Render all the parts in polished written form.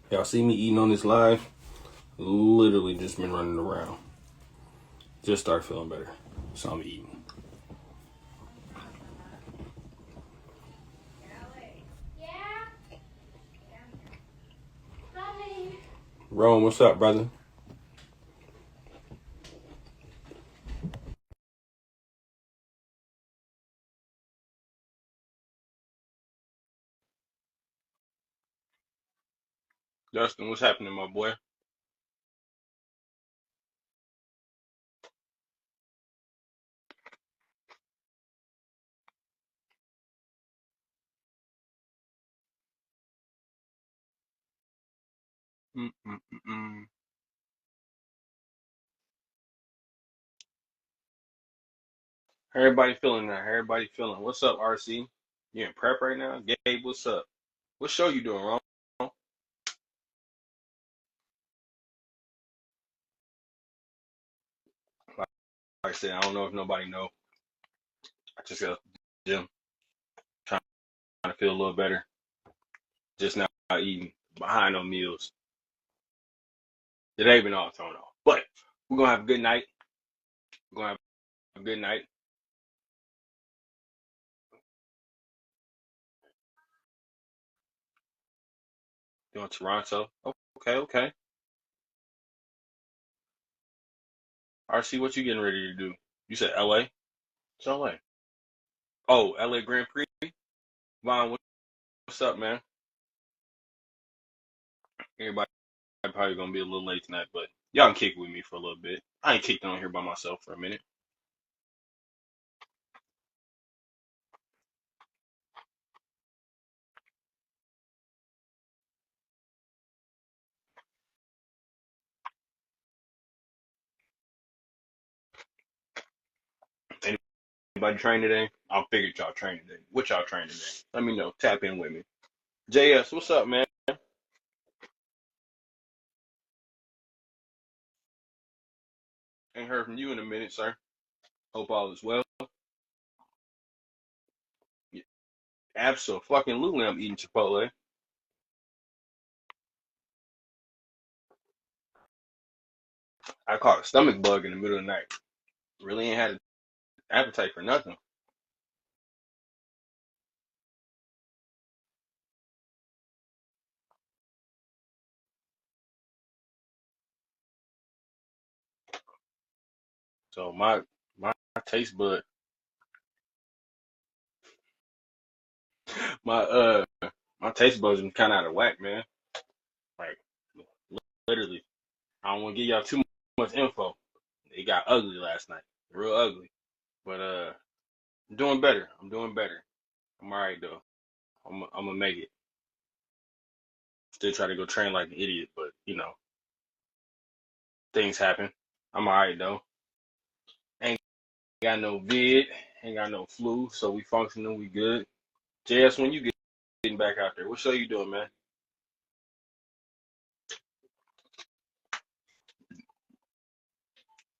Y'all see me eating on this live? Literally just been running around. Just start feeling better. So I'm eating. Rome, what's up, brother? Justin, what's happening, my boy? Mm-mm-mm-mm. Everybody feeling that. Everybody feeling. What's up, RC? You in prep right now? Gabe, what's up? What show you doing, Rome? Like I said, I don't know if nobody know. I just got to the gym, trying to feel a little better. Just now eating behind on meals. It ain't been all thrown off. But we're gonna have a good night. We're gonna have a good night. Doing Toronto. Okay, okay. RC, what you getting ready to do? You said LA? It's LA. Oh, LA Grand Prix? Vaughn, what's up, man? Everybody probably gonna be a little late tonight, but y'all can kick with me for a little bit. I ain't kicked on here by myself for a minute. Anybody train today? I figured y'all train today. What y'all train today? Let me know. Tap in with me. JS, what's up, man? Ain't heard from you in a minute, sir. Hope all is well. Yeah, absolutely, I'm eating Chipotle. I caught a stomach bug in the middle of the night. Really ain't had an appetite for nothing. So my taste bud, my my taste buds been kind of out of whack, man. Like literally, I don't want to give y'all too much info. It got ugly last night, real ugly. But I'm doing better. I'm doing better. I'm all right though. I'm gonna make it. Still try to go train like an idiot, but things happen. I'm all right though. Ain't got no vid, ain't got no flu, so we functioning. We good. JS, when you getting back out there, what show you doing, man?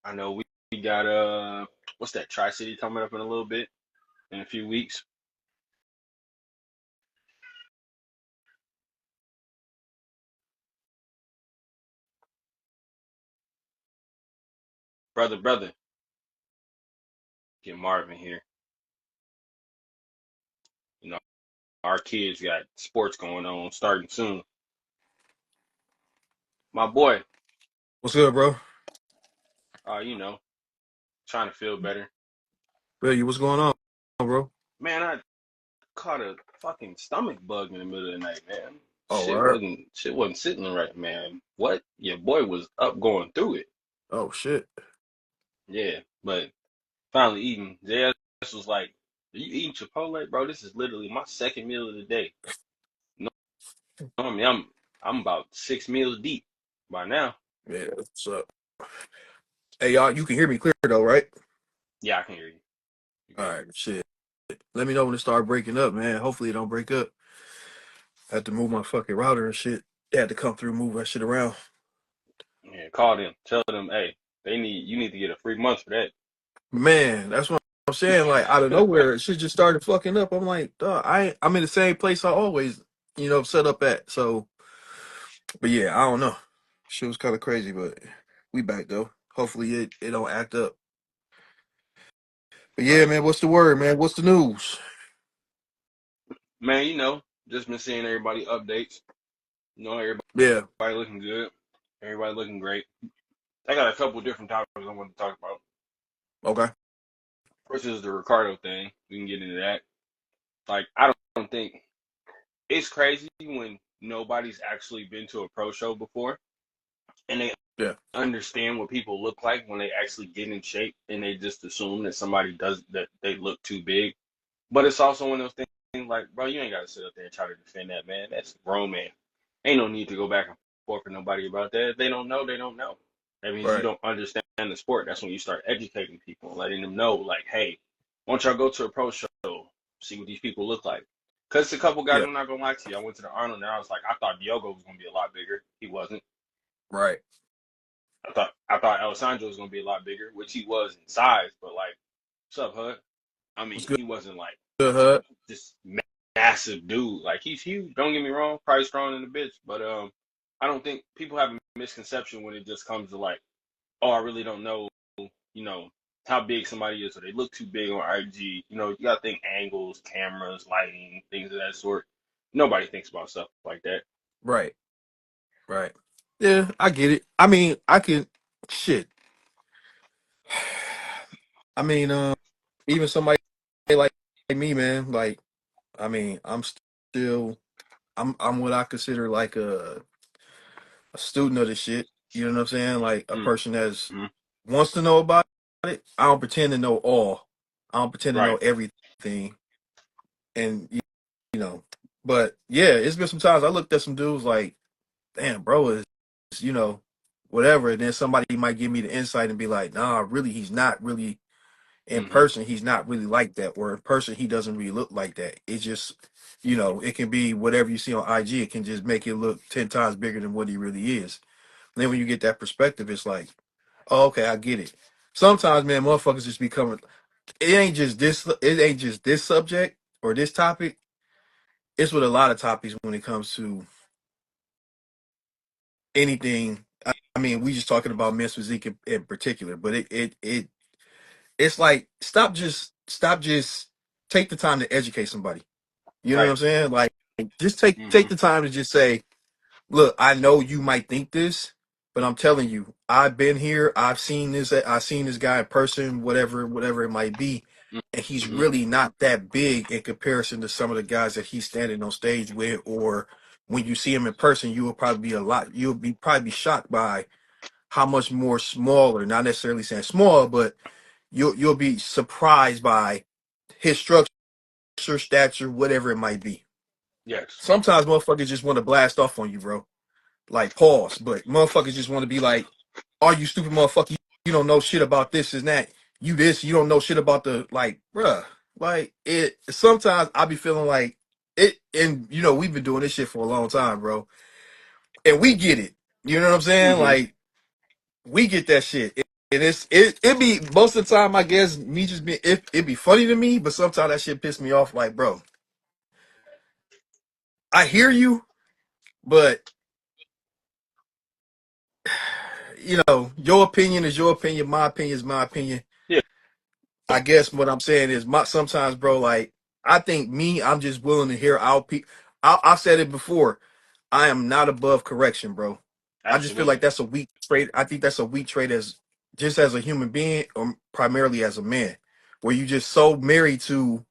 I know we got what's that Tri City coming up in a little bit in a few weeks. Brother, get Marvin here. You know, our kids got sports going on starting soon. My boy, What's good, bro? you know, trying to feel better. Bill, you what's going on, bro? Man, I caught a fucking stomach bug in the middle of the night, man. Oh, Shit all right. wasn't sitting right, man. What? Your boy was up going through it. Oh shit. Yeah, but finally eating. JS was like, "Are you eating Chipotle, bro? This is literally my second meal of the day. Normally I'm about 6 meals deep by now." Yeah, what's up? Hey, y'all, you can hear me clear though, right? Yeah, I can hear you. You All good? right, shit. Let me know when it start breaking up, man. Hopefully it don't break up. I had to move my fucking router and shit. They had to come through, move that shit around. Yeah, call them. Tell them, hey, you need to get a free month for that. Man, that's what I'm saying. Like out of nowhere, shit just started fucking up. I'm like, I'm in the same place I always, set up at. So But yeah, I don't know. Shit was kind of crazy, but we back though. Hopefully it don't act up. But yeah, Right. man, what's the word, man? What's the news? Man, just been seeing everybody updates. Everybody Yeah. looking good. Everybody looking great. I got a couple different topics I want to talk about. Okay. First is the Ricardo thing. We can get into that. Like, I don't think it's crazy when nobody's actually been to a pro show before and they Yeah. understand what people look like when they actually get in shape and they just assume that somebody does that they look too big. But it's also one of those things like, bro, you ain't got to sit up there and try to defend that, man. That's a grown man. Ain't no need to go back and forth with nobody about that. If they don't know, they don't know. That means you Right. don't understand the sport. That's when you start educating people and letting them know, like, hey, why don't y'all go to a pro show, see what these people look like? Because a couple guys, Yeah. I'm not going to lie to you. I went to the Arnold and I was like, I thought Diogo was going to be a lot bigger. He wasn't. Right. I thought Alessandro was going to be a lot bigger, which he was in size, but like, what's up, Hud? I What's mean, good, he wasn't like Hud? this massive dude. Like he's huge. Don't get me wrong, probably strong in the bitch, but I don't think people have a misconception when it just comes to like, oh, I really don't know, you know, how big somebody is, or they look too big on IG. You gotta think angles, cameras, lighting, things of that sort. Nobody thinks about stuff like that. Right. Right. Yeah, I get it. I mean, I can shit. I mean, even somebody like me, man, like I mean, still I'm what I consider like a student of the shit. You know what I'm saying? Like a person that's Mm-hmm. wants to know about it. I don't pretend to know all. I don't pretend to know Right. everything. And you know, but yeah, it's been some times I looked at some dudes like, damn, bro is you know, whatever. And then somebody might give me the insight and be like, nah, really, he's not really in Mm-hmm. person. He's not really like that. Or in person, he doesn't really look like that. It's just, it can be whatever you see on IG. It can just make it look 10 times bigger than what he really is. And then when you get that perspective, it's like, oh, okay, I get it. Sometimes, man, motherfuckers just be coming. It ain't just this. It ain't just this subject or this topic. It's with a lot of topics when it comes to anything. I mean, we just talking about men's physique in particular, but it's like stop just take the time to educate somebody. You know what Right. I'm saying? Like just take Mm-hmm. the time to just say, look, I know you might think this, but I'm telling you, I've been here. I've seen this. I've seen this guy in person, whatever it might be, and he's Mm-hmm. really not that big in comparison to some of the guys that he's standing on stage with. Or when you see him in person, you will probably be a lot. You'll be probably be shocked by how much more smaller. Not necessarily saying small, but you'll be surprised by his structure, stature, whatever it might be. Yes. Sometimes motherfuckers just want to blast off on you, bro. Like pause, but motherfuckers just want to be like, "Are you stupid, motherfucker? You don't know shit about this and that. You this, you don't know shit about the like, bruh." Like it. Sometimes I be feeling like it, and we've been doing this shit for a long time, bro, and we get it. You know what I'm saying? Mm-hmm. Like we get that shit. And it be most of the time, I guess me just be it be funny to me, but sometimes that shit piss me off. Like, bro, I hear you, but your opinion is your opinion, my opinion is my opinion. Yeah. I guess what I'm saying is, sometimes, bro, like I think I'm just willing to hear out people. I've said it before. I am not above correction, bro. I just feel like Absolutely. that's a weak trait. I think that's a weak trait as a human being, or primarily as a man, where you just so married to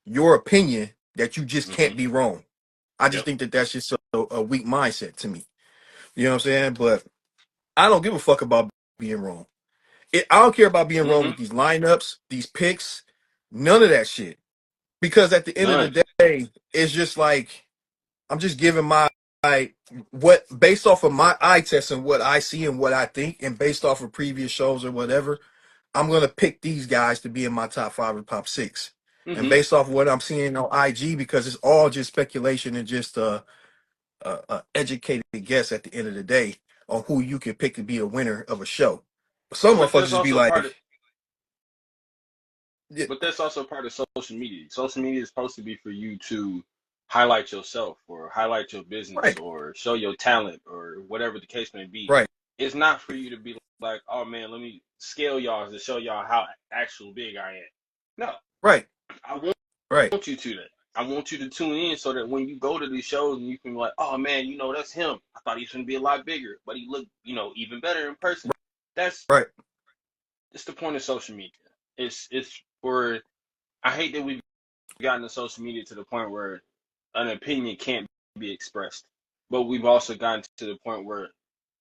your opinion that you just Mm-hmm. can't be wrong. I just Yep. think that that's just a weak mindset to me. You know what I'm saying? But I don't give a fuck about being wrong. I don't care about being wrong Mm-hmm. with these lineups, these picks, none of that shit. Because at the end of None. the day, it's just like I'm just giving my what based off of my eye test and what I see and what I think, and based off of previous shows or whatever. I'm gonna pick these guys to be in my top five or top six. And Mm-hmm. based off of what I'm seeing on IG, because it's all just speculation and just a educated guess at the end of the day on who you can pick to be a winner of a show. Some But motherfuckers that's just be also part like, of yeah, But that's also part of social media. Social media is supposed to be for you to highlight yourself or highlight your business Right. or show your talent or whatever the case may be. Right. It's not for you to be like, oh man, let me scale y'all to show y'all how actual big I am. No, Right. I Right. want you to that. I want you to tune in so that when you go to these shows and you can be like, oh man, that's him. I thought he was gonna be a lot bigger, but he looked, even better in person. That's Right. it's the point of social media. It's for I hate that we've gotten to social media to the point where an opinion can't be expressed. But we've also gotten to the point where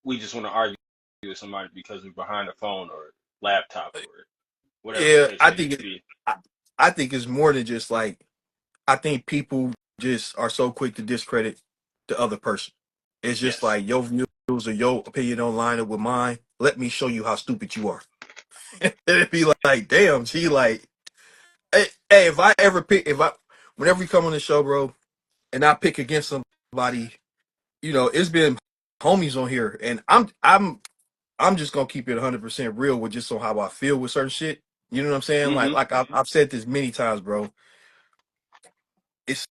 we just want to argue with somebody because we're behind a phone or laptop or whatever the Yeah, case may be. I, I think it's more than just like I think people just are so quick to discredit the other person. It's just Yes. like your views or your opinion don't line up with mine. Let me show you how stupid you are. And it'd be like, damn, she like, hey, if I ever pick, whenever you come on the show, bro, and I pick against somebody, it's been homies on here, and I'm just gonna keep it 100% real with just on how I feel with certain shit. You know what I'm saying? Like, Mm-hmm. I've said this many times, bro. It's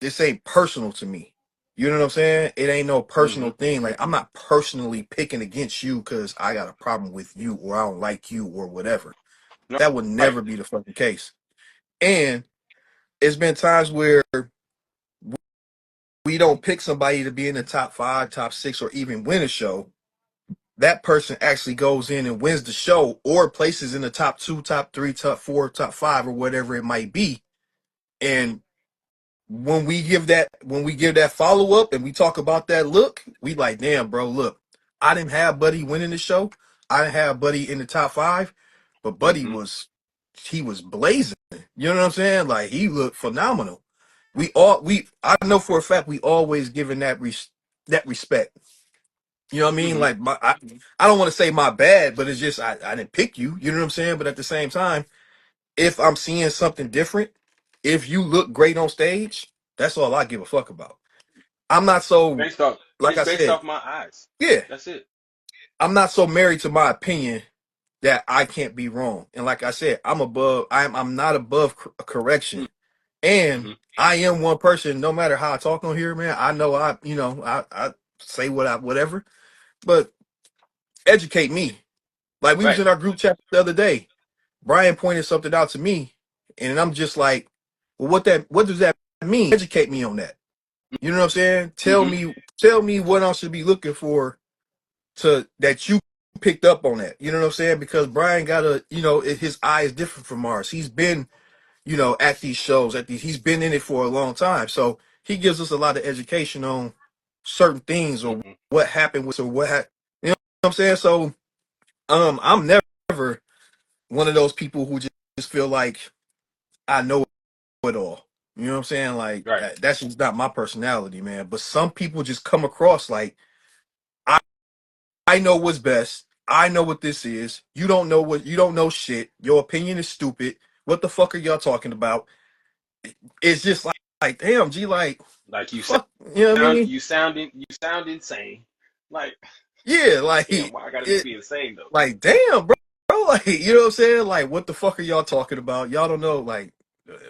this ain't personal to me. You know what I'm saying? It ain't no Mm-hmm. personal thing. Like I'm not personally picking against you because I got a problem with you or I don't like you or whatever. No, That would right. never be the fucking case. And it's been times where we don't pick somebody to be in the top five, top six, or even win a show. That person actually goes in and wins the show or places in the top two, top three, top four, top five, or whatever it might be. And when we give that follow up and we talk about that look, we like, damn, bro, look, I didn't have Buddy winning the show. I didn't have Buddy in the top five, but Buddy Mm-hmm. was blazing. You know what I'm saying? Like he looked phenomenal. I know for a fact we always given that respect. You know what I mean? Mm-hmm. Like I don't want to say my bad, but it's just I didn't pick you. You know what I'm saying? But at the same time, if I'm seeing something different, if you look great on stage, that's all I give a fuck about. I'm not so Based off like it's I based said, off my eyes. yeah, That's it. I'm not so married to my opinion that I can't be wrong. And like I said, I'm not above correction. And Mm-hmm. I am one person, no matter how I talk on here, man, I know I say whatever, but educate me. Like we was Right. in our group chat the other day. Brian pointed something out to me, and I'm just like, well, what does that mean? Educate me on that. You know what I'm saying? Mm-hmm. Tell me what I should be looking for to that you picked up on that. You know what I'm saying? Because Brian got his eye is different from ours. He's been, at these shows, he's been in it for a long time. So he gives us a lot of education on certain things or Mm-hmm. what happened with or you know what I'm saying? So I'm never one of those people who just feel like I know it all. You know what I'm saying? Like Right. that's just not my personality, man. But some people just come across like I I know what's best. I know what this is. You don't know shit. Your opinion is stupid. What the fuck are y'all talking about? It's just like damn, G, like Like you fuck, you know what I mean? you sound insane. Like Yeah, like damn, why I gotta it be insane though? like damn, bro, like you know what I'm saying? Like what the fuck are y'all talking about? Y'all don't know like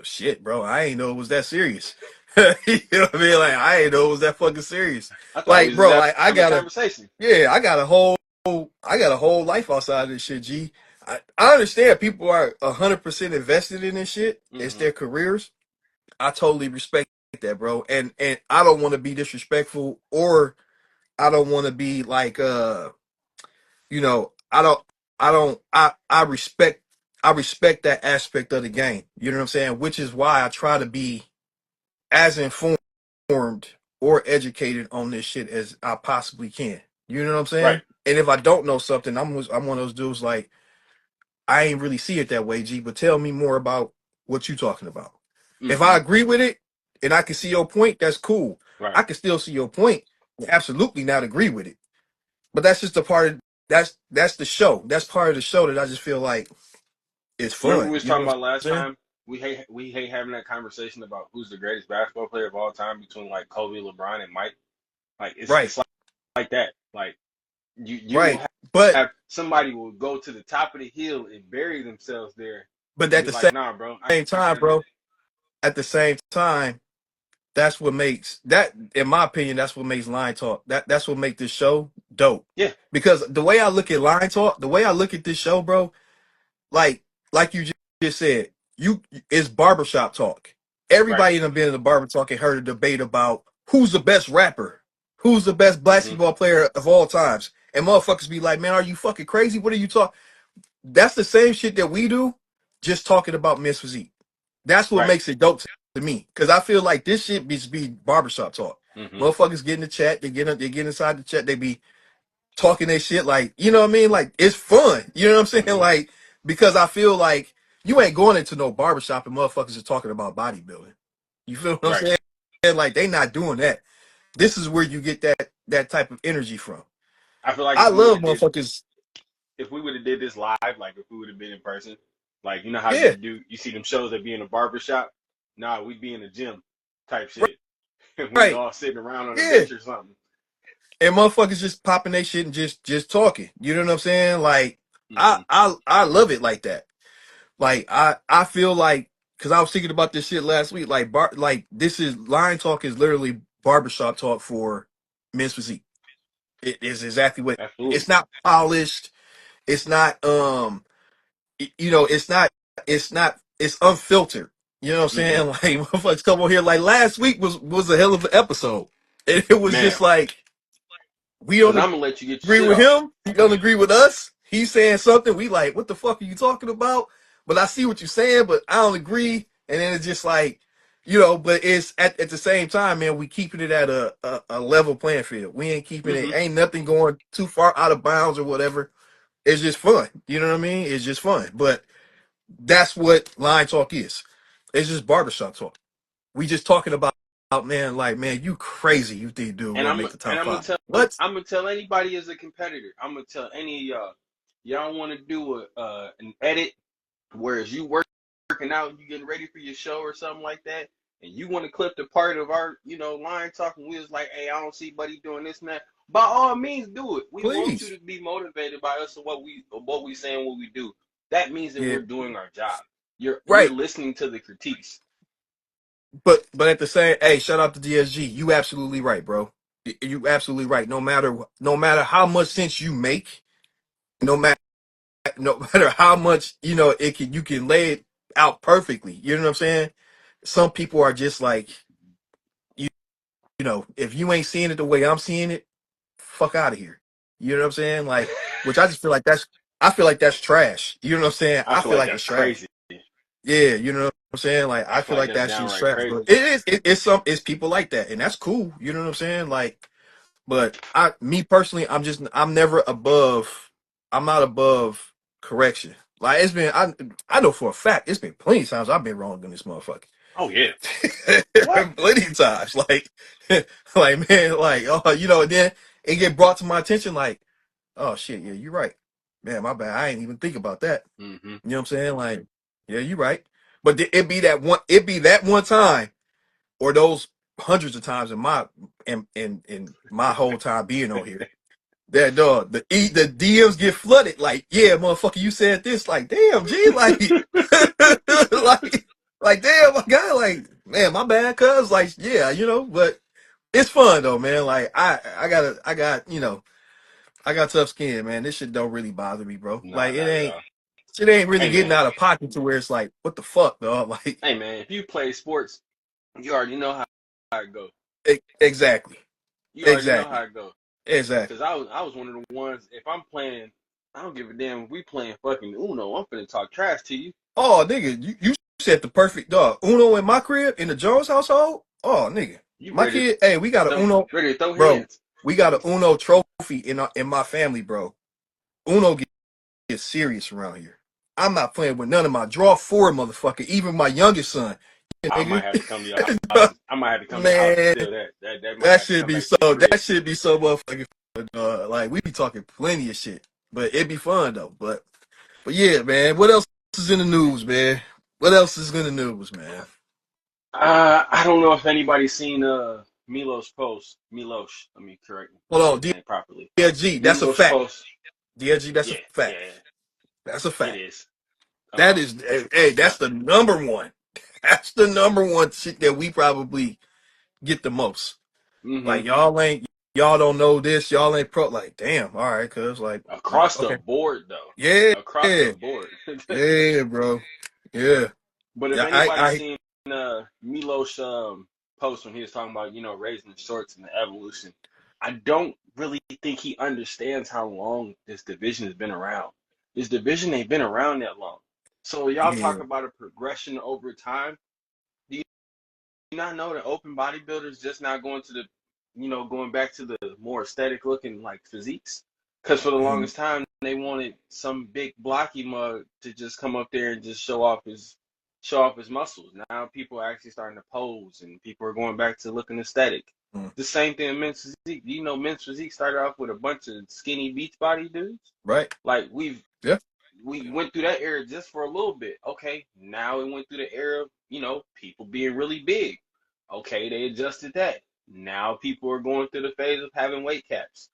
shit, bro. I ain't know it was that serious. You know what I mean? Like I ain't know it was that fucking serious. I thought we Like, was just bro, like having a conversation. I got a whole life outside of this shit, G. I understand people are 100% invested in this shit. It's Mm-hmm. their careers. I totally respect that, bro. And I don't want to be disrespectful or I don't want to be like I respect that aspect of the game. You know what I'm saying? Which is why I try to be as informed or educated on this shit as I possibly can. You know what I'm Right. saying? And if I don't know something, I'm one of those dudes like I ain't really see it that way, G. But tell me more about what you talking about. If Mm-hmm. I agree with it and I can see your point, that's cool. Right. I can still see your point, and absolutely not agree with it. But that's just a part of that's the show. That's part of the show that I just feel like is Remember fun. we was You know talking what about last I'm saying? time? We hate having that conversation about who's the greatest basketball player of all time between like Kobe, LeBron, and Mike. Like Right, it's like that. Like you will right. But have somebody will go to the top of the hill and bury themselves there but and at be the like, nah, bro, I same can't time, do that. bro, at the same time, that's what makes that, in my opinion, that's what makes line talk. That's what makes this show dope. Yeah. Because the way I look at line talk, the way I look at this show, bro, like like you just said, you it's barbershop talk. Right. Everybody done been in the barber talk and heard a debate about who's the best rapper, who's the best Hmm. basketball player of all times. And motherfuckers be like, man, are you fucking crazy? What are you talking? That's the same shit that we do, just talking about Miss Physique. That's what Right. makes it dope to me. Cause I feel like this shit be barbershop talk. Hmm. Motherfuckers get in the chat, they get inside the chat, they be talking their shit like, you know what I mean? Like it's fun. You know what I'm saying? Hmm. Like, because I feel like you ain't going into no barbershop and motherfuckers are talking about bodybuilding. You feel what I'm Right. saying? Like they not doing that. This is where you get that type of energy from. I feel like I love motherfuckers. if we would have did this live, like if we would have been in person, like you know how Yeah, you see them shows that be in a barber shop. Nah, we'd be in a gym type shit. And we right. all sitting around on a Yeah. bench or something. And motherfuckers just popping their shit and just talking. You know what I'm saying? Like Hmm. I love it like that. Like I feel like, because I was thinking about this shit last week. Like this is line talk is literally barbershop talk for men's physique. It is exactly what Absolutely. it's not polished. It's not you know, it's unfiltered. You know what I'm Hmm. saying? Like motherfuckers come on here like last week was a hell of an episode. And it was Man, just like we because don't I'm gonna let you get your agree shit with off. him. He don't agree with us. He's saying something. We like, what the fuck are you talking about? But I see what you're saying, but I don't agree. And then it's just like, you know, but it's at the same time, man, we keeping it at a level playing field. We ain't keeping it, Hmm. ain't nothing going too far out of bounds or whatever. It's just fun. You know what I mean? It's just fun. But that's what line talk is. It's just barbershop talk. We just talking about man, like, man, you crazy. You think dude And gonna make the top I'm gonna five. tell What? I'm gonna tell anybody as a competitor. I'm gonna tell any of y'all want to do an edit, whereas you working out, you getting ready for your show or something like that, and you want to clip the part of our line talking. We was like, hey, I don't see Buddy doing this and that. By all means, do it. We want you Please. to be motivated by us and what we saying, what we do. That means that Yeah. we're doing our job. You're Right. listening to the critiques. But at the same, hey, shout out to DSG. You absolutely right, bro. You absolutely right. No matter how much sense you make, no matter no matter how much you can lay it out perfectly. You know what I'm saying? Some people are just like you. You know, if you ain't seeing it the way I'm seeing it, fuck out of here. You know what I'm saying? Like, which I just feel like I feel like that's trash. You know what I'm saying? I I feel feel like like it's that's trash. crazy. Yeah, you know what I'm saying? Like I I feel feel like like that's that shit's downright trash, but crazy. it's people like that, and that's cool. You know what I'm saying? Like, but me personally, I'm never above. I'm not above correction. Like it's been, I know for a fact it's been plenty of times I've been wrong in this motherfucker. Oh yeah. What? Plenty of times, like, like man, like oh, and then it get brought to my attention, like, oh shit, yeah, you're right, man, my bad, I ain't even think about that. Hmm. You know what I'm saying? Like, yeah, you're right. But it be that one time, or those hundreds of times in my whole time being on here. That dog, the DMs get flooded. Like, yeah, motherfucker, you said this. Like, damn, G, like, like, damn, my guy, like, man, my bad, cuz, like, yeah, but it's fun though, man. Like, I got tough skin, man. This shit don't really bother me, bro. Nah, Like, not at all. shit ain't really Hey getting man. out of pocket to where it's like, what the fuck, dog? Like, Hey man. If you play sports, you already know how it goes. exactly, You already know how exactly, it goes. Cause exactly. I was one of the ones. If I'm playing, I don't give a damn if we playing fucking Uno. I'm finna talk trash to you. Oh, nigga, you said the perfect dog. Uno in my crib in the Jones household. Oh, nigga, You my ready to kid. Hey, we got a Uno, ready to throw bro. hands? We got a Uno trophy in my family, bro. Uno get serious around here. I'm not playing with none of my draw four motherfucker. Even my youngest son, yeah, I might nigga. have to come to your house. I might have to come to your house to Man, steal that. That might have to come back to your crib. that should be so motherfucking fun, dog. Like we be talking plenty of shit, but it be fun though. But yeah, man. What else is in the news, man? What else is in the news, man? I don't know if anybody's seen Milos post. Milos, let me correct Hold say on, his name properly. DLG, that's a Milos fact. post. DLG, that's a Yeah, fact. yeah, That's a it fact. is. That is, hey, Now that's the number one. That's the number one shit that we probably get the most. Hmm. Like y'all don't know this, y'all ain't pro. Like damn, all right, cuz like Across the okay, board, though. yeah, Across the yeah, board. yeah, bro, yeah, But if yeah. anybody seen Milos post when he was talking about raising the shorts and the evolution, I don't really think he understands how long this division has been around. This division ain't been around that long. So y'all yeah, talk about a progression over time. Do you not know that open bodybuilders just not going to going back to the more aesthetic looking like physiques? Because for the mhm, longest time they wanted some big blocky mug to just come up there and just show off his muscles. Now people are actually starting to pose and people are going back to looking aesthetic. mhm. The same thing in men's physique. Men's physique started off with a bunch of skinny beach body dudes. Right, Like yeah. we went through that era just for a little bit. Okay, now we went through the era of, people being really big. Okay, they adjusted that. Now people are going through the phase of having weight caps.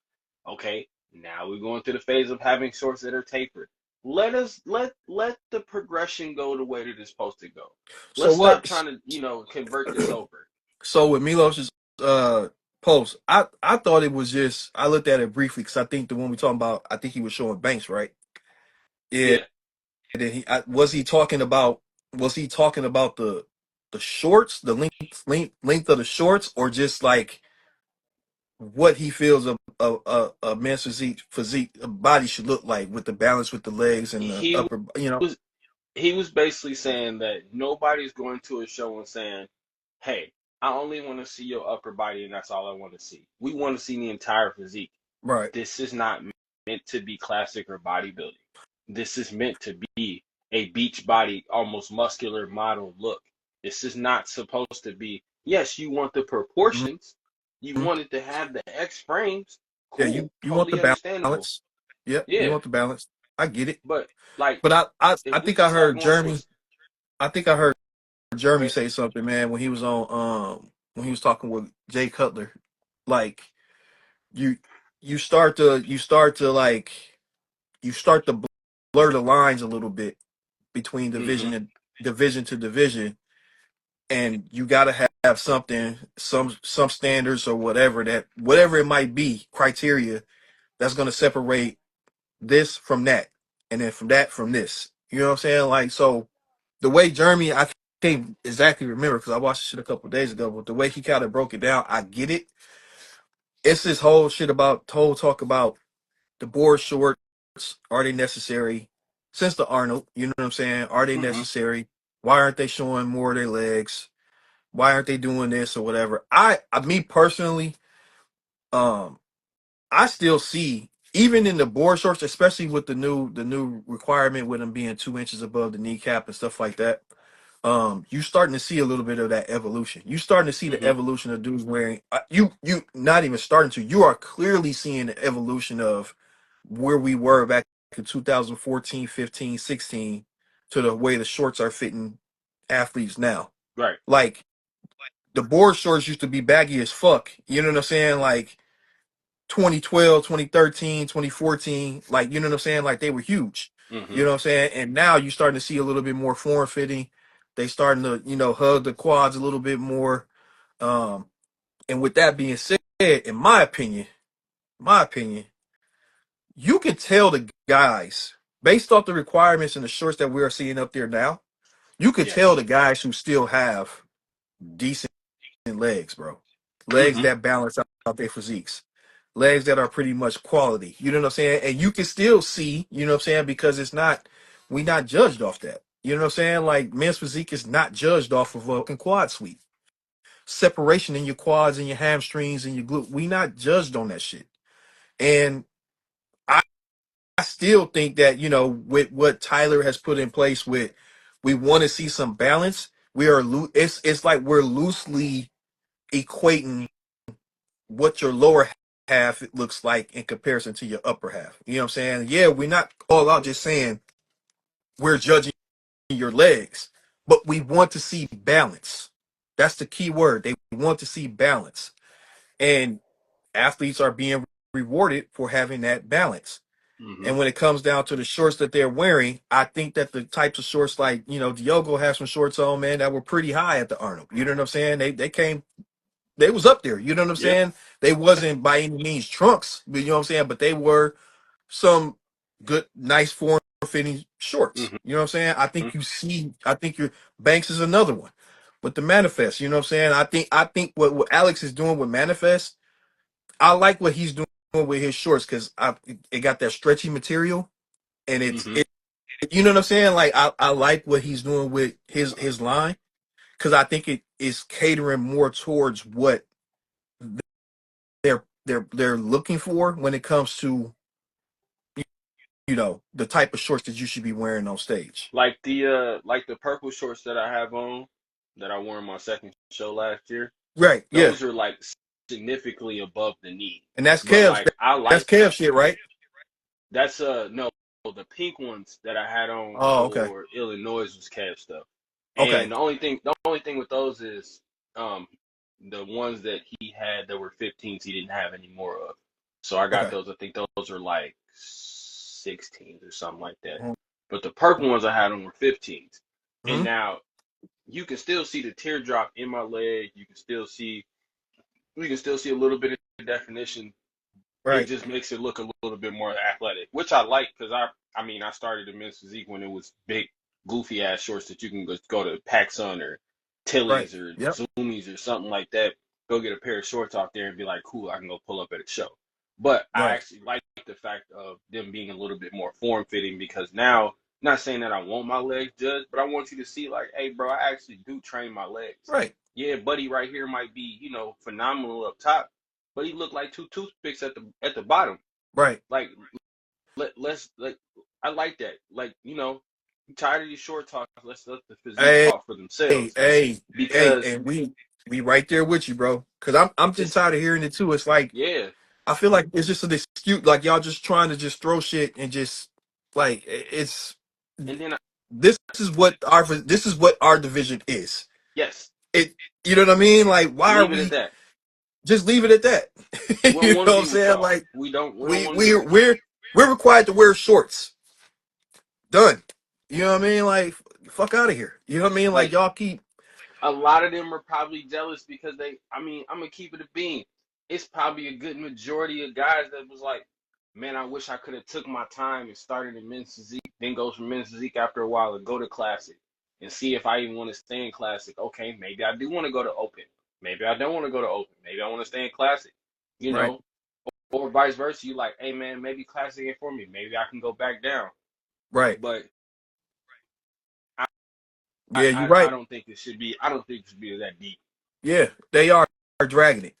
Okay, now we're going through the phase of having shorts that are tapered. Let the progression go the way that it's supposed to go. So Let's stop what? trying to, convert this over. So with Milos's post, I thought it was just I looked at it briefly because I think the one we talking about, I think he was showing Banks, right? Yeah. Yeah, And then was he talking about the shorts, the length of the shorts, or just like what he feels a man's physique a body should look like with the balance with the legs and the he upper, you know? was he was basically saying that nobody's going to a show and saying, "Hey, I only want to see your upper body and that's all I want to see." We want to see the entire physique. Right. This is not meant to be classic or bodybuilding. This is meant to be a beach body, almost muscular model look. This is not supposed to be, yes, you want the proportions, you Mhm. want it to have the X frames. Yeah, Cool, you want the totally understandable. balance. Yep, you Yeah, want the balance. I get it. but like But if I we think I just start heard going to a Jeremy. I think I heard Jeremy okay, say something, man, when he was on when he was talking with Jay Cutler. Like you you start to blur the lines a little bit between mm-hmm, division to division, and you got to have something, some standards or whatever it might be, criteria that's going to separate this from that, and then from that from this. You know what I'm saying? Like so, the way Jeremy, I can't exactly remember because I watched this shit a couple of days ago, but the way he kind of broke it down, I get it. It's this whole shit about whole talk about the board shorts. Are they necessary? Since the Arnold, you know what I'm saying? Are they mm-hmm, necessary? Why aren't they showing more of their legs? Why aren't they doing this or whatever? Me personally, um, I still see even in the board shorts, especially with the new requirement with them being 2 inches above the kneecap and stuff like that. You starting to see a little bit of that evolution. You starting to see the mm-hmm, evolution of dudes wearing. You not even starting to. You are clearly seeing the evolution of where we were back in 2014, 15, 16 to the way the shorts are fitting athletes now. right, Like the board shorts used to be baggy as fuck. You know what I'm saying? Like 2012, 2013, 2014, like you know what I'm saying? Like they were huge. mm-hmm, You know what I'm saying? And now you're starting to see a little bit more form fitting. They starting to, hug the quads a little bit more. Um, and with that being said, in my opinion, you can tell the guys based off the requirements and the shorts that we are seeing up there now, you could yeah, tell the guys who still have decent legs, bro. Legs mm-hmm, that balance out their physiques. Legs that are pretty much quality. You know what I'm saying? And you can still see, you know what I'm saying, because we not judged off that. You know what I'm saying? Like men's physique is not judged off of a fucking quad sweep. Separation in your quads and your hamstrings and your glute. We not judged on that shit. And I, I still think that, with what Tyler has put in place with we want to see some balance. It's like we're loosely equating what your lower half looks like in comparison to your upper half. You know what I'm saying? Yeah, we're not all out just saying we're judging your legs, but we want to see balance. That's the key word. They want to see balance. And athletes are being rewarded for having that balance. mm-hmm, And when it comes down to the shorts that they're wearing, I think that the types of shorts like, Diogo has some shorts on, man, that were pretty high at the Arnold. You know what I'm saying? They came they was up there. You know what I'm Yeah. saying? They wasn't by any means trunks, but you know what I'm saying. But they were some good, nice form fitting shorts. Hmm. You know what I'm saying? I think you see. I think your Banks is another one. With the manifest, you know what I'm saying? I think what Alex is doing with manifest, I like what he's doing with his shorts because it got that stretchy material and Hmm. you know what I'm saying? Like I like what he's doing with his line because I think it is catering more towards what they're looking for when it comes to the type of shorts that you should be wearing on stage. Like the purple shorts that I have on that I wore in my second show last year. Right? Yeah, Those are like significantly above the knee. and that's But Kev's. like I That's like Kev shit, right? that's no, the pink ones that I had on Oh, okay, for Illinois was Cavs stuff. okay, And the only thing with those is um the ones that he had that were 15s he didn't have any more of. So I got okay. those. I think those are like 16s or something like that. Mm-hmm. But the purple ones I had on were 15s. And Mm-hmm. now you can still see the teardrop in my leg. You can still see a little bit of definition. It Right, just makes it look a little bit more athletic, which I like because I started in men's physique when it was big, goofy ass shorts that you can go to PacSun or right. Tilly's or Yep. Zoomies or something like that. Go get a pair of shorts off there and be like, cool, I can go pull up at a show. But I Right, actually like the fact of them being a little bit more form fitting because now, not saying that I want my legs judged, but I want you to see like, hey, bro, I actually do train my legs. right, Yeah, buddy, right here might be phenomenal up top, but he looked like two toothpicks at the bottom. right. Like let's like I like that. Like I'm tired of these short talks. Let's let the physiques Hey, talk for hey, themselves hey, hey, because and we right there with you, bro. Because I'm just it's tired of hearing it too. It's like yeah. I feel like it's just an excuse, like y'all just trying to just throw shit and just like it's And then this is what our division is. yes, It you know what I mean? Like why are leave it at we that. just leave it at that? We don't You want know to what I'm be with saying? y'all. Like We don't we want to be we're with y'all. we're we're required to wear shorts. Done. You know what I mean? Like fuck out of here. You know what I mean? Like Like y'all keep a lot of them are probably jealous because I'm gonna keep it a bean. It's probably a good majority of guys that was like, man, I wish I could have took my time and started in men's physique, then go from men's physique after a while and go to classic and see if I even want to stay in classic. Okay, maybe I do want to go to open. Maybe I don't want to go to open. Maybe I want to stay in classic. You right, know, or vice versa. You like, hey man, maybe classic ain't for me. Maybe I can go back down. right. But I I, Yeah, you're I right. don't think it should be. I don't think it should be that deep. Yeah, they are dragging it.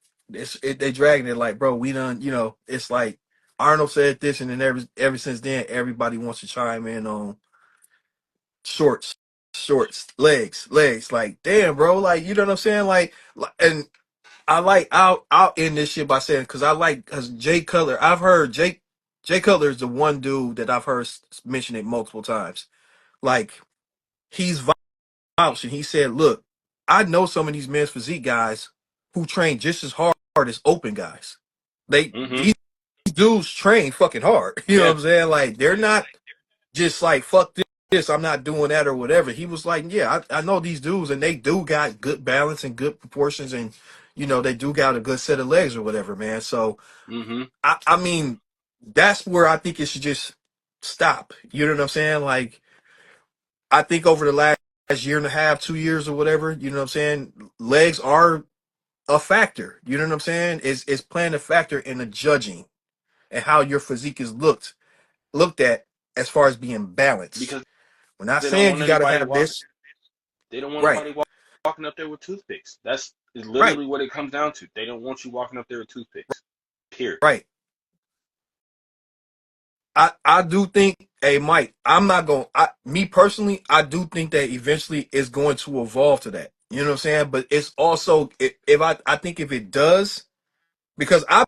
They dragging it like, bro, we done, it's like Arnold said this, and then ever since then, everybody wants to chime in on shorts, shorts, legs. Like, damn, bro, like, you know what I'm saying? And I'll end this shit by saying, because Jay Cutler, I've heard Jay Cutler is the one dude that I've heard mention it multiple times. Like, he's vouched and he said, look, I know some of these men's physique guys who train just as hard as open guys. Mm-hmm. These dudes train fucking hard. You know what Yeah. I'm saying? Like they're not just like fuck this, I'm not doing that or whatever. He was like, yeah, I know these dudes and they do got good balance and good proportions and they do got a good set of legs or whatever, man. So Mm-hmm. I mean, that's where I think it should just stop. You know what I'm saying? Like I think over the last year and a half, 2 years or whatever, you know what I'm saying? Legs are a factor. You know what I'm saying? It's playing a factor in the judging and how your physique is looked at as far as being balanced. Because We're not they don't saying want you got to anybody have walk. this. They don't want Right, nobody walking up there with toothpicks. That's is right, literally what it comes down to. They don't want you walking up there with toothpicks. Period. right. I do think, hey Mike, I'm not going. Me personally, I do think that eventually it's going to evolve to that. You know what I'm saying? But it's also if I think if it does, because I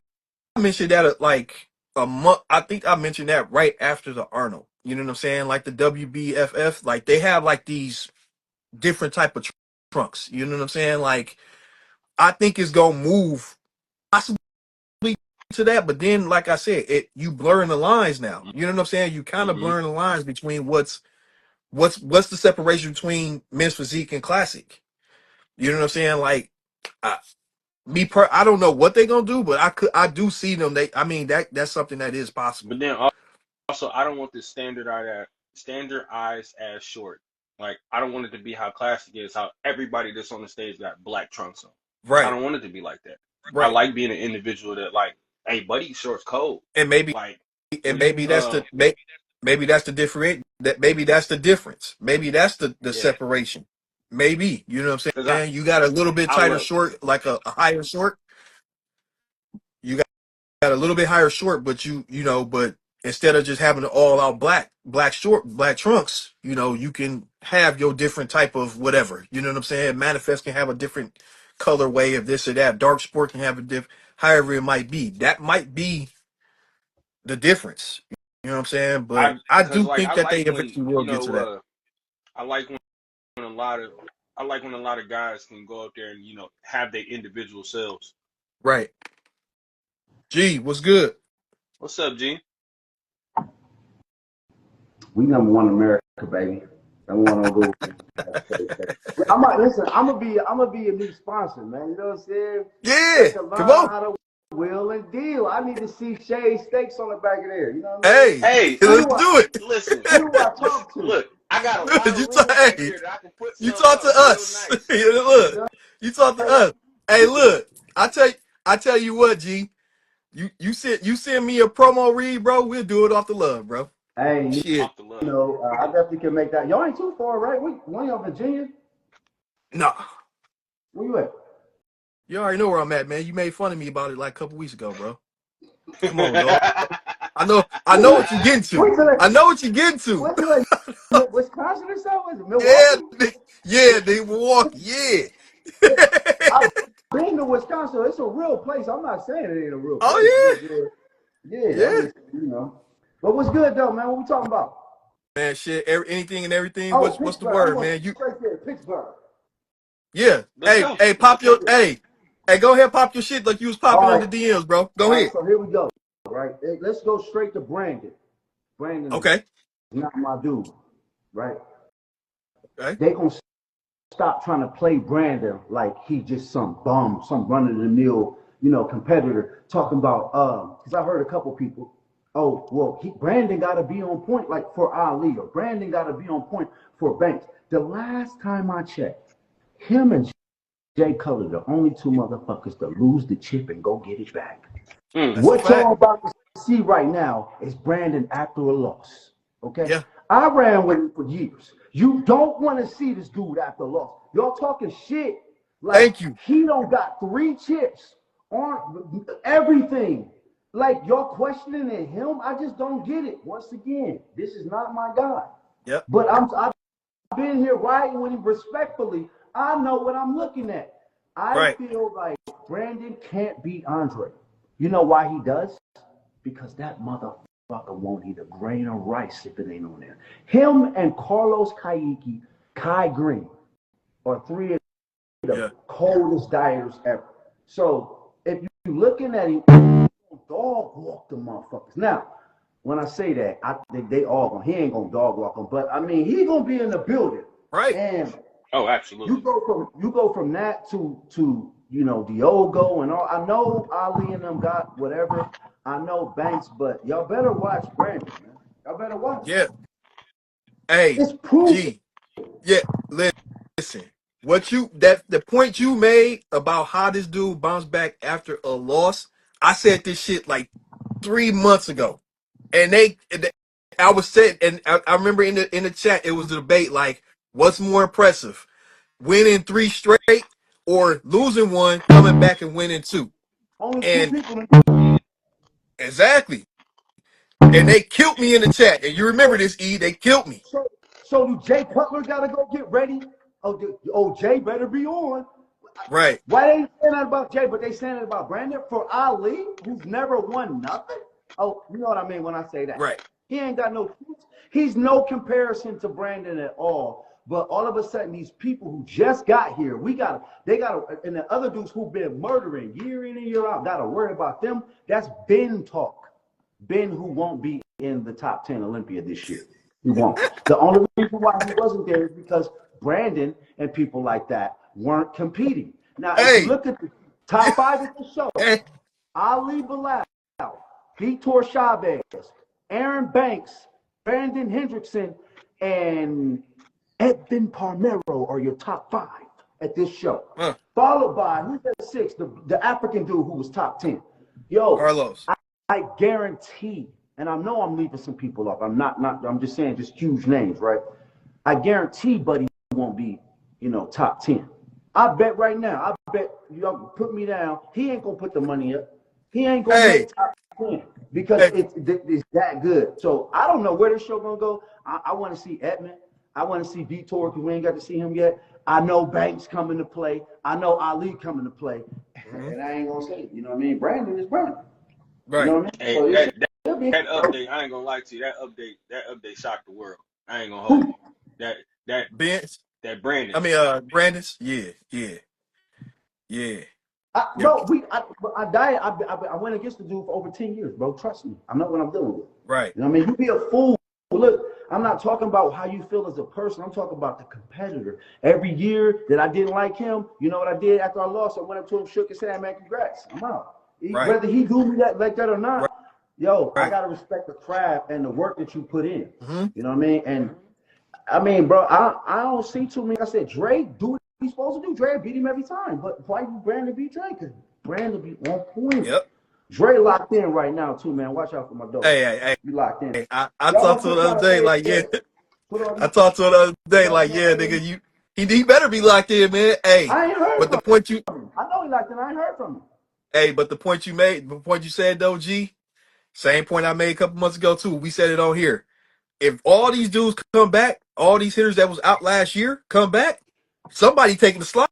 mentioned that like a month. I think I mentioned that right after the Arnold. You know what I'm saying? Like the WBFF, like they have like these different type of trunks. You know what I'm saying? Like I think it's gonna move possibly to that, but then like I said, you blurring the lines now. You know what I'm saying? You kind of Mm-hmm. blurring the lines between what's the separation between men's physique and classic. You know what I'm saying? Like I don't know what they're gonna do, but I do see them. I mean, that's something that is possible. But then also, I don't want this standardized as short. Like, I don't want it to be how classic is, how everybody that's on the stage got black trunks on. I Right, don't want it to be like that. I right. like being an individual that like, hey, buddy, shorts cold. And maybe Like, and what you maybe that's the different that maybe that's the difference. Maybe that's the yeah, separation. Maybe you know what I'm because saying. You got a little bit I tighter look, short, like a higher short. You got a little bit higher short, but but instead of just having an all out black short, black trunks, you can have your different type of whatever. You know what I'm saying? Manifest can have a different colorway of this or that. Dark sport can have a however it might be. That might be the difference. You know what I'm saying? But I because do like think I that they like when eventually will get to that. I like when a lot of I like when a lot of guys can go up there and have their individual selves. Right. Gee, what's good? What's up, G? We number one in America, baby. Number one on Google. I'm not listen. I'm gonna be a new sponsor, man. You know what I'm saying? So Yeah. I can Come learn on. how to wheel and deal. I need to see Shay Steaks on the back of there. You know what I mean? Hey, Hey, Who let's do I do it. listen, who do I talk to? look, I got a lot Look, of room back hey, there that I can put you some talk to up real us. nice. You Look, know? you talk to Hey, us. Hey, look, I tell you what, G. You send me a promo read, bro. We'll do it off the love, bro. hey, Shit. Off the you love. know, I definitely can make that. Y'all ain't too far, right? When y'all Virginia? Nah. Where you at? You already know where I'm at, man. You made fun of me about it like a couple weeks ago, bro. Come on, dog. I know Where what you're getting to. you at? I know what you're getting to. Where you at? Wisconsin or something? Is it Yeah, Milwaukee? yeah, they walk, yeah. I've been to Wisconsin. It's a real place. I'm not saying it ain't a real place. Oh Yeah, yeah, I'm yeah. just, you know. But what's good though, man? What we talking about? Man, shit, anything and everything. Oh, What's the Pittsburgh. I'm word, going man? You straight there. Pittsburgh. yeah. Let's Hey, go. hey, pop your hey, go ahead, pop your shit like you was popping All on right. the DMs, bro. Go All right. ahead. So here we go. Right. Let's go straight to Brandon. Brandon is Okay. not my dude. Right. Okay. They gonna stop trying to play Brandon like he just some bum, some run of the mill, competitor. Talking about because I heard a couple people. Oh well, Brandon got to be on point like for Ali, or Brandon got to be on point for Banks. The last time I checked, him and Jay Cutler, the only two motherfuckers to lose the chip and go get it back. Mm. That's a What y'all fact. about to see right now is Brandon after a loss. Okay? Yeah. I ran with him for years. You don't want to see this dude after a loss. Y'all talking shit like Thank you. he don't got three chips on everything. Like y'all questioning him, I just don't get it. Once again, this is not my guy. Yep. But I've been here riding with him respectfully. I know what I'm looking at. I Right. feel like Brandon can't beat Andre. You know why he does? Because that motherfucker won't eat a grain of rice if it ain't on there. Him and Carlos Kaiki, Kai Green, are three of the Yeah. coldest dieters ever. So if you're looking at him, dog walk the motherfuckers. Now, when I say that, I think they all gonna. He ain't gonna dog walk them, but I mean he gonna be in the building, Right. and Oh, you absolutely. go from that to Diogo and all. I know Ali and them got whatever. I know Banks, but y'all better watch Brandon, man. Y'all better watch. Yeah. Hey, It's proof. G. Yeah. Listen. The point you made about how this dude bounced back after a loss, I said this shit like 3 months ago. And I was saying, and I remember in the chat, it was a debate like, what's more impressive, winning three straight or losing one, coming back and winning two? Only two And people. exactly, and they killed me in the chat. And you remember this, E? They killed me. So, so do Jay Cutler got to go get ready? Oh, Jay better be on. Right, Why they ain't saying that about Jay, but they saying it about Brandon? For Ali, who's never won nothing? Oh, you know what I mean when I say that. right. He ain't got no. He's no comparison to Brandon at all. But all of a sudden, these people who just got here, they got, and the other dudes who've been murdering year in and year out, got to worry about them. That's Ben talk. Ben, who won't be in the top 10 Olympia this year. He won't. The only reason why he wasn't there is because Brandon and people like that weren't competing. Now, if you Hey, look at the Top 5 at the show. Hey, Ali Bilal, Vitor Chavez, Aaron Banks, Brandon Hendrickson, and Edvin Palmero are your top 5 at this show. Followed by, who's at 6? The African dude who was top 10. Yo, Carlos. I guarantee, and I know I'm leaving some people off. I'm just saying just huge names, right? I guarantee Buddy won't be, top 10. I bet right now, y'all put me down. He ain't gonna put the money up. He ain't gonna make top 10 because it's that good. So I don't know where this show gonna go. I want to see Edmund. I want to see Vitor because we ain't got to see him yet. I know Banks coming to play. I know Ali coming to play. And I ain't gonna say it. You know what I mean? Brandon is Brandon. Right. You know what I mean? Hey, that update, I ain't gonna lie to you. That update shocked the world. I ain't gonna hold you. That Brandon. I mean, Brandon's. Yeah. Bro, I went against the dude for over 10 years, bro. Trust me. I know what I'm dealing with. Right. You know what I mean? You be a fool. Look, I'm not talking about how you feel as a person. I'm talking about the competitor. Every year that I didn't like him, you know what I did after I lost? I went up to him, shook his hand, man, congrats. I'm out. Right. Whether he do me that like that or not, Right. yo, I gotta respect the craft and the work that you put in. Mm-hmm. You know what I mean? And I mean, bro, I don't see too many. Like I said, Dre do what he's supposed to do. Dre beat him every time. But why you Brandon beat Dre? Because Brandon be on point. Yep. Dre locked in right now too, man. Watch out for my dog. Hey. You locked in. Hey, I talked to him the other day, like, yeah. I talked to him the other day, like, yeah, nigga, he better be locked in, man. Hey, I ain't heard but the from point him. I know he locked in. I ain't heard from him. Hey, but the point you made, the point you said though, G, same point I made a couple months ago too. We said it on here. If all these dudes come back, all these hitters that was out last year come back, somebody taking the slide,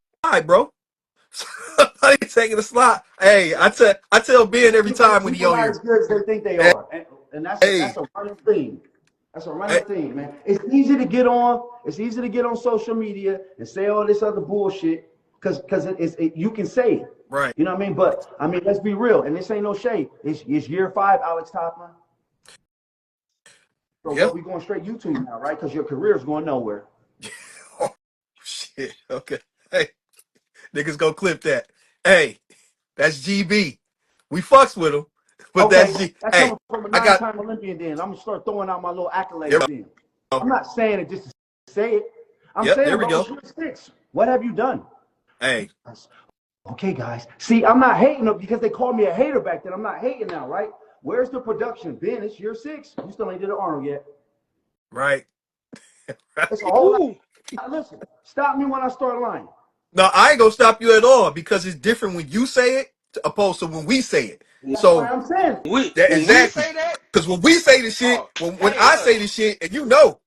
bro. Somebody taking the slide. Hey, I tell Ben every time when he People on not here. as good as they think they are, and that's a running thing. That's a running thing, man. It's easy to get on. It's easy to get on social media and say all this other bullshit because you can say it. Right. You know what I mean? But I mean, let's be real. And this ain't no shade. It's year 5, Alex Topman. So we going straight YouTube now, right? Because your career is going nowhere. Oh, shit. Okay. Hey, niggas go clip that. Hey, that's GB. We fucks with him, but Okay, that's G. that's Hey, coming from a I got. 9-time Olympian. Then I'm gonna start throwing out my little There accolades. we Then go. I'm not saying it just to say it. I'm Yep, saying, there we bro, go. it's 6. What have you done? Hey. Okay, guys. See, I'm not hating them because they called me a hater back then. I'm not hating now, right? Where's the production? Ben, it's year 6. You still ain't did an Arnold yet. Right. It's a whole lot. Listen, stop me when I start lying. No, I ain't gonna stop you at all because it's different when you say it opposed to when we say it. That's why So I'm saying. that When we exactly say that, because when we say the shit, oh, when hey, I look, say the shit, and you know,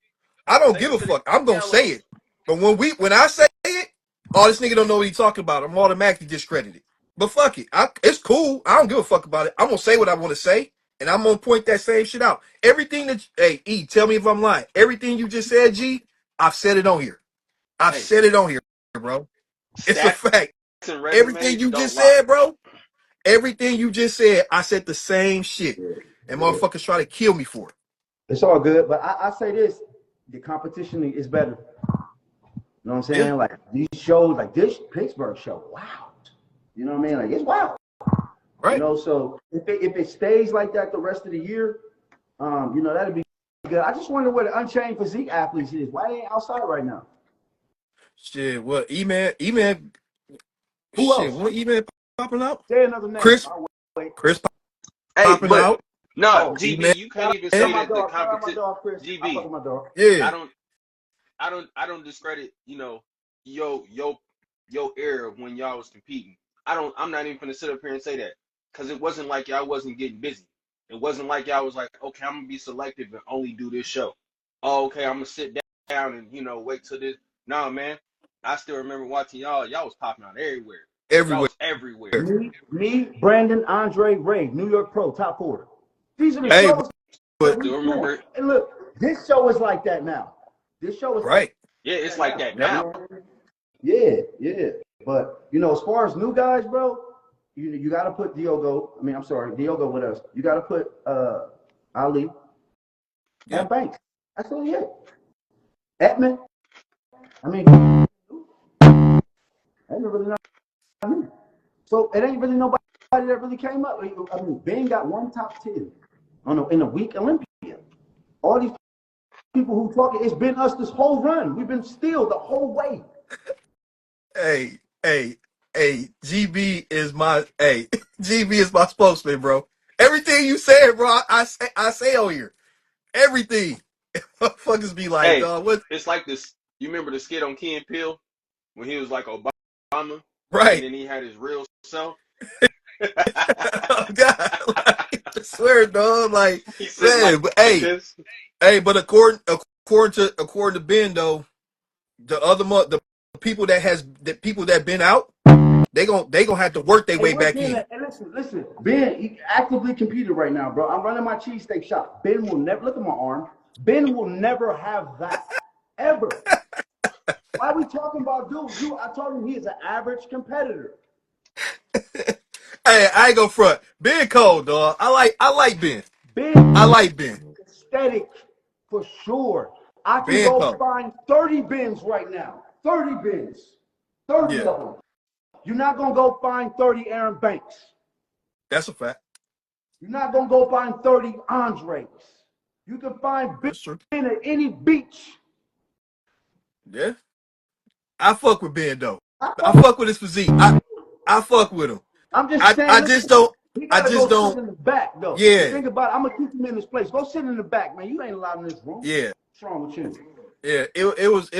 I don't say give this a to the fuck. I'm gonna camera. say it. But when I say it, oh, this nigga don't know what he's talking about. I'm automatically discredited. But fuck it, it's cool. I don't give a fuck about it. I'm gonna say what I want to say, and I'm gonna point that same shit out. Everything that hey E, tell me if I'm lying. Everything you just said, G, I've said it on here. I've Hey, said it on here, bro. It's a stats fact. and Everything resumes you don't just lie. said, bro. Everything you just said, I said the same shit. And Yeah. motherfuckers try to kill me for it. It's all good, but I say this: the competition is better. You know what I'm saying? Yeah. Like these shows, like this Pittsburgh show, wow. You know what I mean? Like it's wild. You Right. know, so if it stays like that the rest of the year, that'd be good. I just wonder where the Unchained Physique athletes is. Why they ain't outside right now? Shit. What E-Man Who shit, else? what E-Man popping out? Say another name. Chris I'll wait. Chris Hey, popping but out. no, Oh, GB, E-Man. you can't even shout say my that the dog. Shout out my competition. dog, Chris. I fuck GB, with my dog. I Yeah. don't, I don't discredit, your era when y'all was competing. I'm not even gonna sit up here and say that because it wasn't like y'all wasn't getting busy. It wasn't like y'all was like, okay, I'm gonna be selective and only do this show. Oh, okay, I'm gonna sit down and wait till this. Nah, man, I still remember watching y'all. Y'all was popping out everywhere. Y'all Everywhere. was everywhere. Me, Brandon, Andre, Ray, New York Pro, top 4. These are the Hey, shows that but we Still doing. remember it. And look, this show is like that now. This show is like right. Yeah, it's that like now. that Yep. You now. know what I mean? Yeah. But as far as new guys, bro, you got to put Diogo. I mean, I'm sorry, Diogo with us. You got to put Ali and Yep. Banks. That's really it. Edmund. I mean, I never really know. So it ain't really nobody that really came up. I mean, Ben got one top 10 in a week Olympian. All these people who talking, it's been us this whole run. We've been still the whole way. Hey, hey, hey, GB is my GB is my spokesman, bro. Everything you said, bro, I say on here. Everything. Motherfuckers be like, Hey, dog, what? it's like this. You remember the skit on Key and Peele when he was like Obama, and Right. then he had his real self. Oh God. Like, I swear, dog. Like, He's sitting man, but like hey, this. hey, but according to Ben though, the people that been out, they gonna have to work their Hey, way where back Ben in. at? Hey, listen. Ben, he actively competed right now, bro. I'm running my cheesesteak shop. Ben will never, look at my arm. Ben will never have that. Ever. Why are we talking about dude? I told him he is an average competitor. Hey, I ain't gonna front. Ben cold, dog. I like Ben. I Ben like Ben. aesthetic for sure. I can Ben go cold. find 30 bins right now. 30 bins. 30 Yeah, of them. You're not going to go find 30 Aaron Banks. that's a fact. You're not going to go find 30 Andres. You can find That's true. Ben at any beach. Yeah. I fuck with Ben though. I I fuck fuck with his physique. I fuck with him. I'm just I saying, I listen, just don't he I got to just go sit don't in the back, though. The yeah. thing about it, I'm going to keep him in this place. Go sit in the back, man. You ain't allowed in this room. Yeah. What's wrong with you? Yeah. It was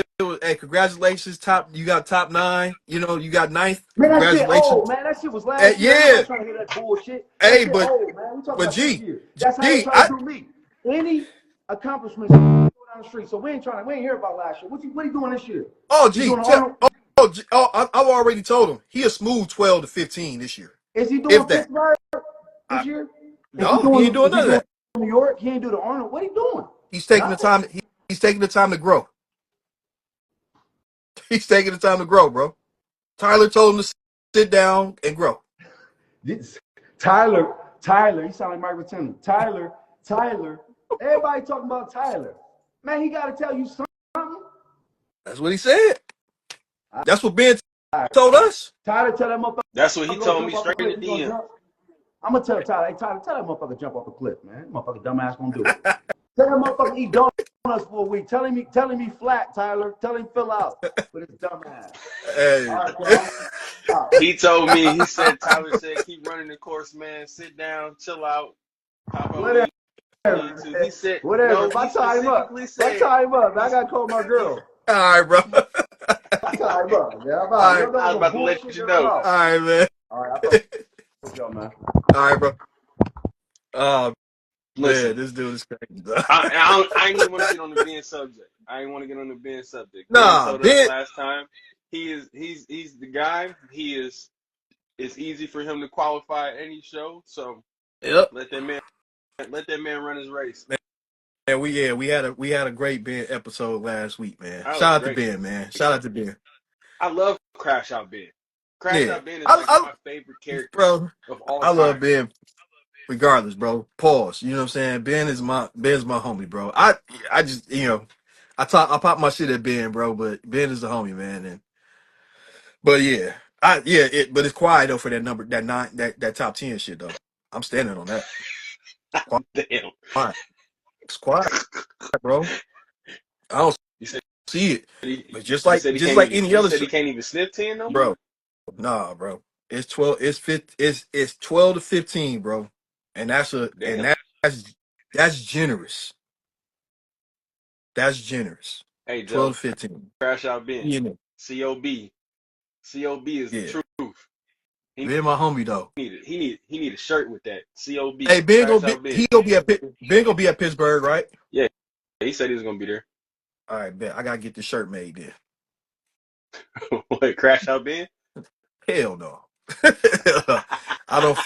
hey, congratulations, you got top 9, you got ninth. Man, that shit Congratulations. old, man. That shit was last year. Ain't Yeah. nobody trying to hear that bullshit. That Hey, shit old, man. We talking but about this G year. That's how they G try to I do me. Any accomplishments go down the street. So we ain't hear about last year. What he doing this year? oh He G doing tell Arnold? I've already told him he a smooth 12 to 15 this year. Is he If doing that. Pittsburgh I, this year? no, he ain't doing Is he none of doing that. New York? He ain't do the Arnold. What he doing? He's taking the Nothing. time. He's taking the time to grow. He's taking the time to grow, bro. Tyler told him to sit down and grow. This, Tyler, he sound like Mike Rotunda. Tyler, everybody talking about Tyler. Man, he got to tell you something. That's what he said. That's what Ben told us. Tyler, tell that motherfucker That's what he go told me jump off the straight in cliff. the He gonna DM. jump. I'm gonna tell Tyler, hey Tyler, tell that motherfucker jump off the cliff, man. That motherfucker dumbass gonna do it. Tell that motherfucker eat donuts for a week. Tell him he flat, Tyler. Tell him fill out with his dumbass. All Hey. right, bro. He told me, he said, Tyler said, keep running the course, man. Sit down, chill out, pop out when Whatever. you need to. He said, Whatever. no, If I he tie him up, specifically said, I he's, gotta call my he's, girl. All right, bro. I tie him up. Yeah, I'm All out. You right. don't I got was no about to let bullshit you there. I'm know. out. All right, man. All right, I fuck with y'all, man. All right, bro. Oh man, Listen, this dude is crazy. I ain't even want to get on the Ben subject. I ain't want to get on the Ben subject. Ben Nah, told us Ben. last time he's the guy. It's easy for him to qualify at any show. So Yep. let that man run his race. Man, we had a great Ben episode last week, man. That was Shout out to great. Ben, man. Shout out to Ben. I love Crash Out Ben. Crash Yeah, Out Ben is like my favorite characters bro. of all I love time. Ben regardless, bro. Pause. You know what I'm saying? Ben's my homie, bro. I just I pop my shit at Ben, bro, but Ben is the homie, man. But yeah, but it's quiet though for that number, that nine, that top 10 shit though. I'm standing on that. Damn. Quiet. It's quiet, bro. I don't You said see it, he, but just you like said he just can't like even any you other said show, he can't even sniff 10 no more? bro. Nah, bro. It's 12. It's 12 to 15, bro. And Damn. that's generous. That's generous. Hey 12 Joe, to 15. Crash Out Ben. You know. COB. COB is the Yeah. truth. He Ben my homie though. need a shirt with that. COB. Hey, Ben gonna Crash be Out Ben. he gonna be at Ben gonna be at Pittsburgh, right? Yeah, he said he was gonna be there. All right, bet. I gotta get the shirt made then. What, Crash Out Ben? Hell no. I don't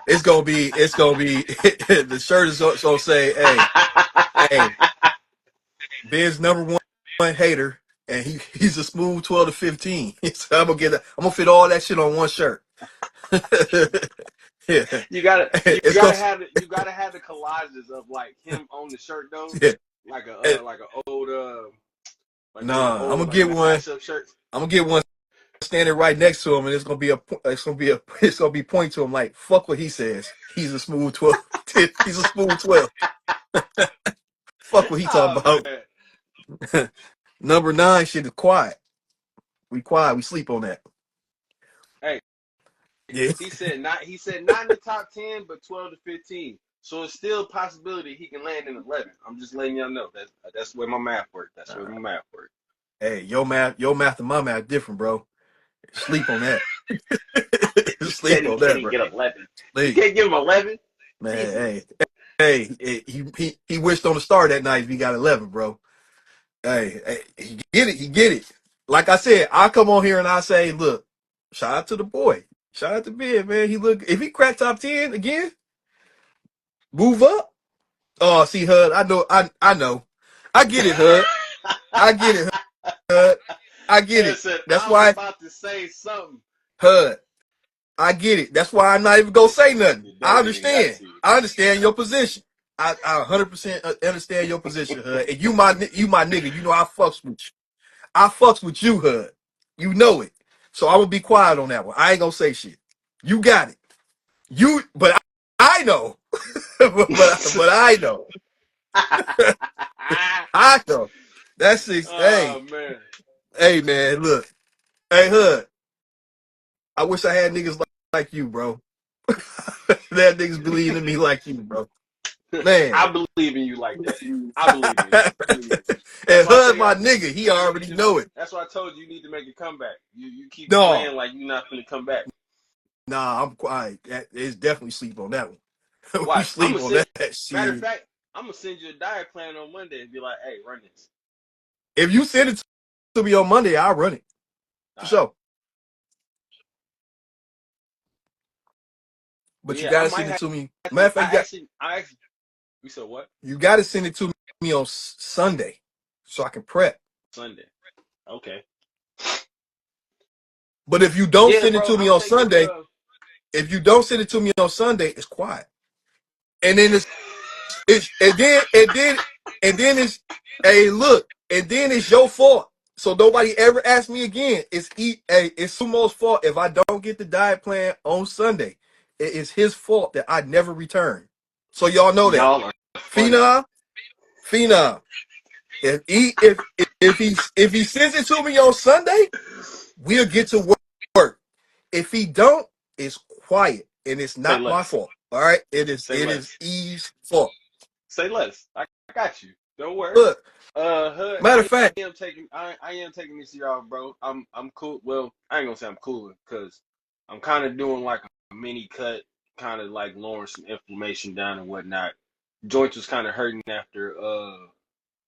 it's gonna be the shirt is gonna say, hey, Ben's number 1 hater, and he's a smooth 12 to 15. So I'm gonna fit all that shit on one shirt. Yeah. you gotta It's gonna you gotta have the collages of like him on the shirt though, yeah. like a old like one of them Nah, I'm old gonna like get one. mashup shirts. I'm gonna get one standing right next to him, and it's gonna be point to him like, fuck what he says. He's a smooth 12. He's a smooth 12. Fuck what he talking Oh about. man. Number 9 shit is quiet. We quiet. We sleep on that. Hey, Yeah. he said not in the top 10, but 12 to 15. So it's still a possibility he can land in 11. I'm just letting y'all know that's where my math works. That's where my math works. Hey, your math and my math different, bro. Sleep on that. He said Sleep he on can't that, even bro. get 11. You Sleep. can't give him 11? Man, Jesus. he wished on the star that night if he got 11, bro. Hey, he get it. He get it. Like I said, I come on here and I say, look, shout out to the boy. Shout out to Ben, man. If he cracked top 10 again, move up. Oh, see, Hud, I know. I get it, Hud. I get it, Hud. I get it. Listen, That's I was why, about to say something. Hud, I get it. That's why I'm not even gonna say nothing. You I dirty nigga, I understand. see. I understand your position. I 100% understand your position, Hud. And you my nigga. You know I fucks with you. I fucks with you, Hud. You know it. So I'm gonna be quiet on that one. I ain't gonna say shit. You got it. But I know. but I know. I know. That's it. Oh man. Hey, man. Look. Hey, Hud. I wish I had niggas like you, bro. That niggas believe in me like you, bro. Man. I believe in you like that. I believe in you. That's And why I Hud, say my nigga, he you need already to. know it. That's why I told you need to make a comeback. You keep No, playing like you're not gonna come back. nah, I'm quiet. It's definitely sleep on that one. We Watch. I'm sleep gonna on send. that Matter of shit. fact, I'm gonna send you a diet plan on Monday and be like, "Hey, run this." If you send it to me on Monday, I'll run it All for right. sure. But But you yeah, I gotta might send it have to me. Matter to. of fact, I actually. You said what? you gotta send it to me on Sunday so I can prep. Sunday. Okay. But if you don't Yeah, send it bro. to me I'm on taking. Sunday, if you don't send it to me on Sunday, it's quiet. And then it's and then it's hey look, and then it's your fault. So nobody ever asks me again. It's Sumo's fault if I don't get the diet plan on Sunday. It is his fault that I never return. So y'all know that. Y'all are funny. Phenom, Phenom. If he sends it to me on Sunday, we'll get to work. If he don't, it's quiet and it's Say not my less. fault. All right, it is Say it is less. Eve's fault. Say less. I got you. Don't worry. Look, Hud, matter of fact, I am taking this year off, bro. I'm cool. Well, I ain't gonna say I'm cool because I'm kind of doing like a mini cut, kind of like lowering some inflammation down and whatnot. Joints was kind of hurting after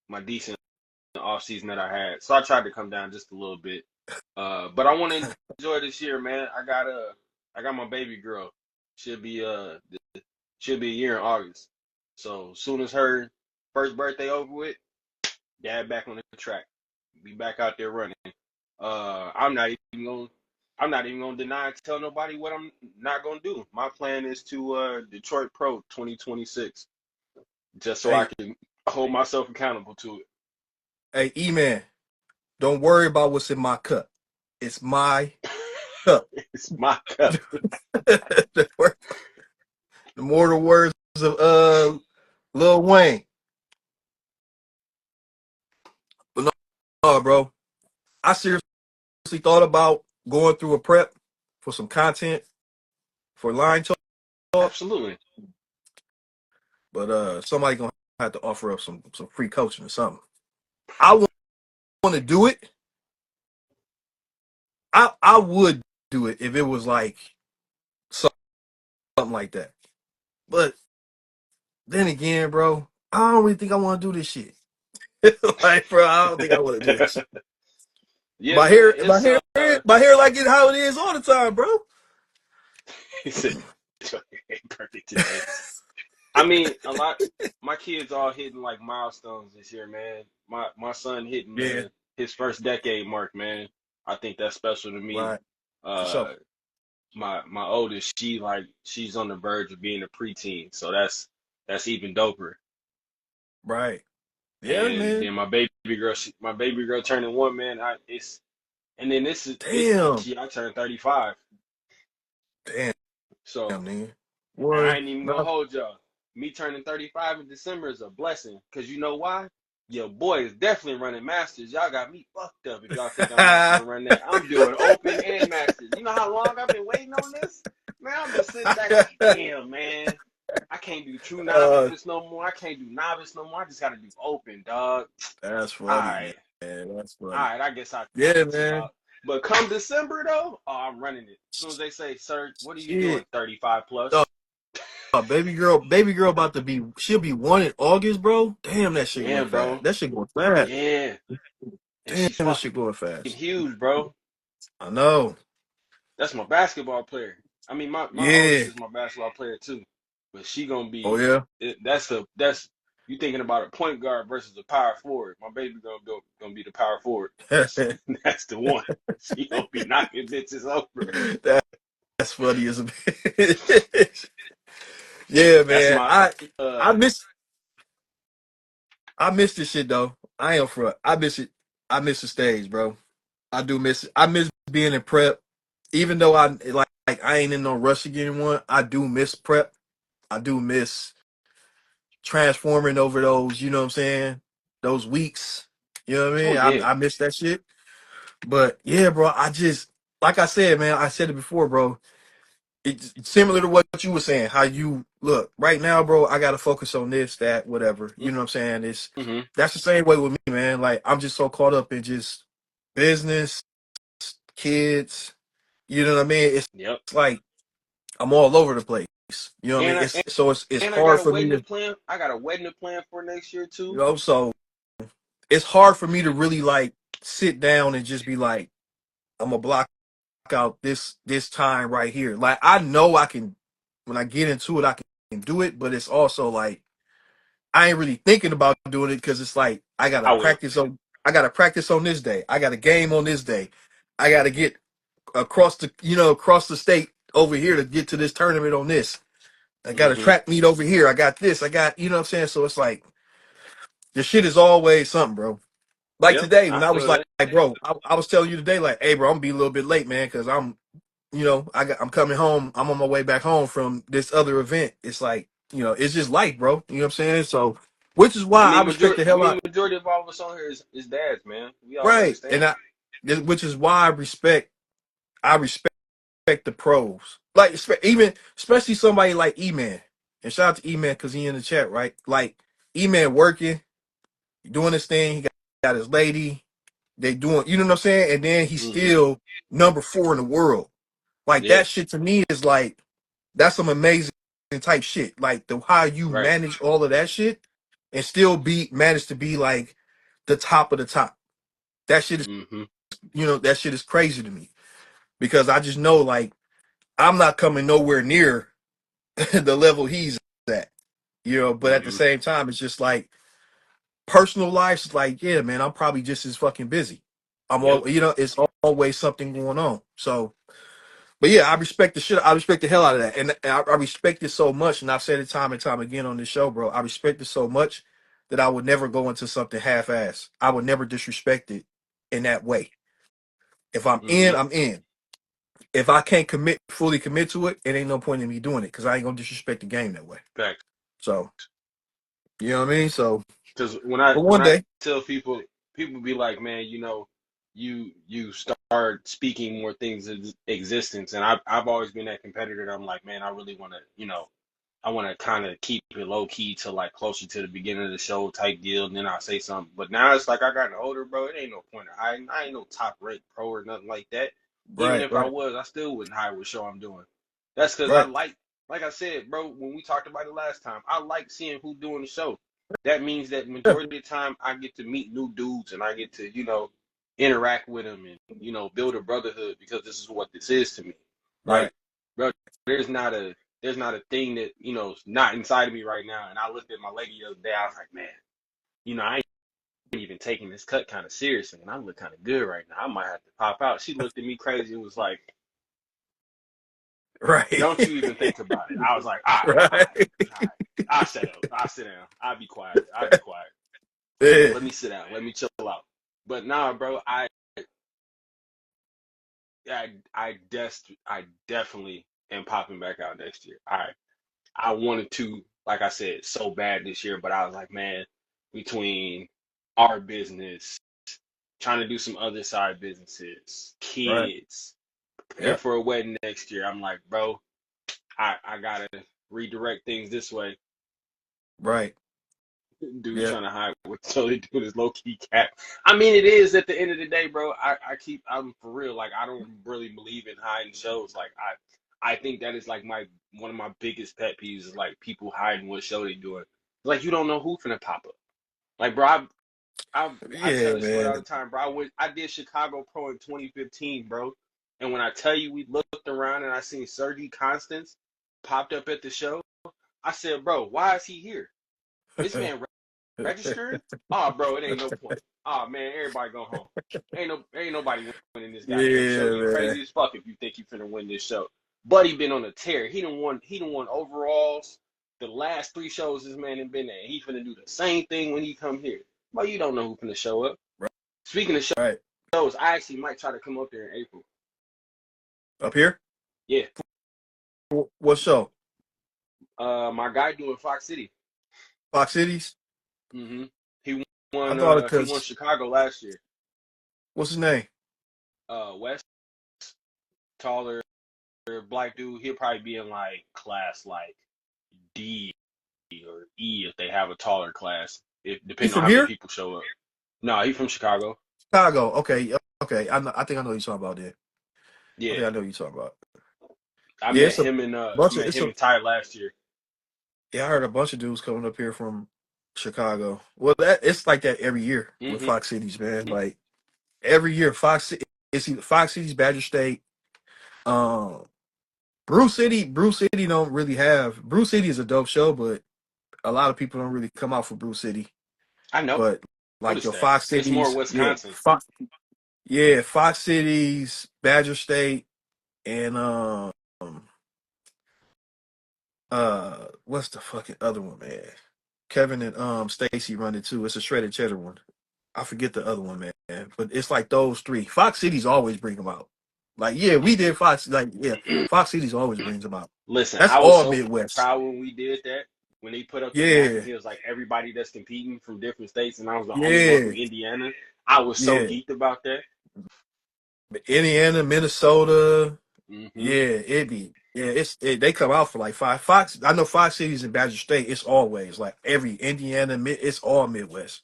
my decent off season that I had, so I tried to come down just a little bit. But I want to enjoy this year, man. I got my baby girl. She'll be she'll be a year in August. So as soon as her first birthday over with, dad back on the track. Be back out there running. I'm not even gonna deny and tell nobody what I'm not gonna do. My plan is to Detroit Pro 2026, just so I hey, can hold myself accountable to hey, E-Man, don't worry about what's in my cup. It's my cup. it. It's my cup. The mortal words of Lil Wayne. But no, bro. I seriously thought about going through a prep for some content for line talk, Absolutely. but somebody gonna have to offer up some free coaching or something. I want to do it. I would do it if it was like something like that. But then again, bro, I don't really think I want to do this shit. Like, bro, I don't think I want to do this shit. Yeah, My man. hair, my It's hair, my hair like it how it is all the time, bro. he said perfect today. I mean, a lot. My kids all hitting like milestones this year, man. My son hitting Yeah, his first decade mark, man. I think that's special to me. right, for sure. Uh, my oldest, she's on the verge of being a preteen, so that's even doper. Right. Yeah, And man. then my baby girl turning 1, man. And then this Damn. year I turned 35. Damn, So, nigga. and I Boy, ain't even gonna no. hold y'all. Me turning 35 in December is a blessing. Cause you know why? Your boy is definitely running masters. Y'all got me fucked up if y'all think I'm not gonna run that. I'm doing open and masters. You know how long I've been waiting on this? Man, I've been sitting back like, damn, man. I can't do true uh, novice no more. I can't do novice no more. I just gotta do open, dog. that's All funny, right. man. That's All funny. right, I guess I Yeah, chill man. out. But come December though, oh, I'm running it. As soon as they say, "Sir, what are you doing?" Shit. 35 Oh, plus. baby girl about to be, she'll be 1 in August, bro. Damn, that shit Yeah, going fast. bro. That shit going fast. Yeah, and Damn, she's that fucking shit going fast. huge, bro. I know. That's my basketball player. I mean, my oldest Yeah. is my basketball player too, but she gonna Oh, be. yeah. That's you thinking about a point guard versus a power forward. My baby gonna be the power forward. That's that's the one. She gonna be knocking bitches over. That's funny as a bitch. Yeah, That's man. my I miss I miss this shit though. I am front. I miss it. I miss the stage, bro. I do miss it. I miss being in prep. Even though I like I ain't in no rush to get in one, I do miss prep. I do miss transforming over those, you know what I'm saying? Those weeks. You know what I oh mean? yeah. I miss that shit. But yeah, bro, I just like I said, man, I said it before, bro. It's similar to what you were saying. How you look right now, bro. I gotta focus on this, that, whatever. You know what I'm saying? It's Mm-hmm. that's the same way with me, man. Like I'm just so caught up in just business, kids. You know what I mean? Yep. It's like I'm all over the place. You know what I And mean? I, It's and I got hard a for me wedding to to plan. I got a wedding to plan for next year you too. know. So it's hard for me to really like sit down and just be like, I'm gonna block out this time right here. Like I know I can when I get into it, I can do it, but it's also like I ain't really thinking about doing it because it's like I will. I gotta practice on this day. I got a game on this day. I gotta get across the state over here to get to this tournament on this. I got a Mm-hmm. track meet over here. I got this. I got you know what I'm saying? So it's like the shit is always something, bro. Like Yep. today I when I was feel that. like bro, I was telling you today, like, hey bro, I'm gonna be a little bit late, man, because I'm coming home. I'm on my way back home from this other event. It's like, it's just life, bro. You know what I'm saying? So, which is why I respect the hell out. Majority of all of us on here is dads, man. We all Right. understand. Which is why I respect the pros. Like, especially somebody like E-Man. And shout out to E-Man because he in the chat, right? Like, E-Man working, doing his thing. He got his lady. They doing, you know what I'm saying? And then he's Mm-hmm. still number 4 in the world. Like, Yeah. that shit to me is like, that's some amazing type shit. Like the how you Right. manage all of that shit and still manage to be like the top of the top. That shit is Mm-hmm. that shit is crazy to me because I just know like I'm not coming nowhere near the level he's at. But at the Mm-hmm. same time, it's just like personal life's like, yeah, man, I'm probably just as fucking busy. I'm Yep. all it's always something going on. So but yeah, I respect the hell out of that. And I respect it so much. And I've said it time and time again on this show, bro. I respect it so much that I would never go into something half ass. I would never disrespect it in that way. If I'm Mm-hmm. in, I'm in. If I can't fully commit to it, it ain't no point in me doing it because I ain't gonna disrespect the game that way. Fact. So, you know what I mean? So, Because but when one I day, tell people, people be like, man, you start speaking more things in existence, and I've always been that competitor. That I'm like, man, I really want to, I want to kind of keep it low key to like closer to the beginning of the show type deal, and then I'll say something. But now it's like I got older, bro. It ain't no point. I ain't no top ranked pro or nothing like that. Even right, if I right, was, I still wouldn't hire what show I'm doing. That's because I right. like I said, bro. When we talked about it last time, I like seeing who doing the show. That means that Yeah, majority of the time I get to meet new dudes and I get to interact with them and build a brotherhood because this is what this is to me. right, Like, bro, there's not a there's not a thing that is not inside of me right now. And I looked at my lady the other day. I was like, man, I ain't even taking this cut kind of seriously, and I look kind of good right now. I might have to pop out. She looked at me crazy and was like, right, don't you even think about it. I was like, all right, all right, right. all right. I'll shut up. I'll sit down. I'll be quiet. I'll be quiet. Yeah, Let me sit down. Let me chill out. But nah, bro, I definitely am popping back out next year. I wanted to, like I said, so bad this year, but I was like, man, between our business, trying to do some other side businesses, Right. kids, prepare Yeah. for a wedding next year. I'm like, bro, I gotta redirect things this way. Right. Dude Yeah. trying to hide what totally doing is low key cap. I mean, it is at the end of the day, bro. I'm for real. Like, I don't really believe in hiding shows. Like, I think that is like my one of my biggest pet peeves is like people hiding what show they doing. Like, you don't know who finna pop up. Like, bro, I tell Yeah, this story all the man. time, bro. I did Chicago Pro in 2015, bro. And when I tell you we looked around and I seen Sergi Constance popped up at the show, I said, bro, why is he here? This man registering? Oh, bro, it ain't no point. Oh man, everybody go home. Ain't nobody winning this goddamn show. Yeah, You man. crazy as fuck if you think you finna win this show. Buddy been on a tear. He done won overalls. The last three shows this man done been at. He finna do the same thing when he come here. But you don't know who finna show up. Speaking of Right. shows, I actually might try to come up there in April. Up here? Yeah. What show? My guy doing Fox City. Fox Cities? Hmm. He I won thought it he won because, Chicago last year. what's his name? West, taller black dude, he'll probably be in like class like D or E if they have a taller class. If He depending on from how many here? people show up. No, he from Chicago. Chicago. Okay. Okay. I think I know what you're talking about there. I Yeah. think I know what you're talking about. I Yeah, met it's a him and bunch of, Ty last year. yeah, I heard a bunch of dudes coming up here from Chicago. Well, it's like that every year with Hmm. Fox Cities, man. Like every year, it's either Fox Cities, Badger State, um, Brew City. Brew City don't really have. Brew City is a dope show, but a lot of people don't really come out for Brew City. I But like noticed your that. Fox It's more Cities, yeah, Wisconsin. Fox Cities, Badger State, and what's the fucking other one, man? Kevin and Stacy run it too. It's a shredded cheddar one. I forget the other one, man. But it's like those three. Fox Cities always bring them out. Like, yeah, we did Fox. Like, yeah, Fox Cities always brings them out. Listen, That's I was all so Midwest. proud when we did that. When they put up the map Yeah, and it was like everybody that's competing from different states, and I was the only one from yeah, Indiana. I was so yeah. geeked about that. Indiana, Minnesota. Hmm. Yeah, it be. Yeah, they come out for like five. Fox. I know Fox Cities and Badger State. It's always like every Indiana. It's all Midwest.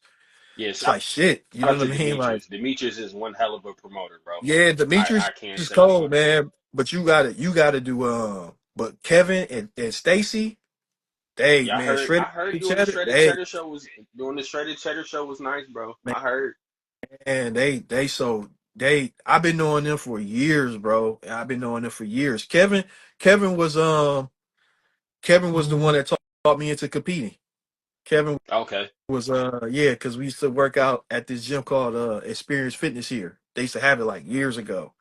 Yes, It's like shit. You know out what to I mean? Like, Demetrius. Demetrius is one hell of a promoter, bro. yeah, I Demetrius can't is say enough. cold, man. But you gotta do but Kevin and Stacy, they Yeah, man, I shredded heard cheddar, they doing the shredded cheddar show was nice, bro. man, I heard. they I've been knowing them for years, bro. I've been knowing them for years. Kevin was Kevin was the one that taught me into competing. Kevin Okay. was yeah, because we used to work out at this gym called Experience Fitness here. They used to have it like years ago.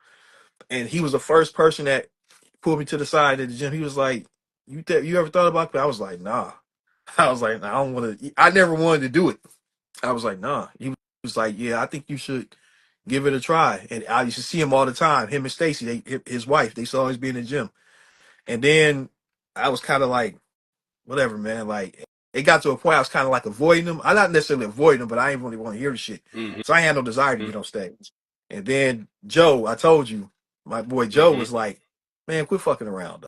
And he was the first person that pulled me to the side at the gym. He was like, you ever thought about it?" I was like, nah. I was like, nah, I don't want to. I never wanted to do it. I was like, nah. He was like, yeah, I think you should give it a try. And I used to see him all the time. Him and Stacy, his wife, they used to always be in the gym. And then I was kind of like, whatever, man. Like it got to a point I was kind of like avoiding them. I not necessarily avoiding them, but I didn't really want to hear the shit. Hmm. So I had no desire to get on stage. And then Joe, I told you, my boy Joe Hmm. was like, "Man, quit fucking around.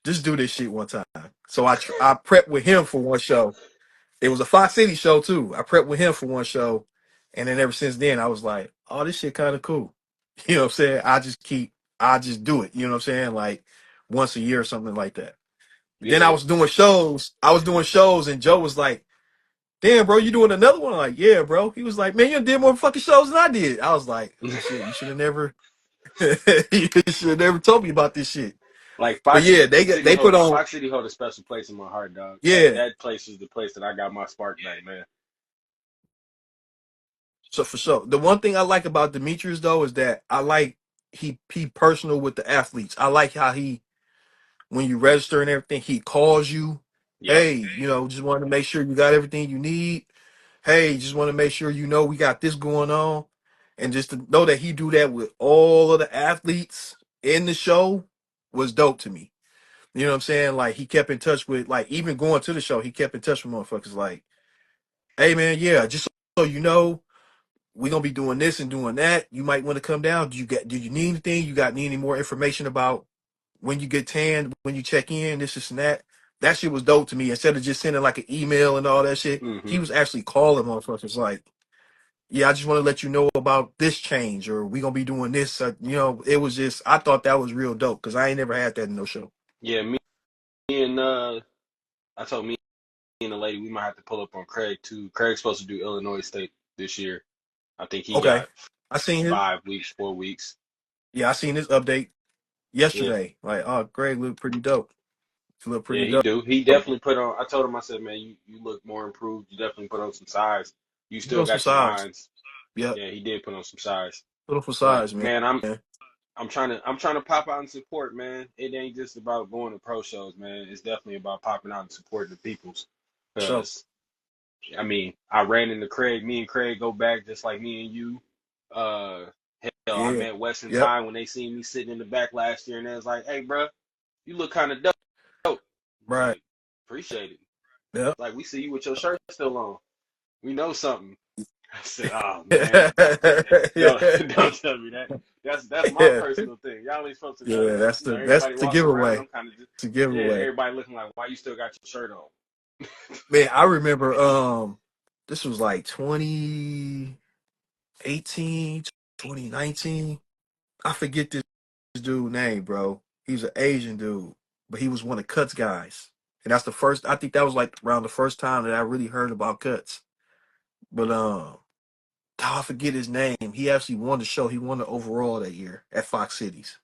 Just do this shit one time." So I prepped with him for one show. It was a Fox City show too. I prepped with him for one show, and then ever since then I was like, "Oh, this shit kind of cool." You know what I'm saying? I just do it. You know what I'm saying? Like once a year or something like that. Then Yeah. I was doing shows, and Joe was like, "Damn, bro, you doing another one?" I'm like, "Yeah, bro." He was like, "Man, you did more fucking shows than I did." I was like, "Shit, you should have never, you should have never told me about this shit." Like But yeah, they put on, Fox City hold a special place in my heart, dog. yeah. That place is the place that I got my spark back, man. So for sure, the one thing I like about Demetrius though is that I like he personal with the athletes. I like how he when you register and everything, he calls you, Yep. "Hey, just want to make sure you got everything you need. Hey, just want to make sure we got this going on." And just to know that he do that with all of the athletes in the show was dope to me. You know what I'm saying? Like he kept in touch with, like, even going to the show, he kept in touch with motherfuckers like, hey man, yeah, just so you know, we're gonna be doing this and doing that. You might want to come down. Do you need anything? Need any more information about when you get tanned, when you check in, this and that. That shit was dope to me. Instead of just sending like an email and all that shit, Hmm. he was actually calling motherfuckers like, yeah, I just want to let you know about this change, or we gonna be doing this. It was just, I thought that was real dope because I ain't never had that in no show. Yeah, me and I told me and the lady we might have to pull up on Craig too. Craig's supposed to do Illinois State this year. I think he Okay, got I seen his. 5 weeks, 4 weeks. Yeah, I seen his update Yeah, yesterday. Like, oh, Greg looked pretty dope. He looked yeah, pretty he dope. do. He definitely put on. I told him, I said, man, you look more improved. You definitely put on some size. You He put still on some got your size. lines. Yep, Yeah, he did put on some size. put on some But size, man. man, I'm trying to pop out and support, man. It ain't just about going to pro shows, man. It's definitely about popping out and supporting the peoples. So Cause I mean, I ran into Craig. Me and Craig go back just like me and you. Uh, hell, I yeah, met Wes and yep, Ty when they seen me sitting in the back last year, and they was like, "Hey, bro, you look kind of dope." I was right, like, "Appreciate it." yep. Like, we see you with your shirt still on. We know something. I said, "Oh man, don't yeah, don't tell me that. That's my yeah, personal thing. Y'all ain't supposed to know yeah. that. That's You know, that's everybody the walking around. giveaway. I'm kind of just It's a yeah. giveaway. Everybody looking like, why you still got your shirt on? Man, I remember this was like 2018, 2019. I forget this dude name, bro. He's an Asian dude, but he was one of Cuts guys. And that's the first, I think that was like around the first time that I really heard about Cuts. But I forget his name. He actually won the show. He won the overall that year at Fox Cities.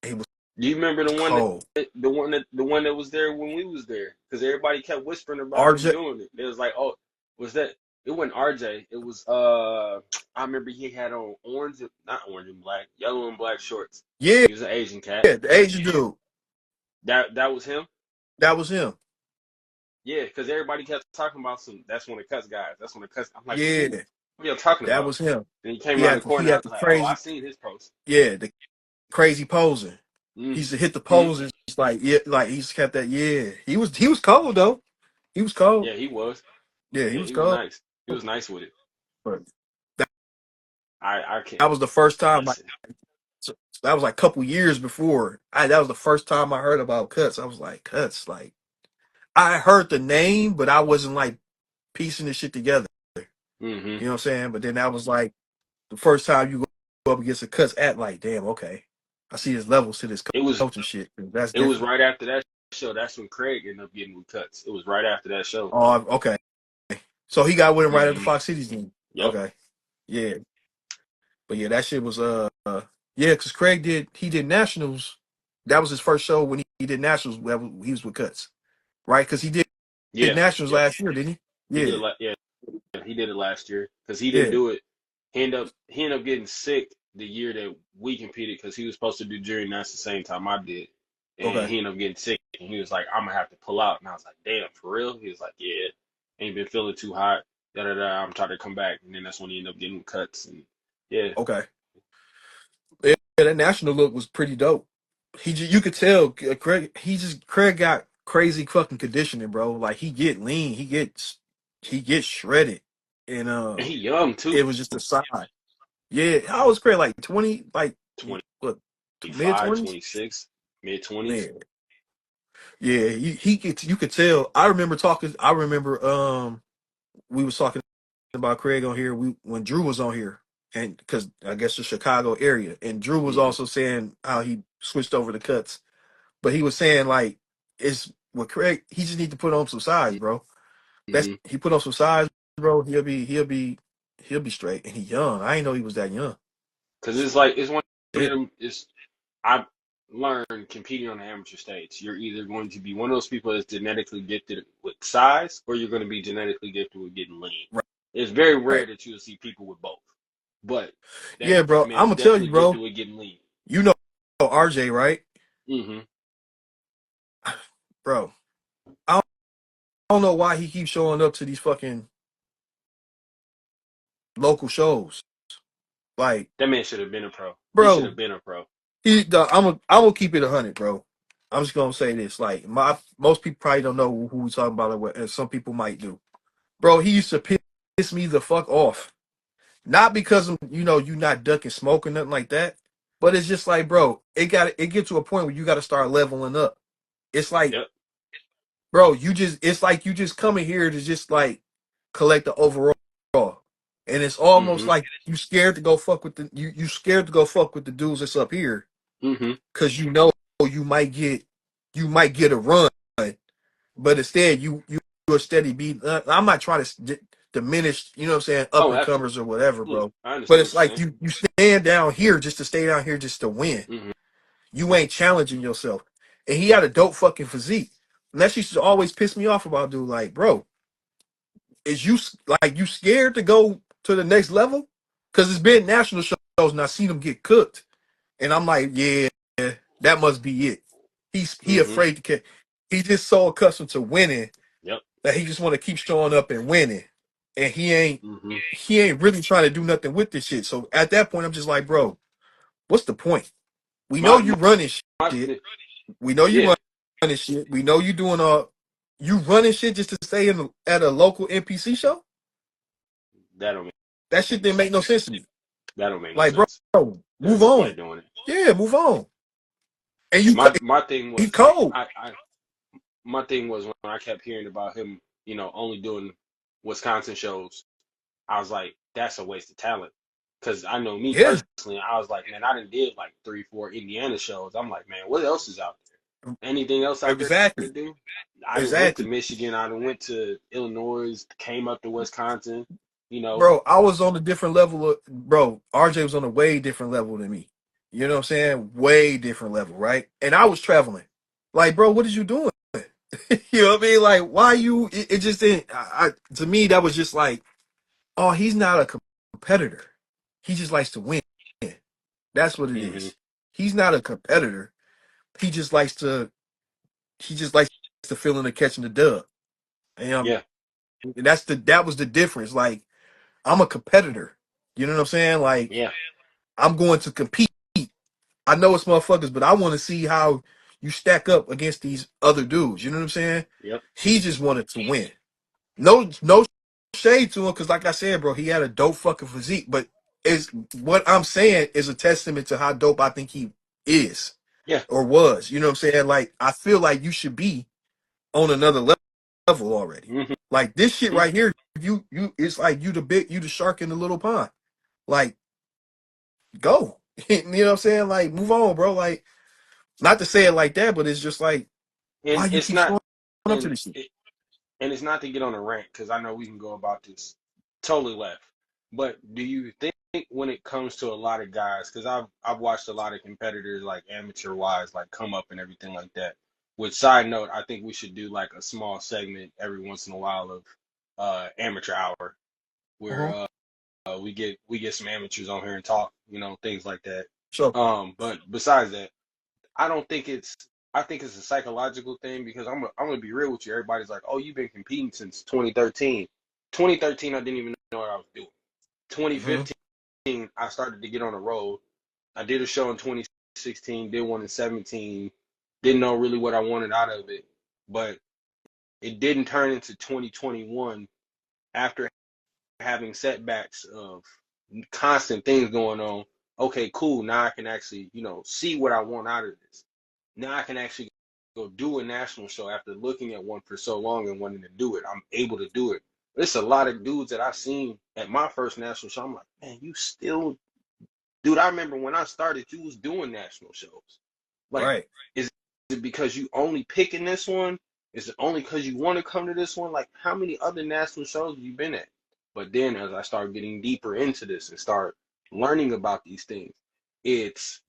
He was Do you remember the one cold. the one that was there when we was there? Because everybody kept whispering about him RJ, doing it. It was like, oh, was that? It wasn't RJ. It was I remember he had on orange, not orange and black, yellow and black shorts. yeah, He was an Asian cat. the Asian dude. That was him. That was him. Yeah, because everybody kept talking about some. That's one of Cuts guys. That's one of Cuts. I'm like, Yeah, who? What are you talking that about? was him. And he came around the He corner. I had was the like, oh, I crazy, seen his post. yeah, the crazy posing. He used to hit the Mm-hmm. poses like, yeah, like he just kept that. Yeah, he was cold though. He was cold. Yeah, he was. Yeah, he Yeah, was he was cold. nice. He was nice with it. But that, I can't that was the first time. listen. So that was like a couple years before. That was the first time I heard about Cuts. I was like, Cuts. Like I heard the name, but I wasn't like piecing this shit together. Hmm. You know what I'm saying? But then that was like the first time you go up against a Cuts at, like, damn, okay, I see his levels to this It was coaching shit. That's it was different. right after that show. That's when Craig ended up getting with Cuts. It was right after that show. Oh, okay. So he got with him right at the Hmm. Fox Cities game. Yep. Okay. Yeah. But yeah, that shit was yeah, because he did nationals. That was his first show when he did nationals. He was with Cuts, right? Because did Yeah. nationals Yep. last year, didn't he? He did Yeah, it. Yeah. He did it last year because he didn't yeah. do it. He ended up getting sick the year that we competed because he was supposed to do jury nats the same time I did, and Okay, he ended up getting sick. And he was like, "I'm gonna have to pull out." And I was like, "Damn, for real?" He was like, "Yeah, ain't been feeling too hot. Da da da. I'm trying to come back." And then that's when he ended up getting cuts. And yeah, okay. Yeah, that national look was pretty dope. You could tell Craig. Craig got crazy fucking conditioning, bro. Like he get lean, he gets shredded, and and he young too. it was just a sign. Yeah, I was Craig like 20, like what, mid 25, twenties. 26, mid 20s. Man, yeah, you could tell. I remember talking. I remember we was talking about Craig on here. When Drew was on here, and because I guess the Chicago area, and Drew was Hmm. also saying how he switched over to Cuts, but he was saying like it's with Craig. He just need to put on some size, bro. That's Hmm. he put on some size, bro. He'll be straight, and he young. I didn't know he was that young. Because it's like it's one of Shit. them. It's I've learned competing on the amateur stage. You're either going to be one of those people that's genetically gifted with size, or you're going to be genetically gifted with getting lean. Right, It's very rare right. that you'll see people with both. But that Yeah, bro. man I'm is gonna tell you, definitely bro. gifted with getting lean. You know RJ, right, Hmm. bro? I don't know why he keeps showing up to these fucking local shows. Like, That man should have been a pro. He should bro, have been a pro. I'm gonna keep it 100, bro. I'm just gonna say this. Like, most people probably don't know who we're talking about, and some people might do. Bro, he used to piss me the fuck off. Not because of, you not ducking smoke or nothing like that, but it's just like, bro, it get to a point where you got to start leveling up. It's like, Yep. bro, it's like you just coming here to just like collect the overall, and it's almost Mm-hmm. like you scared to go fuck with you scared to go fuck with the dudes that's up here Mm-hmm. because you might get a run, but instead you're steady beat. I'm not trying to diminish, you know what I'm saying, up Oh, and absolutely. comers or whatever, bro. I But understand what it's you're like saying. you stand down here just to stay down here just to win. Mm-hmm. You ain't challenging yourself. And he had a dope fucking physique. And that used to always piss me off about dude. Like, bro, is you scared to go to the next level? Because it's been national shows and I seen him get cooked. And I'm like, yeah, that must be it. He Mm-hmm. afraid to catch. He's just so accustomed to winning Yep. that he just want to keep showing up and winning. And Mm-hmm. he ain't really trying to do nothing with this shit. So at that point, I'm just like, bro, what's the point? We know My, you my, running my shit. We know you yeah, running shit. We know you doing you running shit just to stay at a local NPC show. that don't make That shit didn't make no sense to me. that don't make no Like, bro, sense. There's move no point in on. doing it. Yeah, move on. And My thing he was like cold. I my thing was when I kept hearing about him, only doing Wisconsin shows. I was like, that's a waste of talent. Because I know me Yeah, personally, I was like, man, I done did like 3, 4 Indiana shows. I'm like, man, what else is out there? Anything else out there to exactly, do? I done went to exactly, Michigan. I done went to Illinois. Came up to Wisconsin. You know, bro. I was on a different level bro. RJ was on a way different level than me. You know what I'm saying? Way different level, right? And I was traveling. Like, bro, what is you doing? You know what I mean? Like, why you? It just didn't. To me, that was just like, oh, he's not a competitor. He just likes to win. That's what it hmm is. He's not a competitor. He just likes to. He just likes the feeling of catching the dub. yeah, And that was the difference. Like, I'm a competitor. You know what I'm saying? Like, yeah, I'm going to compete. I know it's motherfuckers, but I want to see how you stack up against these other dudes. You know what I'm saying? yep, He just wanted to win. No shade to him, because like I said, bro, he had a dope fucking physique. But is what I'm saying is a testament to how dope I think he is yeah, or was. You know what I'm saying? Like, I feel like you should be on another level already. hmm Like, this shit right here, it's like you the shark in the little pond. Like, go. You know what I'm saying? Like, move on, bro. Like, not to say it like that, but it's just like, and why you it's keep not, showing up to and this shit? and it's not to get on a rant because I know we can go about this totally left. But do you think when it comes to a lot of guys, because I've watched a lot of competitors like amateur wise like come up and everything like that. With side note, I think we should do like a small segment every once in a while of amateur hour where Uh-huh. we get some amateurs on here and talk, things like that. So, But besides that, I don't think it's. I think it's a psychological thing because I'm gonna be real with you. Everybody's like, "Oh, you've been competing since 2013." 2013, I didn't even know what I was doing. mhm. 2015, I started to get on the road. I did a show in 2016, did one in 17. Didn't know really what I wanted out of it, but it didn't turn into 2021 after having setbacks of constant things going on. Okay, cool. Now I can actually, see what I want out of this. Now I can actually go do a national show after looking at one for so long and wanting to do it. I'm able to do it. There's a lot of dudes that I've seen at my first national show. I'm like, man, you still, dude. I remember when I started, you was doing national shows. Like, Right. is it because you only picking this one? Is it only because you want to come to this one? Like, how many other national shows have you been at? But then as I start getting deeper into this and start learning about these things, it's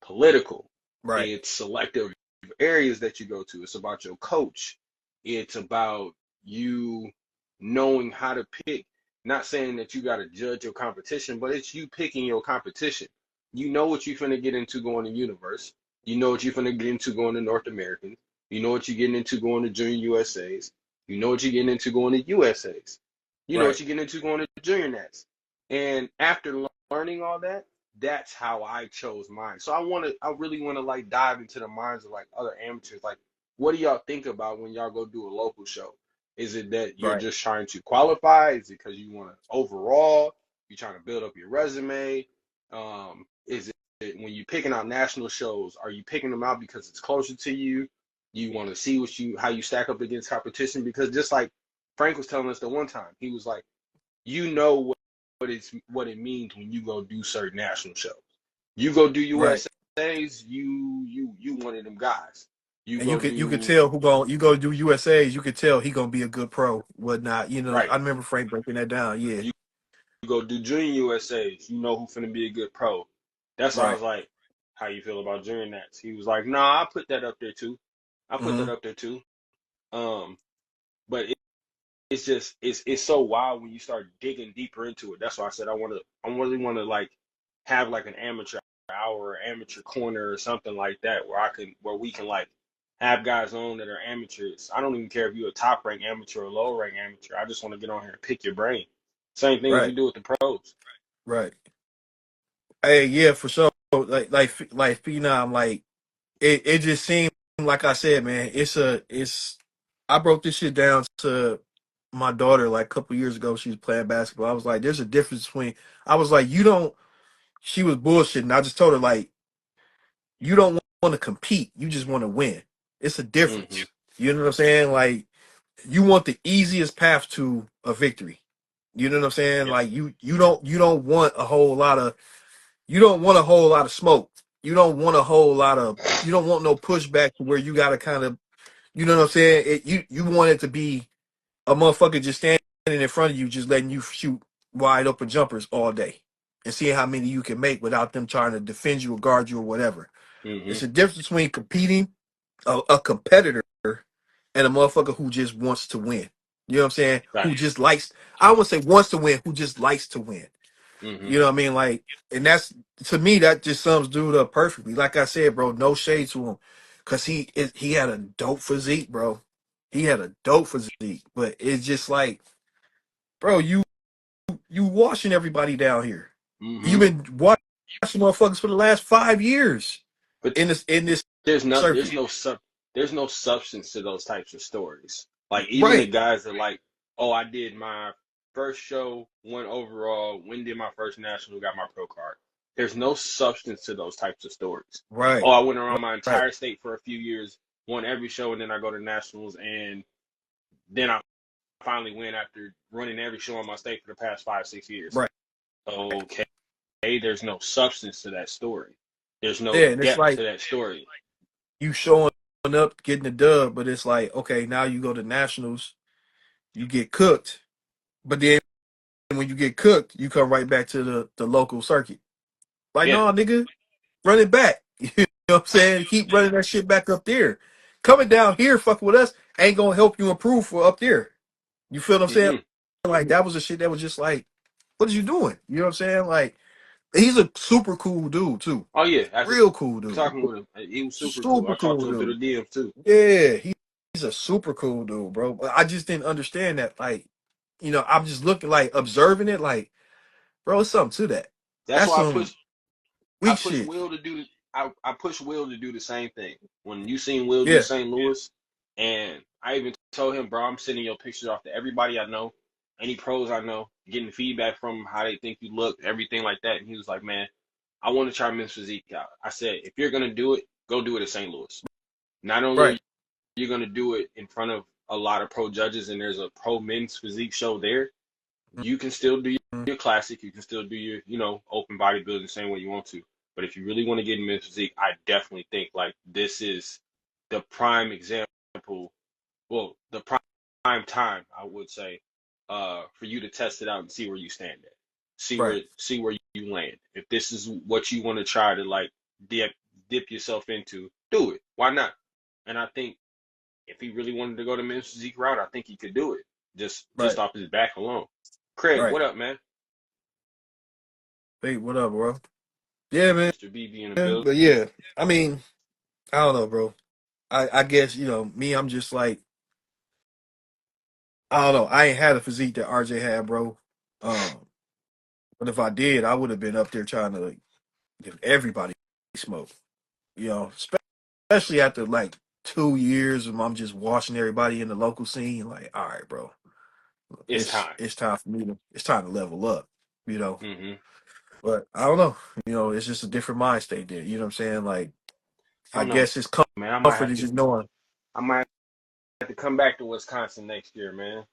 political. Right. It's selective areas that you go to. It's about your coach. It's about you knowing how to pick. Not saying that you got to judge your competition, but it's you picking your competition. You know what you're finna get into going to Universe. You know what you're finna get into going to North Americans. You know what you're getting into going to Junior USAs. You know what you're getting into going to USAs. You know Right. what you're getting into going to Junior Nats. And after learning all that, that's how I chose mine. So I really want to like dive into the minds of like other amateurs. Like, what do y'all think about when y'all go do a local show? Is it that you're Right. just trying to qualify? Is it because you want to overall? You're trying to build up your resume? Is it when you're picking out national shows? Are you picking them out because it's closer to you? You want to see how you stack up against competition? Because just like Frank was telling us the one time, he was like, you know what it means when you go do certain national shows. You go do Right. USA's, you one of them guys. You And go you could do tell who going you go do USA's, you could tell he gonna be a good pro, whatnot. You know, right. I remember Frank breaking that down. Yeah. You, you go do junior USA's. You know who finna be a good pro. That's why I Right. was like, how you feel about junior nats? He was like, nah, I put that up there too. I put that Hmm. up there too. Um, but it's just it's so wild when you start digging deeper into it. That's why I said I really want to like have like an amateur hour or amateur corner or something like that where we can like have guys on that are amateurs. I don't even care if you're a top rank amateur or low rank amateur. I just want to get on here and pick your brain. Same thing as we Right. do with the pros. Right. Hey, yeah, for sure. Like Phenom, like it just seemed like I said, man, it's I broke this shit down to my daughter like a couple years ago. She was playing basketball. I was like, there's a difference between I was like, you don't she was bullshitting. I just told her like you don't want to compete, you just want to win. It's a Hmm. difference. You know what I'm saying? Like you want the easiest path to a victory. You know what I'm saying? Yeah. Like you don't want a whole lot of you don't want a whole lot of smoke. You don't want no pushback to where you gotta kind of you know what I'm saying? You want it to be a motherfucker just standing in front of you, just letting you shoot wide open jumpers all day and seeing how many you can make without them trying to defend you or guard you or whatever. Hmm. It's a difference between competing, a competitor, and a motherfucker who just wants to win. You know what I'm saying? Right. Who just likes, I don't want to say wants to win, who just likes to win. Hmm. You know what I mean? Like, and that's, to me, that just sums dude up perfectly. Like I said, bro, no shade to him. Cause he had a dope physique, bro. He had a dope physique. But it's just like, bro, you washing everybody down here. You've Hmm. been watching motherfuckers for the last 5 years But in this there's circuit. no there's no substance to those types of stories. Like even the Right, guys that like, oh, I did my first show, won overall, when did my first national, got my pro card. There's no substance to those types of stories. right, Oh, I went around my right, entire state for a few years, won every show, and then I go to nationals, and then I finally win after running every show in my state for the past 5, 6 years. right. Okay, there's no substance to that story. There's no Yeah, and it's depth like to that story. you showing up, getting the dub, but it's like, okay, now you go to nationals, you get cooked. But then when you get cooked, you come right back to the local circuit. Like, Yeah. no, nigga, run it back. You know what I'm saying? Keep running that shit back up there. Coming down here, fucking with us, ain't gonna help you improve for up there. You feel what I'm saying? Mm-mm. Like that was the shit that was just like, what are you doing? You know what I'm saying? Like, he's a super cool dude too. Oh yeah, after Real cool dude. talking with him, he was super cool. Super I talked cool to him dude. through the DMs too. Yeah, he's a super cool dude, bro. But I just didn't understand that. Like, I'm just looking like observing it, like, bro, it's something to that. That's That's why some I weak push shit. Will to do I push Will to do the same thing. When you seen Will do Yeah. St. Louis, and I even told him, bro, I'm sending your pictures off to everybody I know, any pros I know, getting feedback from 'em, how they think you look, everything like that. And he was like, man, I want to try men's physique out. I said, if you're gonna do it, go do it at St. Louis. Not only are Right. you gonna do it in front of a lot of pro judges, and there's a pro men's physique show there, you can still do Mhm. your classic. You can still do your, open bodybuilding the same way you want to. But if you really want to get in men's physique, I definitely think like this is the prime example. Well, the prime time, I would say, for you to test it out and see where you stand at. Right. See where you land. If this is what you want to try to like dip dip yourself into, do it. Why not? And I think if he really wanted to go the men's physique route, I think he could do it. Just Right. off his back alone. Craig, Right. what up, man? Hey, what up, bro? Yeah, man. Mr. BB in the building. But yeah, I mean, I don't know, bro. I guess, me, I'm just like, I don't know. I ain't had a physique that RJ had, bro. Um, But if I did, I would have been up there trying to give everybody smoke. You know, especially after like 2 years of I'm just watching everybody in the local scene. Like, all right, bro, It's time. it's time for me to it's time to level up. You know, Hmm. but I don't know. You know, it's just a different mind state there. You know what I'm saying? Like, I I don't know, guess it's man. comfort in just knowing. I might have to come back to Wisconsin next year, man.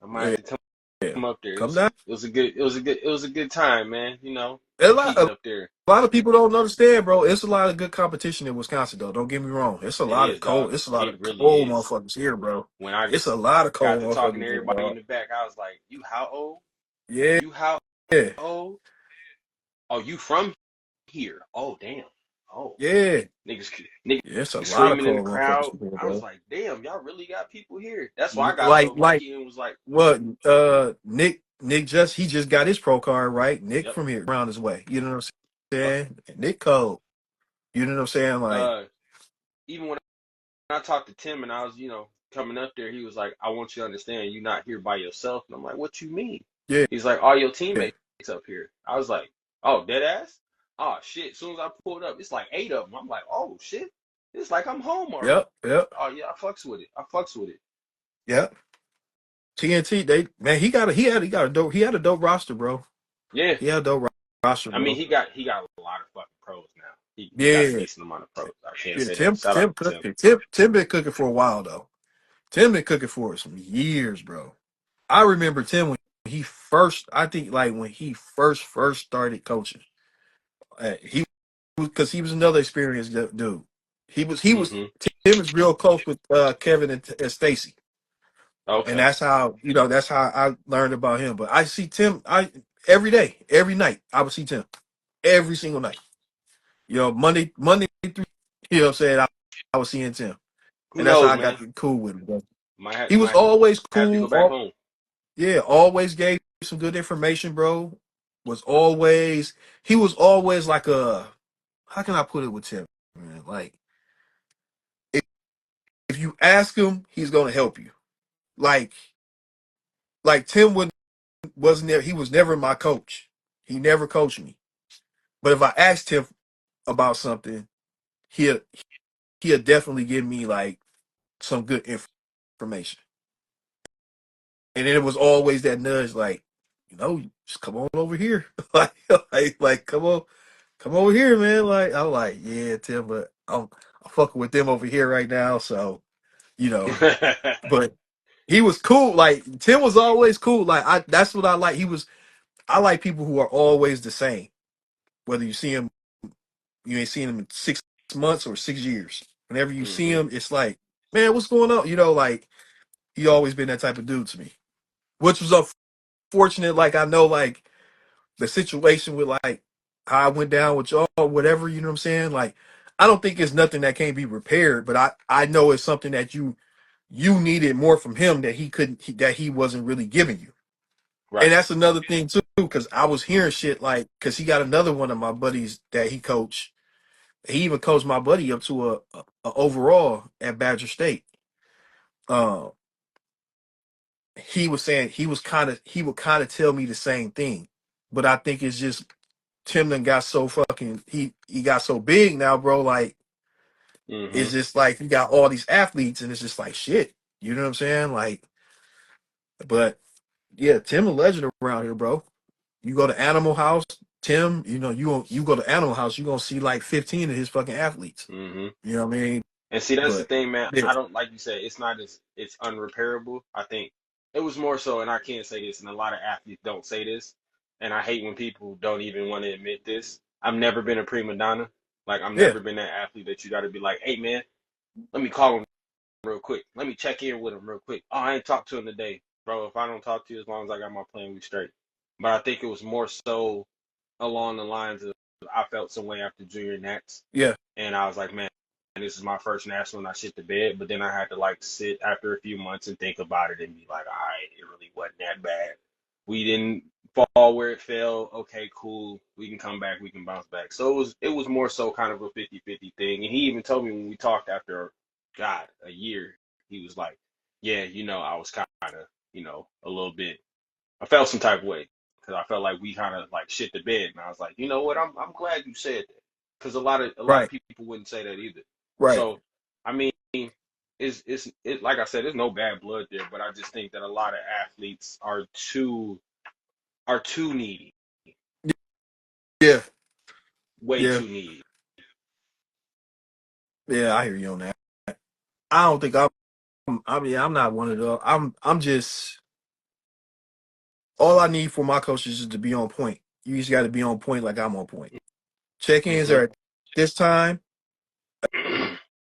I might Yeah, have to yeah. come up there. Come down. It was a good time, man. You know, A lot, competing up there. a lot of people don't understand, bro. It's a lot of good competition in Wisconsin, though. Don't get me wrong. It's a It lot of is, dog. cold. It's a lot It of really cold is. motherfuckers here, bro. When I It's a lot of got cold to talking to motherfuckers here, everybody in dog. the back, I was like, "You how old? Yeah, You how yeah, old? Oh, you from here? Oh, damn. Oh, yeah. niggas, niggas Yeah, it's a lot of screaming in the cold motherfuckers crowd." here, I was bro. like, "Damn, y'all really got people here." That's why I got so Like lucky and was like, what? Nick he just got his pro card, right? Nick "Yep." from here around his way. You know what I'm saying? Nick Cole. You know what I'm saying? Like, Uh, even when I talked to Tim and I was, coming up there, he was like, "I want you to understand, you're not here by yourself." And I'm like, "What you mean?" yeah, He's like, "All your yeah, teammates up here." I was like, "Oh, dead ass." Oh shit! As soon as I pulled up, it's like 8 of them. I'm like, "Oh shit!" It's like I'm home already. yep, yep, Oh yeah, I fucks with it. I fucks with it. yep. TNT, they man, he had a dope roster, bro. Yeah, He had a dope roster, I mean bro. he got a lot of fucking pros now. He got a Yeah, decent amount of pros. I can't yeah. say that. Shout out to Tim. Tim been cooking for a while though. Tim been cooking for some years, bro. I remember Tim when he first, I think like when he first started coaching. He was because he was another experienced dude. He was Hmm. Tim is real close with Kevin and Stacy, and Okay. that's how I learned about him. But I see Tim I every day, every night. I would see Tim every single night. You know, Monday through. You know what I'm saying? I was seeing Tim, Who and that's how knows, I got man? cool with him. Bro. He was Might always have to go cool. back home. Yeah, always gave some good information, bro. Was always he was always like a how can I put it with Tim? Man? Like if, if you ask him, he's gonna help you. Like Tim wasn't there. He was never my coach. He never coached me. But if I asked him about something, he'll he'll definitely give me like some good information. And then it was always that nudge, like, just come on over here. like, come over here, man. Like, I'm like, yeah, Tim, but I'm fucking with them over here right now. So, you know, but he was cool. Like, Tim was always cool. Like, that's what I like. I like people who are always the same. Whether you ain't seen him in 6 months or 6 years. Whenever you see Hmm. him, it's like, man, what's going on? You know, like, he always been that type of dude to me, which was unfortunate. Like, I know, like, the situation with like how I went down with y'all, whatever, you know what I'm saying? Like, I don't think it's nothing that can't be repaired, but I know it's something that you needed more from him that that he wasn't really giving you. And Right. that's another thing too, because I was hearing shit like because he got another one of my buddies that he coached. He even coached my buddy up to a overall at Badger State. Um, he was saying he would kind of tell me the same thing, but I think it's just Tim done got so fucking he got so big now, bro. Like Hmm. it's just like you got all these athletes, and it's just like shit. You know what I'm saying? Like, but yeah, Tim a legend around here, bro. You go to Animal House, Tim. You go to Animal House, you gonna see like 15 of his fucking athletes. Hmm. You know what I mean? And see, that's the But thing, man. yeah, I don't like you said. It's unrepairable. I think it was more so, and I can't say this, and a lot of athletes don't say this, and I hate when people don't even want to admit this. I've never been a prima donna. Like I've yeah, never been that athlete that you got to be like, hey man, let me call him real quick. Let me check in with him real quick. Oh, I ain't talked to him today, bro. If I don't talk to you, as long as I got my plan, we straight. But I think it was more so along the lines of I felt some way after junior nats. yeah, And I was like, man, this is my first national and I shit the bed. But then I had to like sit after a few months and think about it and be like, all right, it really wasn't that bad. We didn't fall where it fell. Okay, cool. We can come back. We can bounce back. So it was more so kind of a 50-50 thing. And he even told me when we talked after, God, a year, he was like, yeah, I was kind of, a little bit, I felt some type of way. because I felt like we kind of like shit the bed, and I was like, you know what, I'm glad you said that because a lot of Right. people wouldn't say that either. Right. So I mean, it's like I said, there's no bad blood there, but I just think that a lot of athletes are too needy, Yeah. way Yeah. too needy. Yeah. I hear you on that. I don't think I mean, I'm not one of those. I'm just all I need for my coaches is to be on point. You just got to be on point like I'm on point. Check-ins Hmm. are at this time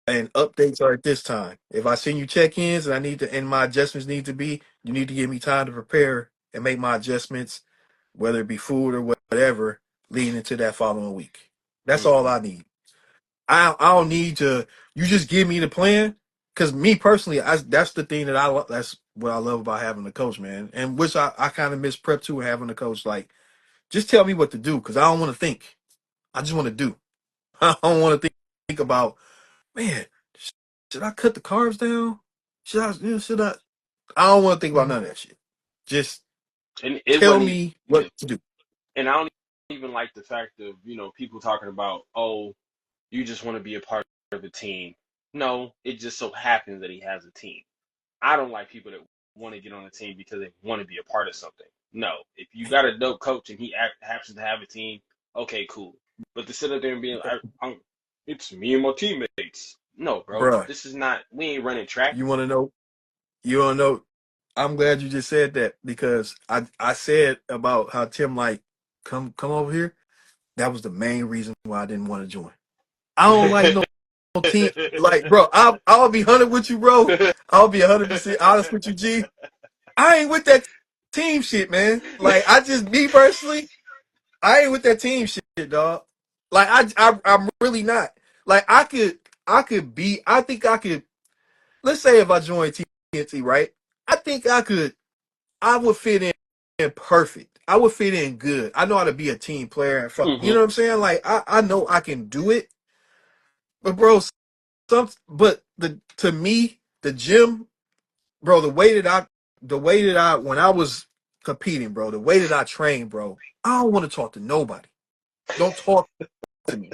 and updates are at this time. If I send you check-ins and I need to and my adjustments need to be, you need to give me time to prepare and make my adjustments, whether it be food or whatever, leading into that following week. That's all Hmm. I need. I don't need to. You just give me the plan. Cause me personally, that's the thing that that's what I love about having a coach, man. And which I kind of miss prep too, having a coach. Like, just tell me what to do, cause I don't want to think. I just want to do. I don't want to think about, man. Should I cut the carbs down? Should I? Should I? I don't want to think about none of that shit. Just And it tell wasn't me what even, to do, and I don't even like the fact of people talking about, oh, you just want to be a part of a team. No, it just so happens that he has a team. I don't like people that want to get on a team because they want to be a part of something. No, if you got a dope coach and he happens to have a team, okay, cool. But to sit up there and be like, it's me and my teammates. No, bro, Bruh. this is not. We ain't running track. You want to know? You want to know? I'm glad you just said that because I said about how Tim like come over here. That was the main reason why I didn't want to join. I don't like no team like bro. I'll be 100 with you, bro. I'll be 100% honest with you, G. I ain't with that team shit, man. Like I just me personally, I ain't with that team shit, dog. Like I'm really not. Like I could be. I think I could. Let's say if I joined TNT, right? I think I would fit in perfect. I would fit in good. I know how to be a team player and fuck. You Hmm. know what I'm saying? Like I know I can do it. But bro, but the to me the gym, bro, the way that I when I was competing, bro, the way that I train, bro, I don't want to talk to nobody. Don't talk to me.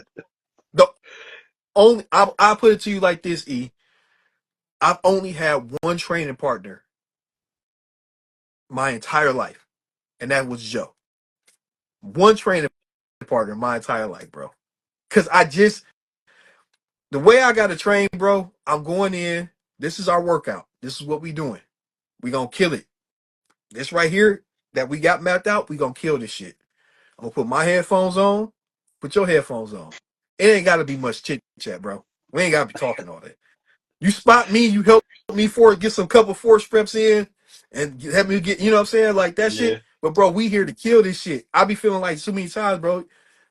The only I put it to you like this, E. I've only had one training partner my entire life, and that was Joe. One training partner my entire life, bro. Cause the way I got to train, bro, I'm going in. This is our workout. This is what we doing. We gonna kill it. This right here that we got mapped out, we gonna kill this shit. I'm gonna put my headphones on. Put your headphones on. It ain't gotta be much chit chat, bro. We ain't gotta be talking all that. You spot me, you help me for it, get some couple force reps in, and help me get, you know what I'm saying, like that Yeah, shit. But bro, we here to kill this shit. I be feeling like so many times, bro.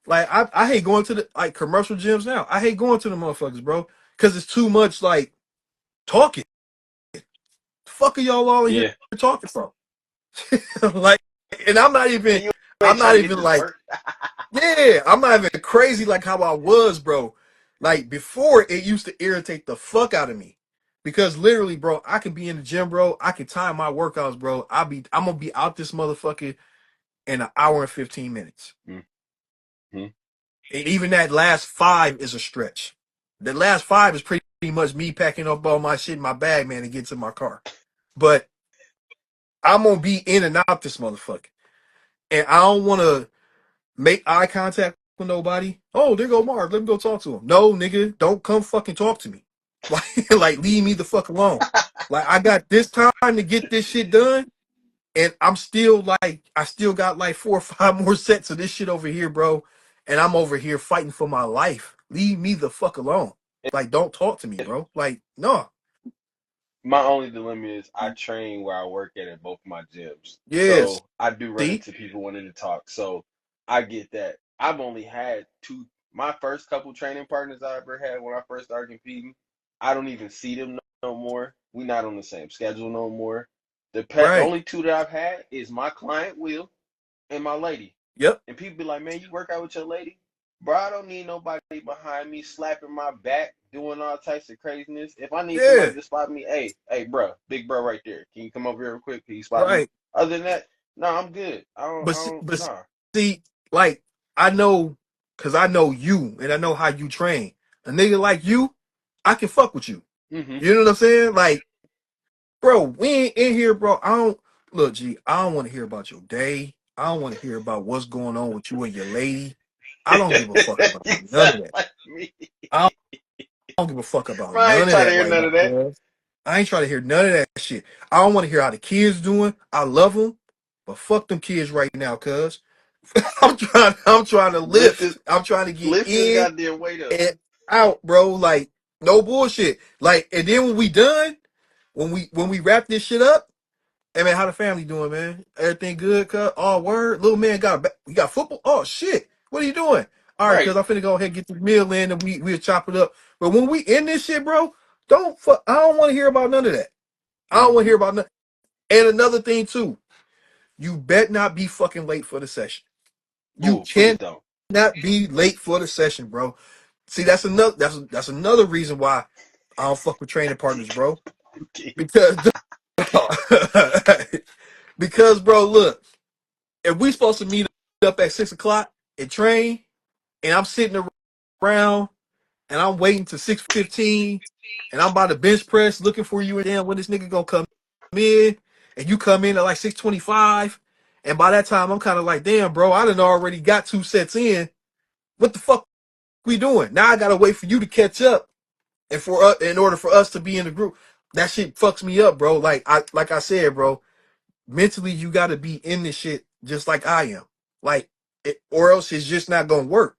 Like I hate going to the like commercial gyms now. I hate going to the motherfuckers, bro, because it's too much like talking. The fuck are y'all all in here yeah. talking from? Like, and I'm not And even, you I'm ain't trying not to get even this like, work. yeah, I'm not even crazy like how I was, bro. Like before, it used to irritate the fuck out of me. Because literally, bro, I can be in the gym, bro. I can time my workouts, bro. I'm gonna be out this motherfucker in an hour and 15 minutes. Hmm. And even that last 5 is a stretch. The last 5 is pretty much me packing up all my shit in my bag, man, and get to my car. But I'm gonna be in and out this motherfucker. And I don't wanna make eye contact with nobody. Oh, there go Marv. Let me go talk to him. No, nigga, don't come fucking talk to me. Like leave me the fuck alone. Like I got this time to get this shit done, and I'm still like, I still got like 4 or 5 more sets of this shit over here, bro. And I'm over here fighting for my life. Leave me the fuck alone. Like, don't talk to me, bro. Like, no. My only dilemma is I train where I work at both my gyms. Yes. So I do run See? into people wanting to talk. So I get that. I've only had my first couple training partners I ever had when I first started competing. I don't even see them no more. We're not on the same schedule no more. Right. Only two that I've had is my client Will and my lady. Yep. And people be like, man, you work out with your lady? Bro, I don't need nobody behind me slapping my back, doing all types of craziness. If I need Yeah. somebody to spot me, hey, bro, big bro right there. Can you come over here real quick? Can you spot me? Right. Other than that, No, I'm good. I don't, But nah. see, like I know, cause I know you and I know how you train. A nigga like you, I can fuck with you. Mm-hmm. You know what I'm saying? Like, bro, we ain't in here, bro. I don't look, G. I don't want to hear about your day. I don't want to hear about what's going on with you and your lady. I don't give a fuck about You none sound of that. like me. I don't give a fuck about Man, I none ain't of trying to that hear right none now, of that. bro. I ain't trying to hear none of that shit. I don't want to hear how the kids doing. I love them, but fuck them kids right now, cuz. I'm trying to Lift his lift. I'm trying to get lift his in goddamn weight up. and out, bro. Like, no bullshit. Like, and then when we done, when we wrap this shit up, hey man, how the family doing, man? Everything good, cuz? Oh, word. Little man we got football. Oh shit. What are you doing? All right, Right. cuz I'm finna go ahead and get the meal in and we'll chop it up. But when we in this shit, bro, don't fuck I don't want to hear about none of that. I don't want to Mm-hmm. hear about none. And another thing too, you bet not be fucking late for the session. You Oh, please cannot don't. be late for the session, bro. See, that's another reason why I don't fuck with training partners, bro. Because because bro, look, if we supposed to meet up at 6 o'clock and train, and I'm sitting around and I'm waiting to 6:15, and I'm by the bench press looking for you, and then when this nigga gonna come in, and you come in at like 6:25, and by that time I'm kind of like, damn, bro, I done already got 2 sets in. What the fuck we doing? Now I gotta wait for you to catch up, and for in order for us to be in the group, that shit fucks me up, bro. Like I said, bro, mentally you gotta be in this shit just like I am, like, or else it's just not gonna work.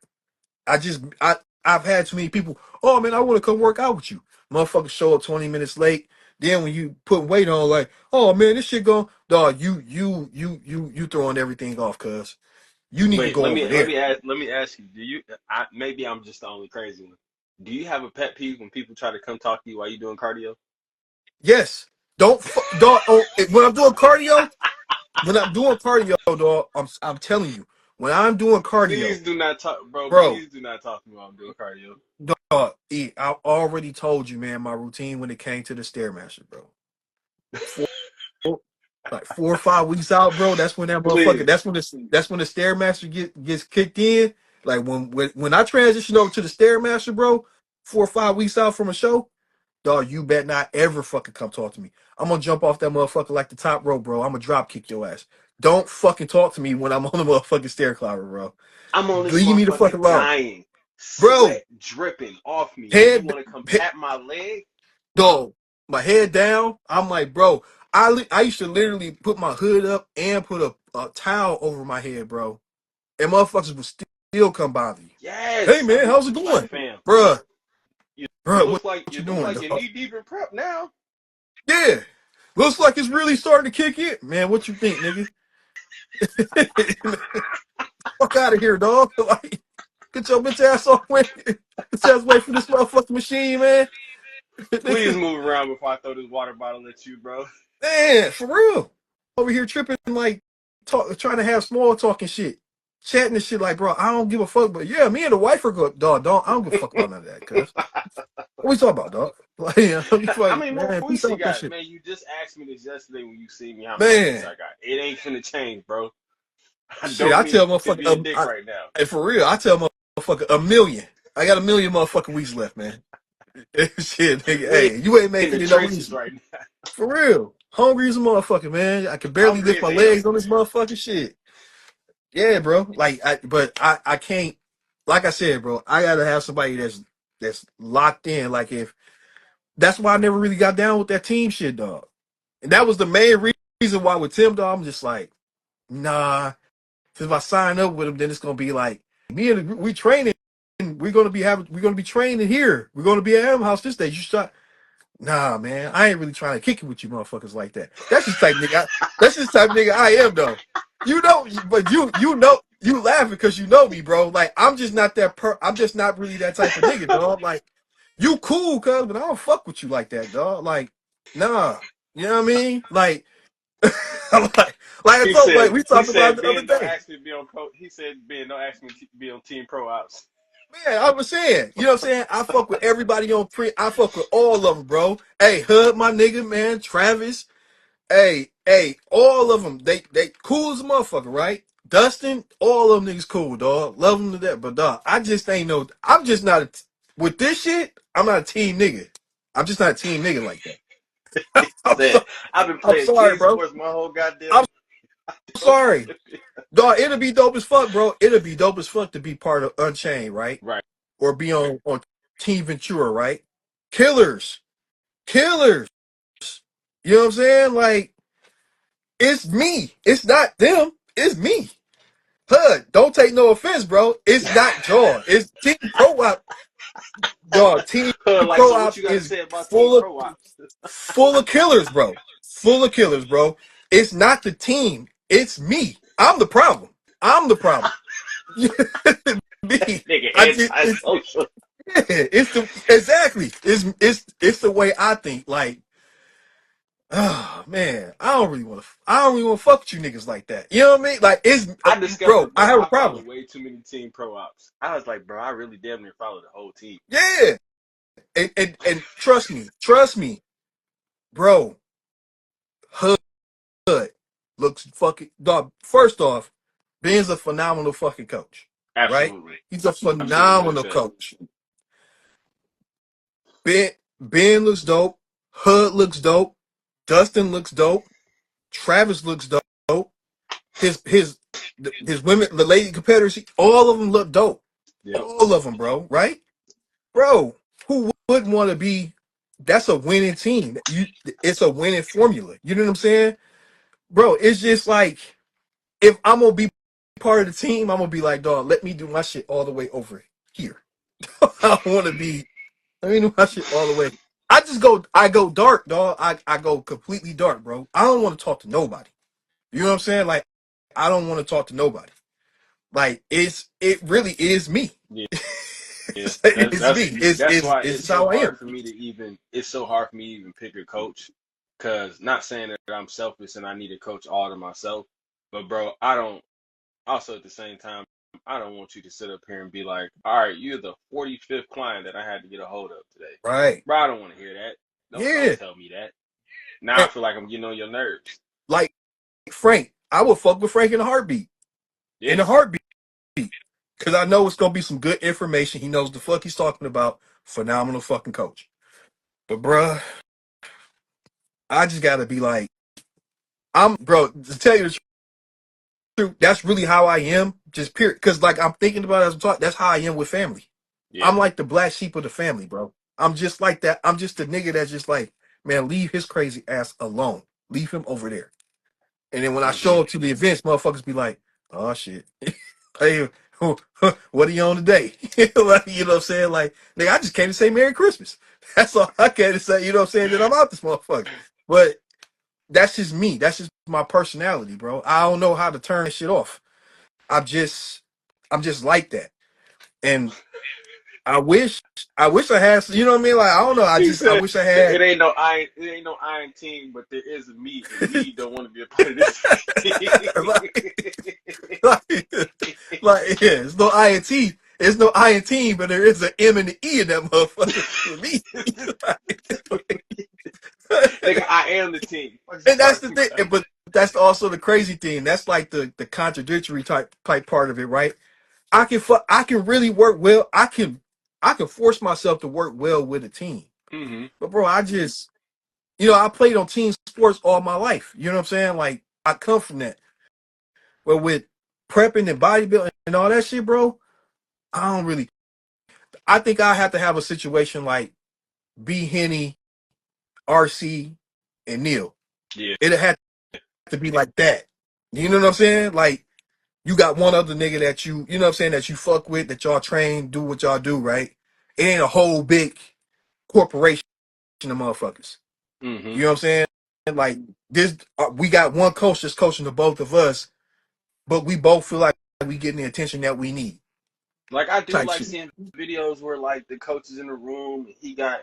I've had too many people. Oh man, I want to come work out with you. Motherfuckers show up 20 minutes late. Then when you put weight on, like, oh man, this shit going, dog. You throwing everything off, cuz you need to Wait, go over there. let me ask you, maybe I'm just the only crazy one. Do you have a pet peeve when people try to come talk to you while you doing cardio? Yes, dog. Oh, when I'm doing cardio, dog, I'm telling you, when I'm doing cardio, Please do not talk, bro. bro, Please do not talk to me while I'm doing cardio. dog. I already told you, man, my routine when it came to the stairmaster, bro. Like 4 or 5 weeks out, bro. That's when that motherfucker. Please. That's when the stairmaster gets kicked in. Like when I transition over to the stairmaster, bro. 4 or 5 weeks out from a show, dog. You bet not ever fucking come talk to me. I'm gonna jump off that motherfucker like the top rope, bro. I'm gonna drop kick your ass. Don't fucking talk to me when I'm on the motherfucking stair climber, bro. I'm on this Leave me the fuck motherfucker alone, dying, bro. sweat dripping off me, and you Head, want to come head pat my leg? dog. My head down. I'm like, bro. I used to literally put my hood up and put a towel over my head, bro. And motherfuckers would still come bother you. Hey Yes. I'd man, be how's it like, going, fam, bruh? you Bruh, what you you look doing, like you're dog? knee deep in prep now. Yeah, looks like it's really starting to kick in, man. What you think, nigga? Fuck out of here, dog. Like, get your bitch ass off. Bitch ass away from this motherfucking machine, man. Please move around before I throw this water bottle at you, bro. Man, for real. Over here tripping, like, trying to have small talk and shit. Chatting and shit like, bro, I don't give a fuck. But yeah, me and the wife are good. Dog, I don't give a fuck about none of that, cuz. What we talking about, dog? Like, How like, many more man, peace weeks you out that got, shit. man? You just asked me this yesterday when you see me how many more weeks Man, I got. It ain't finna change, bro. I shit, don't I mean tell to motherfucker, be a dick right now. and for real, I tell motherfucker a million. I got a million motherfucking weeks left, man. Shit, nigga, We hey, you ain't in the making it no trenches easy. right now. For real. Hungry as a motherfucker, man. I can barely Hungry lift as my hell. legs on this motherfucking shit. Yeah, bro. But I can't. Like I said, bro, I gotta have somebody that's locked in. Like if that's why I never really got down with that team shit, dog. And that was the main reason why with Tim, dog, I'm just like, nah. If I sign up with him, then it's gonna be like me and the group, we training. We're gonna be training here. We're gonna be at Adam House this day. You start. Nah, man, I ain't really trying to kick it with you motherfuckers like that. That's just type of nigga I am though. You know, but you know you laughing because you know me, bro. Like I'm just not I'm just not really that type of nigga, dog. Like you cool, cuz, but I don't fuck with you like that, dog. Like, nah. You know what I mean? Like I'm like I told like we He talked about it said the other Ben don't day. ask me to be on pro. He said Ben don't ask me to be on Team Pro Ops. Man, I was saying, you know what I'm saying? I fuck with everybody on print. I fuck with all of them, bro. Hey, Hud, my nigga, man. Travis. Hey, Hey, all of them, they cool as a motherfucker, right? Dustin, all of them niggas cool, dog. Love them to death, but dog, I just ain't no. I'm just not with this shit. I'm not a team nigga. I'm just not a team nigga like that. I'm, Said, so, I've been I'm playing sorry, team bro. sports my whole goddamn I'm life. Don't sorry, want to be. dog. It'll be dope as fuck, bro. It'll be dope as fuck to be part of Unchained, right? Right. Or be on Team Ventura, right? Killers, killers. You know what I'm saying? Like it's me. It's not them. It's me. Hud, don't take no offense, bro. It's not Jaw. It's Team Pro Op. Dog, Team Like, Pro so what Ops you got to is say about Team Pro Ops? full of killers, bro. Full of killers, bro. It's not the team. It's me. I'm the problem. I'm the problem. Me. Nigga, I just antisocial. yeah, it's the exactly. It's the way I think. Like, oh man, I don't really want to fuck with you niggas like that. You know what I mean? Like, it's I bro. discovered, I bro, have a I follow problem. way too many Team Pro Ops. I was like, bro, I really damn near follow the whole team. Yeah, and trust me, bro. Hood looks fucking dog. First off, Ben's a phenomenal fucking coach, right? Absolutely. He's a I'm sure he would phenomenal say. coach. Ben Ben looks dope. Hood looks dope. Dustin looks dope. Travis looks dope. His his women, the lady competitors, all of them look dope. Yep. All of them, bro. Right, bro. Who wouldn't want to be? That's a winning team. It's a winning formula. You know what I'm saying, bro? It's just like if I'm gonna be part of the team, I'm gonna be like, dog, let me do my shit all the way over here. I don't want to be. Let me do my shit all the way. I go dark, dog. I go completely dark, bro. I don't want to talk to nobody. You know what I'm saying? Like, I don't want to talk to nobody. Like, it really is me. Yeah. Yeah. It's me. That's why It's it's just so how I hard am. for me to even. It's so hard for me to even pick a coach. Cause not saying that I'm selfish and I need a coach all to myself, but bro, I don't. Also at the same time, I don't want you to sit up here and be like, all right, you're the 45th client that I had to get a hold of today. Right. Bro, I don't want to hear that. Don't Yeah. tell me that. Now I And feel like I'm getting on your nerves. like Frank, I would fuck with Frank in a heartbeat. In a Yes. heartbeat. Because I know it's gonna be some good information. He knows the fuck he's talking about. Phenomenal fucking coach. But bruh, I just gotta be like, bro, to tell you the truth, that's really how I am. Just period. Because like I'm thinking about it as I'm talking, that's how I am with family. Yeah. I'm like the black sheep of the family, bro. I'm just like that. I'm just the nigga that's just like, man, leave his crazy ass alone. Leave him over there. And then when I Hmm. show up to the events, motherfuckers be like, oh shit. Hey, what are you on today? Like, you know what I'm saying? Like, nigga, I just came to say Merry Christmas. That's all I came to say, you know what I'm saying? That I'm out this motherfucker. But that's just me. That's just my personality, bro. I don't know how to turn shit off. I'm just I'm just like that. And I wish I wish I had, you know what I mean? Like, I don't know. He I said wish I had it ain't no iron team, but there is a me, and me don't want to be a part of this team. like, like, like, yeah, it's no I and T. It's no I and T, but there is an M and an E in that motherfucker for me. Nigga, I am the team. What you And that's talking the thing. about? But that's also the crazy thing. That's like the contradictory type part of it, right? I can really work well. I can force myself to work well with a team. Hmm. But bro, I played on team sports all my life. You know what I'm saying? Like I come from that. But with prepping and bodybuilding and all that shit, bro, I don't really. I think I have to have a situation like B Henny, RC, and Neil. Yeah. It had to be like that. You know what I'm saying? Like you got one other nigga that you know what I'm saying, that you fuck with, that y'all train, do what y'all do, right? It ain't a whole big corporation of motherfuckers. Hmm. You know what I'm saying? Like this, we got one coach that's coaching the both of us, but we both feel like we getting the attention that we need. Like I do Type like shit. seeing videos where like the coach is in the room and he got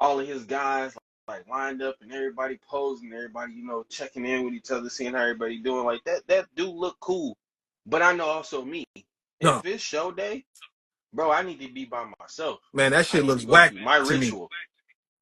all of his guys like lined up and everybody posing, everybody, checking in with each other, seeing how everybody doing. Like that do look cool. But I know also me, No, if it's show day, bro, I need to be by myself. man, that I shit need to looks go whack through my to me. ritual.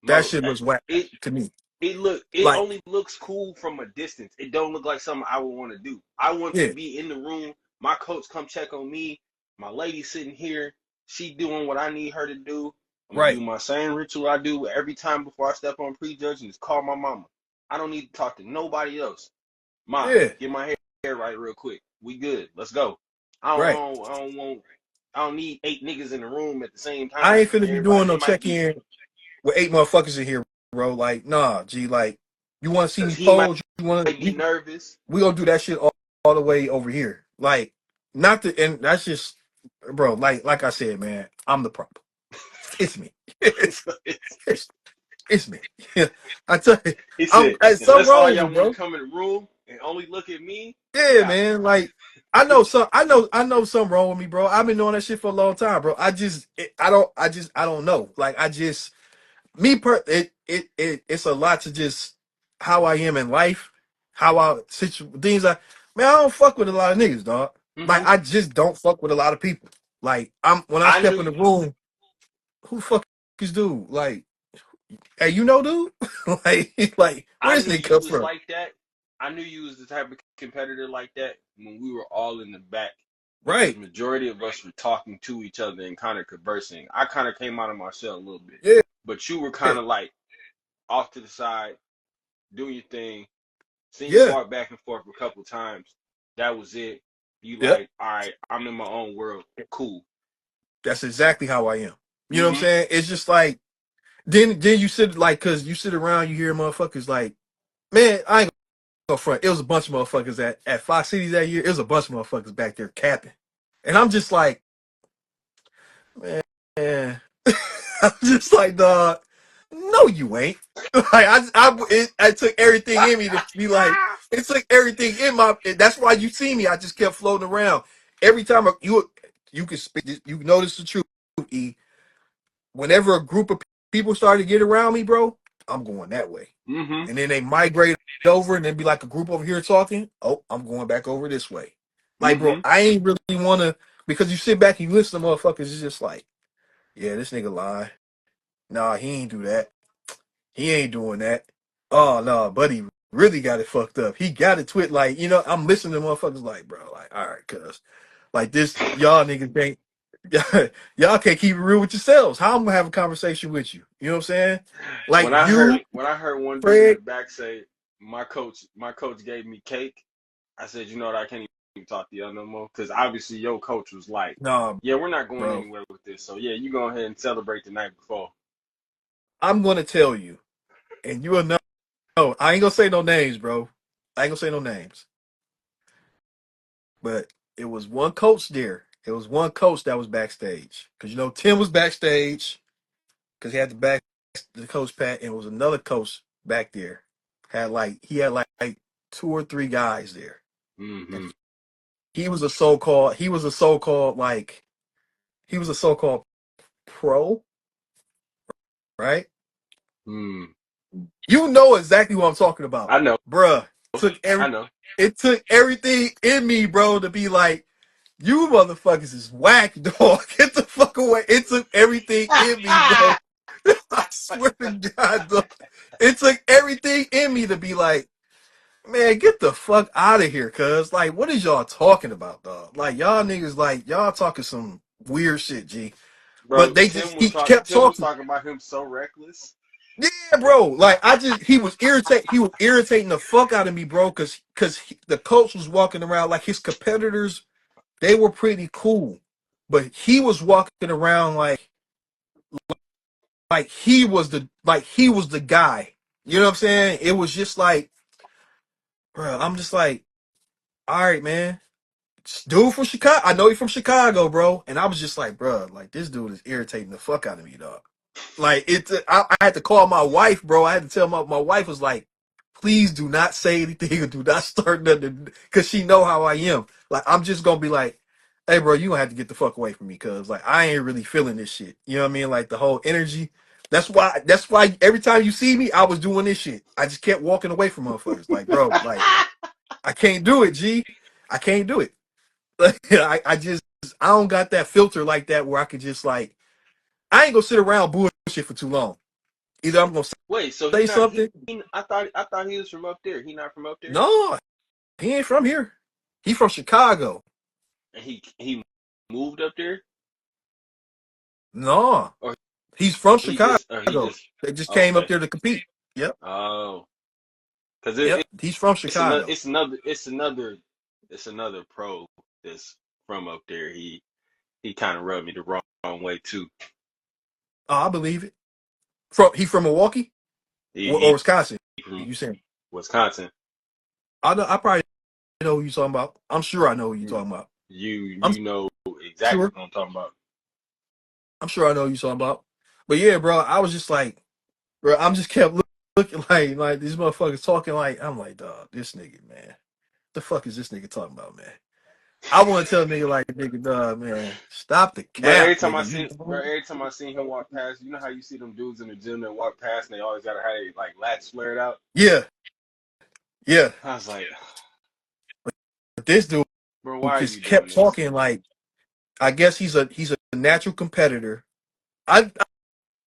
That Mo, shit looks whack it to me. it Like, only looks cool from a distance. It don't look like something I would want to do. I want to yeah, be in the room. My coach come check on me. My lady sitting here. She doing what I need her to do. I'm gonna do right, my same ritual I do every time before I step on prejudge and just call my mama. I don't need to talk to nobody else. Ma, yeah, get my hair right real quick. We good. Let's go. I don't, I right. don't, I don't want. I don't need 8 niggas in the room at the same I time. ain't finna be doing Everybody no it might check be in with 8 motherfuckers in here, bro. Like, nah, G. Like, you want to see because me he might pose? You want to be nervous. we gonna do that shit all the way over here. Like, not the and that's just, bro. Like I said, man, I'm the problem. It's me. It's it's, it's me. I tell you, He I'm said, something unless all wrong with me, y'all want to bro. come in the room and only look at me, you Yeah, got it. man. Like, I know something wrong with me, bro. I've been doing that shit for a long time, bro. I don't know. Like, it's a lot to just how I am in life, how I things I man, I don't fuck with a lot of niggas, dog. Like, Hmm. I just don't fuck with a lot of people. Like, I'm when I I step knew in the room, who the fuck is dude? Like, hey, you know, dude? like I where this knew nigga you come was from? like that. I knew you was the type of competitor like that when we were all in the back because Right. majority of us were talking to each other and kind of conversing. I kind of came out of my shell a little bit, Yeah, but you were kind yeah, of like off to the side, doing your thing. Seen you yeah. walk back and forth a couple times. That was it. You Yep. like, all right, I'm in my own world. Cool. That's exactly how I am. You know what I'm Hmm. saying? It's just like then you sit like cause you sit around, you hear motherfuckers like, man, I ain't gonna front. It was a bunch of motherfuckers at Fox Cities that year. It was a bunch of motherfuckers back there capping. And I'm just like, man, I'm just like, dog, no, you ain't. Like I took everything in me to be like, it took everything in my. That's why you see me. I just kept floating around. Every time you can speak, you notice the truth. E. Whenever a group of people started to get around me, bro, I'm going that way. Hmm. And then they migrate over and then be like a group over here talking. Oh, I'm going back over this way. Like, bro, Hmm. I ain't really want to, because you sit back and you listen to motherfuckers, it's just like, yeah, this nigga lying. Nah, he ain't do that. He ain't doing that. Oh, no, buddy really got it fucked up. He got it like, I'm listening to motherfuckers like, bro, like, all right, cuz. Like this, y'all niggas can't, y'all can't keep it real with yourselves. How I'm gonna have a conversation with you? You know what I'm saying? Like you, When I heard one dude in Fred. the back say, my coach gave me cake," I said, "You know what? I can't even talk to y'all no more because obviously your coach was like, Nah, yeah, we're not going bro. anywhere with this. So yeah, you go ahead and celebrate the night before." I'm gonna tell you, and you will know. I ain't gonna say no names, bro. I ain't gonna say no names. But it was one coach there. It was one coach that was backstage. Cause Tim was backstage because he had the coach Pat, and it was another coach back there. He had like 2 or 3 guys there. And Hmm. he was a so-called pro, right? Hmm. You know exactly what I'm talking about. I know. Bruh. Took I every know. it took everything in me, bro, to be like, you motherfuckers is whack, dog. Get the fuck away. It took everything in me, bro. I swear to God, dog. It took everything in me to be like, man, get the fuck out of here, cuz. Like, what is y'all talking about, dog? Like, y'all niggas, like, y'all talking some weird shit, G. But Bro, he kept Tim was talking. talking about him so reckless. Yeah, bro. Like, he was irritating the fuck out of me, bro, because the coach was walking around like his competitors, they were pretty cool. But he was walking around like he was the guy. You know what I'm saying? It was just like, bro, I'm just like, all right, man. Dude from Chicago. I know he's from Chicago, bro. And I was just like, bro, like this dude is irritating the fuck out of me, dog. Like I had to call my wife, bro. I had to tell my wife was like, please do not say anything or do not start nothing because she know how I am. Like I'm just gonna be like, hey, bro, you gonna have to get the fuck away from me because like I ain't really feeling this shit. You know what I mean? Like the whole energy. That's why every time you see me, I was doing this shit. I just kept walking away from motherfuckers. Like, bro, like I can't do it, G. I can't do it. I don't got that filter like that where I could just like I ain't gonna sit around bullshit for too long. Either I'm gonna Wait, so he say not something. I thought he was from up there. He not from up there, No, he ain't from here. He from Chicago. and he moved up there, No, or he's from he just or he Chicago. just They just came up okay. there to compete. Yep, Oh, because yep. He's from it's another Chicago. it's another pro that's from up there. He kind of rubbed me the wrong way too. Oh, I believe it. He from Milwaukee or He Wisconsin? from You saying? Wisconsin. I know. I probably know who you talking about. I'm sure I know who you You talking about. you I'm you know exactly sure. what I'm talking about. I'm sure I know who you talking about. But yeah, bro, I was just like, bro, I'm just kept looking like these motherfuckers talking like I'm like, dog, this nigga, man. The fuck is this nigga talking about, man? I want to tell a nigga like, nigga, dog, man, stop the But cap, nigga. You know? every time I seen him walk past, you know how you see them dudes in the gym that walk past and they always gotta have their, like lats flared out. Yeah, yeah. I was like, But this dude bro, why are you just kept doing this? talking like, I guess he's a natural competitor. I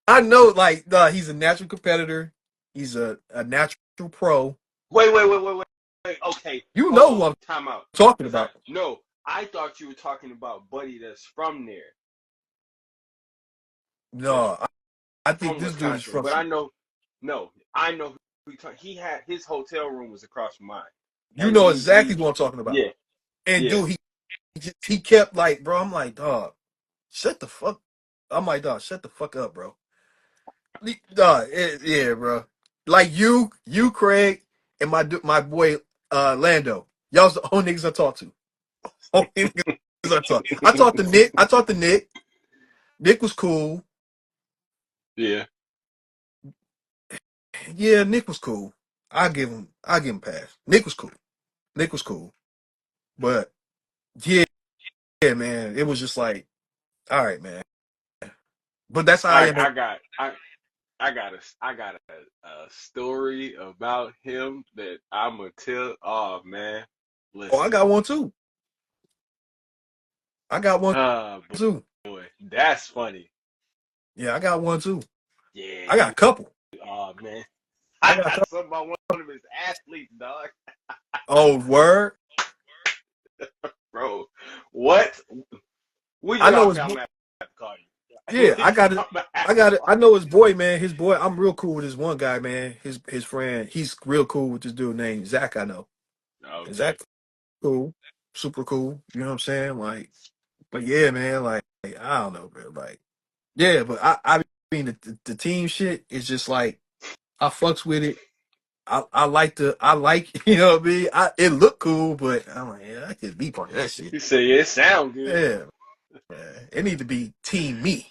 I know like, he's a natural competitor. He's a natural pro. Wait. Okay, You hold know on. who I'm Time out. talking Cause about. I thought you were talking about Buddy that's from there, that's No, I think from this dude is Wisconsin. from. But I know he had his hotel room was across from mine, You and know exactly who I'm talking about. yeah, And yeah. dude, he kept like, bro. I'm like, dog, shut the fuck. I'm like, dog, shut the fuck up, bro. Dog, yeah, bro. Like Craig, and my boy Lando. Y'all's the only niggas I talk to. Only niggas I talk. I talked to Nick. I talked to Nick. Nick was cool. Yeah. Yeah, Nick was cool. I give him a pass. Nick was cool. Nick was cool. But yeah, yeah, man, it was just like, all right, man. But that's how I I am. I got I I got a story about him that I'ma tell. Oh man, Oh, I listen. got one too. I got one Ah too. boy, that's funny. Yeah, I got one too. Yeah, I got a you. couple. Oh man, I I got a got couple. something about one of his athletes, dog. Oh, word. Bro, what? When you I get know off his here, I'm boy. gonna have to call you. Yeah, I got it. I'm gonna have I to got it. call I know his boy, man. His boy. I'm real cool with this one guy, man. His friend. He's real cool with this dude named Zach. I know. you. And Okay. Zach, cool, super cool. You know what I'm saying? Like, but yeah, man. Like, I don't know, bro. Like, yeah, but I mean the team shit is just like I fucks with it. I like you know what I mean. It looked cool, but I'm like, yeah, I could be part of that shit. He said, yeah, it sound good. Yeah, man. It need to be team me.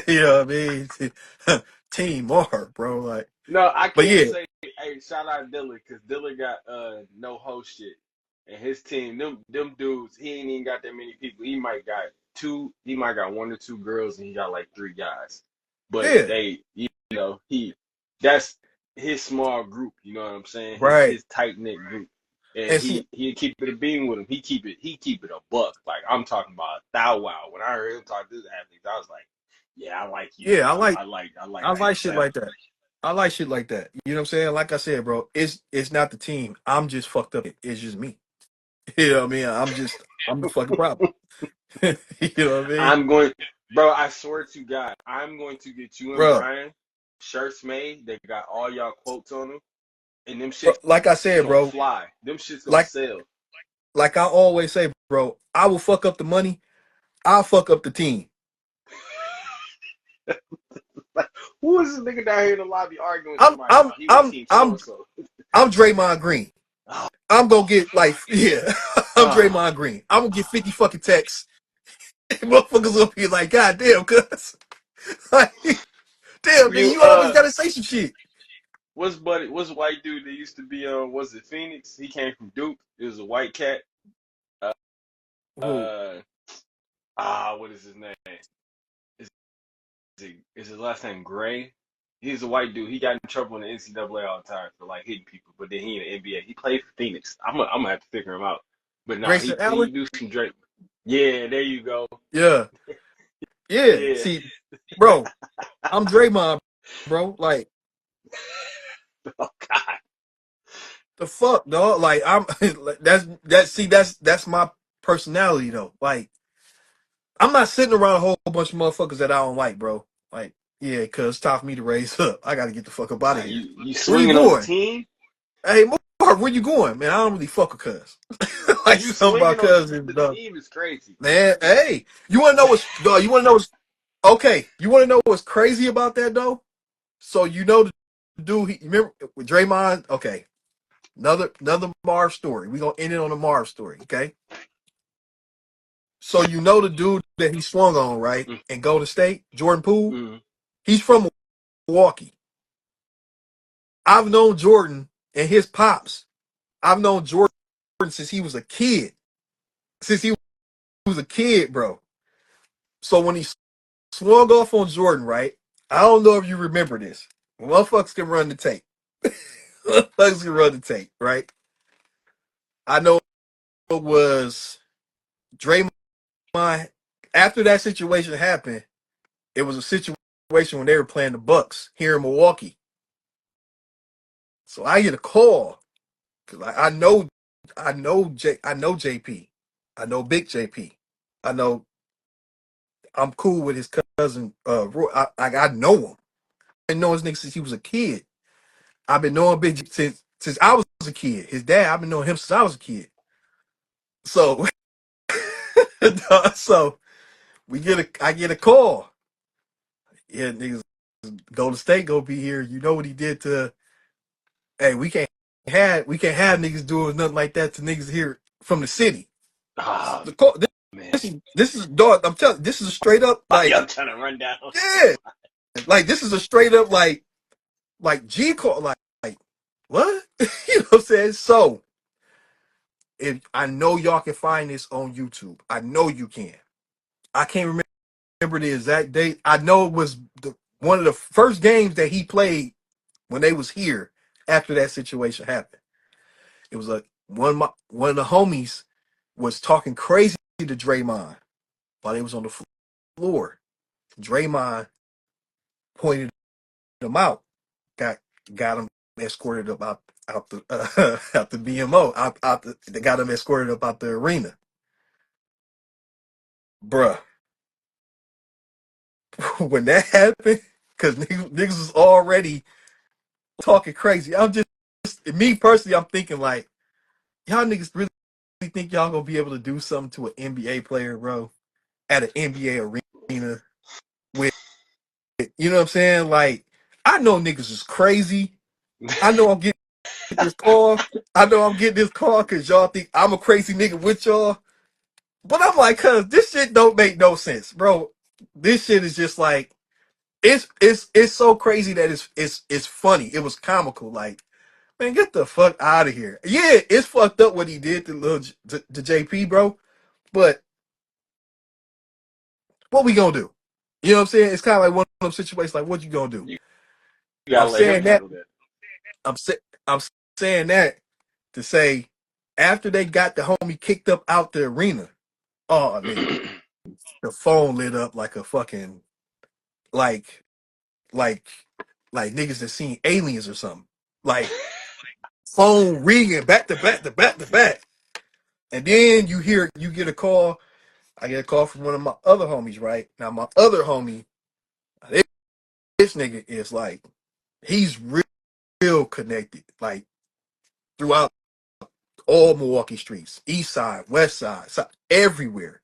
You know what I mean? Team Mark, bro. Like, No, I but can't yeah, say. Hey, shout out Dylan because Dylan got no host shit, and his team, them dudes, he ain't even got that many people. He might got two. He might got one or two girls, and he got like three guys. But yeah, he that's his small group. You know what I'm saying? right. His tight knit group, and And see, he keep it a beam with him. He keep it a buck. Like I'm talking about a thou wow. When I heard him talk to his athletes, I was like, yeah, I like you. yeah, I like I how you like shit sound. like that. I like shit like that. You know what I'm saying? Like I said, bro, it's not the team. I'm just fucked up. It's just me. You know what I mean? I'm the fucking problem. You know what I mean? I'm going, bro. I swear to God, I'm going to get you and Bro, Brian shirts made. They got all y'all quotes on them, and them shits like I said, gonna bro, fly. Them shits gonna like sell. like I always say, bro, I will fuck up the money. I'll fuck up the team. Like, who is this nigga down here in the lobby arguing with I'm somebody I'm about he with I'm team so I'm and so? I'm Draymond Green. Oh, I'm gonna get like, yeah, I'm oh, Draymond Green. I'm gonna get 50 fucking texts. Motherfuckers gonna be like, God damn, cuz. Like, damn, nigga, you you always gotta say some shit. what's white dude that used to be on? Was it Phoenix? He came from Duke. It was a white cat. Uh, Who? uh what is his name? Is is his last name Gray? He's a white dude. He got in trouble in the NCAA all the time for like hitting people, but then he in the NBA. He played for Phoenix. I'm gonna have to figure him out. But nah, Grayson he Allen? do some Drake. Yeah, there you go. Yeah. Yeah. Yeah, See, bro, I'm Draymond, bro. Like, Oh God. The fuck, dog? Like I'm that's my personality though. Like I'm not sitting around a whole bunch of motherfuckers that I don't like, bro. Like, yeah, cause it's time for me to raise up. I gotta get the fuck up out of Nah, here. you Where you swinging on the going? team. Hey, Mark, where you going, man? I don't really fuck with cuz. Like You something about swinging on cousins, the dog. team is crazy. Man, hey, you wanna know what's dog? You wanna know what's okay? You wanna know what's crazy about that though? So you know the dude. He remember with Draymond? Okay, another Marv story. We gonna end it on a Marv story, okay? So you know the dude that he swung on, right? Mm, In Golden State, Jordan Poole. mm. He's from Milwaukee. I've known Jordan and his pops. I've known Jordan since he was a kid. Since he was a kid, bro. So when he swung off on Jordan, right? I don't know if you remember this. Motherfuckers can run the tape. Motherfuckers can run the tape, right? I know it was Draymond. After that situation happened, it was a situation when they were playing the Bucks here in Milwaukee. So I get a call because I know JP, I know Big JP, I know I'm cool with his cousin. Roy. I know him. I've been knowing this nigga since he was a kid. I've been knowing Big since I was a kid. His dad, I've been knowing him since I was a kid. So, so I get a call. Yeah, niggas, Golden State go be here. You know what he did to? Hey, we can't have niggas doing nothing like that to niggas here from the city. Ah, The call, man. this is dog. I'm telling you, this is a straight up like Y'all trying to run down. yeah, like this is a straight up like G call like what you know what I'm saying. So if I know y'all can find this on YouTube, I know you can. I can't remember the exact date. I know it was one of the first games that he played when they was here after that situation happened. It was one of the homies was talking crazy to Draymond while they was on the floor. Draymond pointed him out, got got him escorted up out the out the BMO they got him escorted up out the arena, bruh. When that happened, because niggas was already talking crazy. I'm just me personally. I'm thinking like y'all niggas really think y'all gonna be able to do something to an NBA player, bro, at an NBA arena with you know what I'm saying? Like I know niggas is crazy. I know I'm getting this call. I know I'm getting this call because y'all think I'm a crazy nigga with y'all. But I'm like, cuz this shit don't make no sense, bro. This shit is just like it's so crazy that it's funny. It was comical. Like, man, get the fuck out of here. Yeah, it's fucked up what he did to JP, bro. But what we gonna do? You know what I'm saying? It's kind of like one of those situations. Like, what you gonna do? You I'm gotta let him saying that. handle that. I'm I'm saying that to say after they got the homie kicked up out the arena. Oh, nigga, the phone lit up like a fucking like like like niggas that seen aliens or something. Like phone ringing back to back to back to back. And then you get a call. I get a call from one of my other homies, right? Now my other homie, this, this nigga is like, he's real connected, like throughout all Milwaukee streets, east side, west side, everywhere.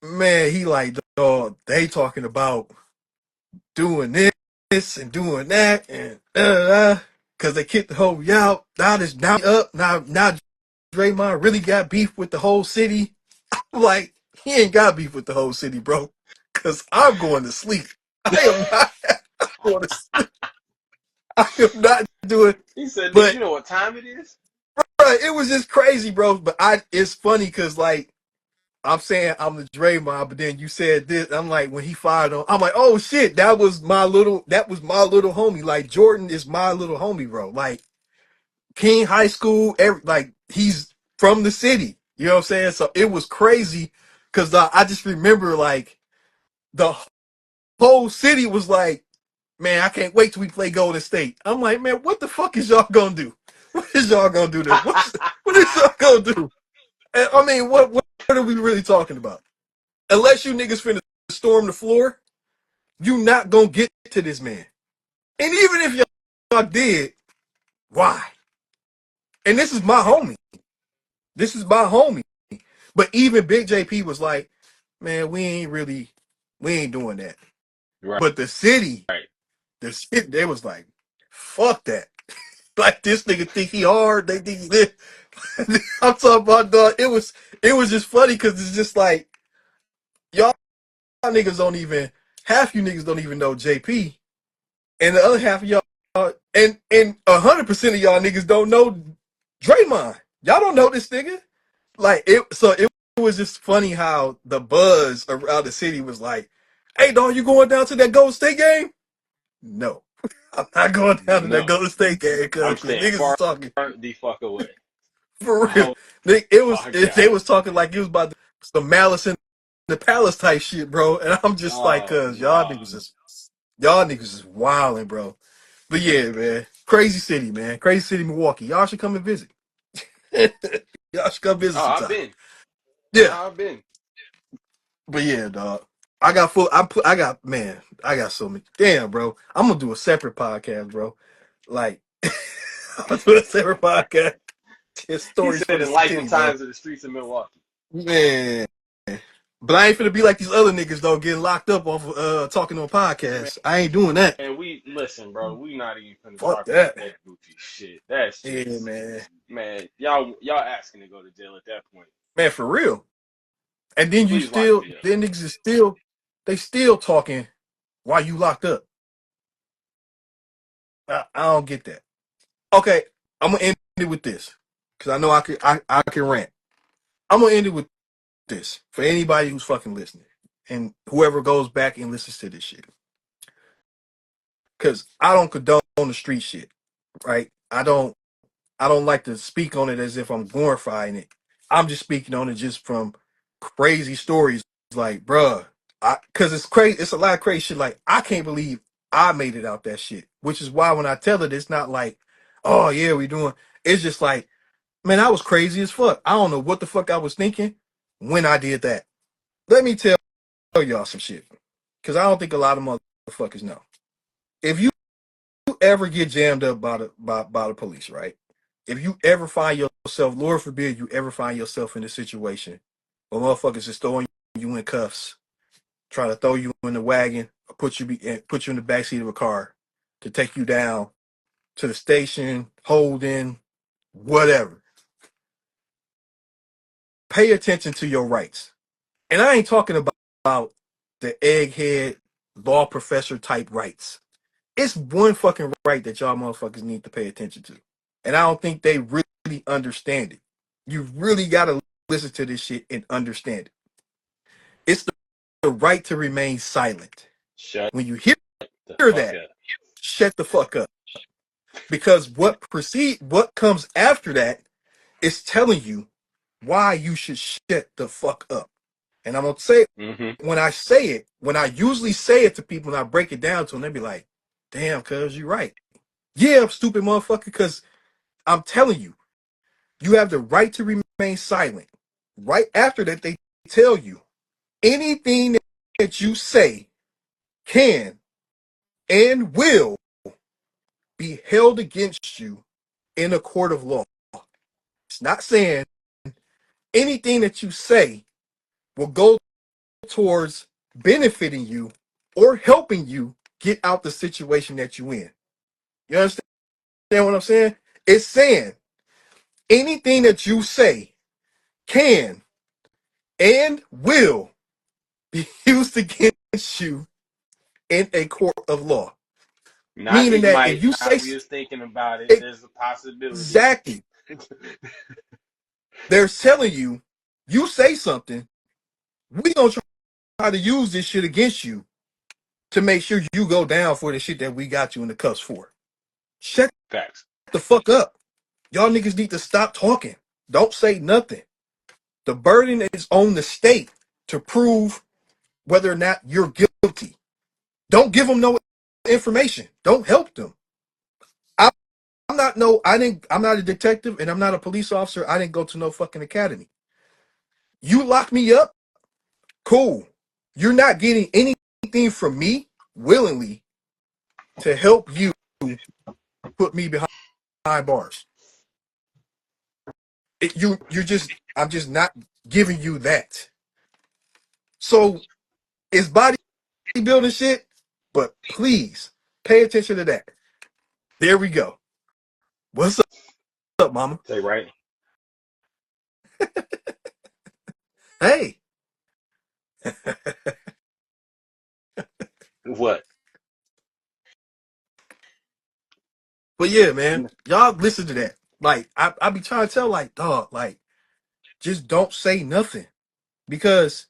Man, he like, dog, they talking about doing this and doing that and because they kicked the whole out. Now this now up now Draymond really got beef with the whole city. I'm like, he ain't got beef with the whole city, bro. Cause I'm going to sleep. I am not going to sleep. I am not doing. He said, "Nigga, you But know what time it is?" it was just crazy, bro. But it's funny because like I'm saying I'm the Draymond, but then you said this. I'm like, when he fired on, I'm like, oh shit, that was my little homie. Like Jordan is my little homie, bro. Like King High School, like he's from the city. You know what I'm saying? So it was crazy because I just remember like the whole city was like, man, I can't wait till we play Golden State. I'm like, man, what the fuck is y'all gonna do? What is y'all gonna do? What is y'all gonna do? And, I mean, what are we really talking about? Unless you niggas finna storm the floor, you not gonna get to this man. And even if y'all did, why? And this is my homie. This is my homie. But even Big JP was like, man, we ain't doing that. Right. But the city, they was like, fuck that. Like this nigga think he hard. They think he lit. I'm talking about dog. It was just funny because it's just like y'all niggas don't even half you niggas don't even know JP, and the other half of y'all and 100% of y'all niggas don't know Draymond. Y'all don't know this nigga. Like it. So it was just funny how the buzz around the city was like, "Hey, dog, you going down to that Golden State game?" No, I'm not going down to that No, Golden State game I'm because staying niggas is far talking the fuck away. for real. Oh It was my they god. was talking like it was about some Malice in the Palace type shit, bro. And I'm just like, Oh cuz no. y'all niggas is wilding, bro. But yeah, man, crazy city, man, crazy city, Milwaukee. Y'all should come and visit. Y'all should come visit Oh, I've sometime. been. Yeah, I've been. but yeah, dog. I got full. I got man. I got so many. Damn, bro. I'm gonna do a separate podcast, bro. Like, I'm gonna do a separate podcast. It's He stories said for the the life and city, bro. times of the streets of Milwaukee. Man. But I ain't finna be like these other niggas though, getting locked up off of talking on Man, podcasts. I ain't doing that. we listen, bro. We not even gonna Fuck talk about that. that goofy shit. That's Yeah, just, man. man. Y'all asking to go to jail at that point. Man, for real. And then Please lock me up. niggas is still, they still talking while you locked up. I don't get that. Okay, I'm gonna end it with this because I know I can rant. I'm gonna end it with this for anybody who's fucking listening and whoever goes back and listens to this shit. Because I don't condone the street shit, right? I don't like to speak on it as if I'm glorifying it. I'm just speaking on it just from crazy stories. Like, bruh, cause it's crazy. It's a lot of crazy shit. Like, I can't believe I made it out that shit. Which is why when I tell it, it's not like, oh yeah, we doing. It's just like, man, I was crazy as fuck. I don't know what the fuck I was thinking when I did that. Let me tell y'all some shit. Cause I don't think a lot of motherfuckers know. If you ever get jammed up by the police, right? If you ever find yourself, Lord forbid, you ever find yourself in a situation where motherfuckers is throwing you in cuffs, trying to throw you in the wagon, or put you in the backseat of a car to take you down to the station, holding, whatever. Pay attention to your rights. And I ain't talking about the egghead law professor type rights. It's one fucking right that y'all motherfuckers need to pay attention to. And I don't think they really understand it. You really gotta listen to this shit and understand it. It's the right to remain silent. Shut When you hear the fuck that, up. shut the fuck up. Because what comes after that is telling you why you should shut the fuck up. And I'm gonna say it Mm-hmm. when I usually say it to people and I break it down to them, they be like, damn, cuz you're right. Yeah, I'm stupid motherfucker, because I'm telling you, you have the right to remain silent. Right after that, they tell you anything that you say can and will be held against you in a court of law. It's not saying anything that you say will go towards benefiting you or helping you get out the situation that you in. You understand what I'm saying? It's saying anything that you say can and will be used against you in a court of law. Not Meaning it that if might, you not say we was thinking about it. There's a possibility. exactly, they're telling you, you say something, we gonna try to use this shit against you to make sure you go down for the shit that we got you in the cuffs for. Shut Facts. the fuck up. Y'all niggas need to stop talking. Don't say nothing. The burden is on the state to prove whether or not you're guilty. Don't give them no information. Don't help them. I, I'm not no. I didn't. I'm not a detective, and I'm not a police officer. I didn't go to no fucking academy. You lock me up, cool. You're not getting anything from me willingly to help you put me behind bars. You're just. I'm just not giving you that. So it's bodybuilding shit, but please pay attention to that. There we go. What's up, mama? Say right. Hey. What? But yeah, man, y'all listen to that. Like, I be trying to tell, like, dog, like, just don't say nothing because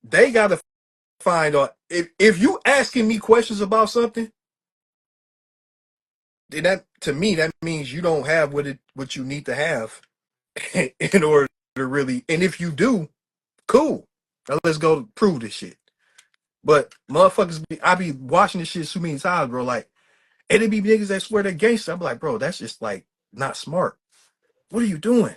they gotta find out. If you asking me questions about something, then that to me that means you don't have what you need to have in order to really. And if you do, cool. Now let's go prove this shit. But motherfuckers, I be watching this shit so many times, bro. Like, and it be niggas that swear they're gangster. I'm like, bro, that's just like not smart. What are you doing?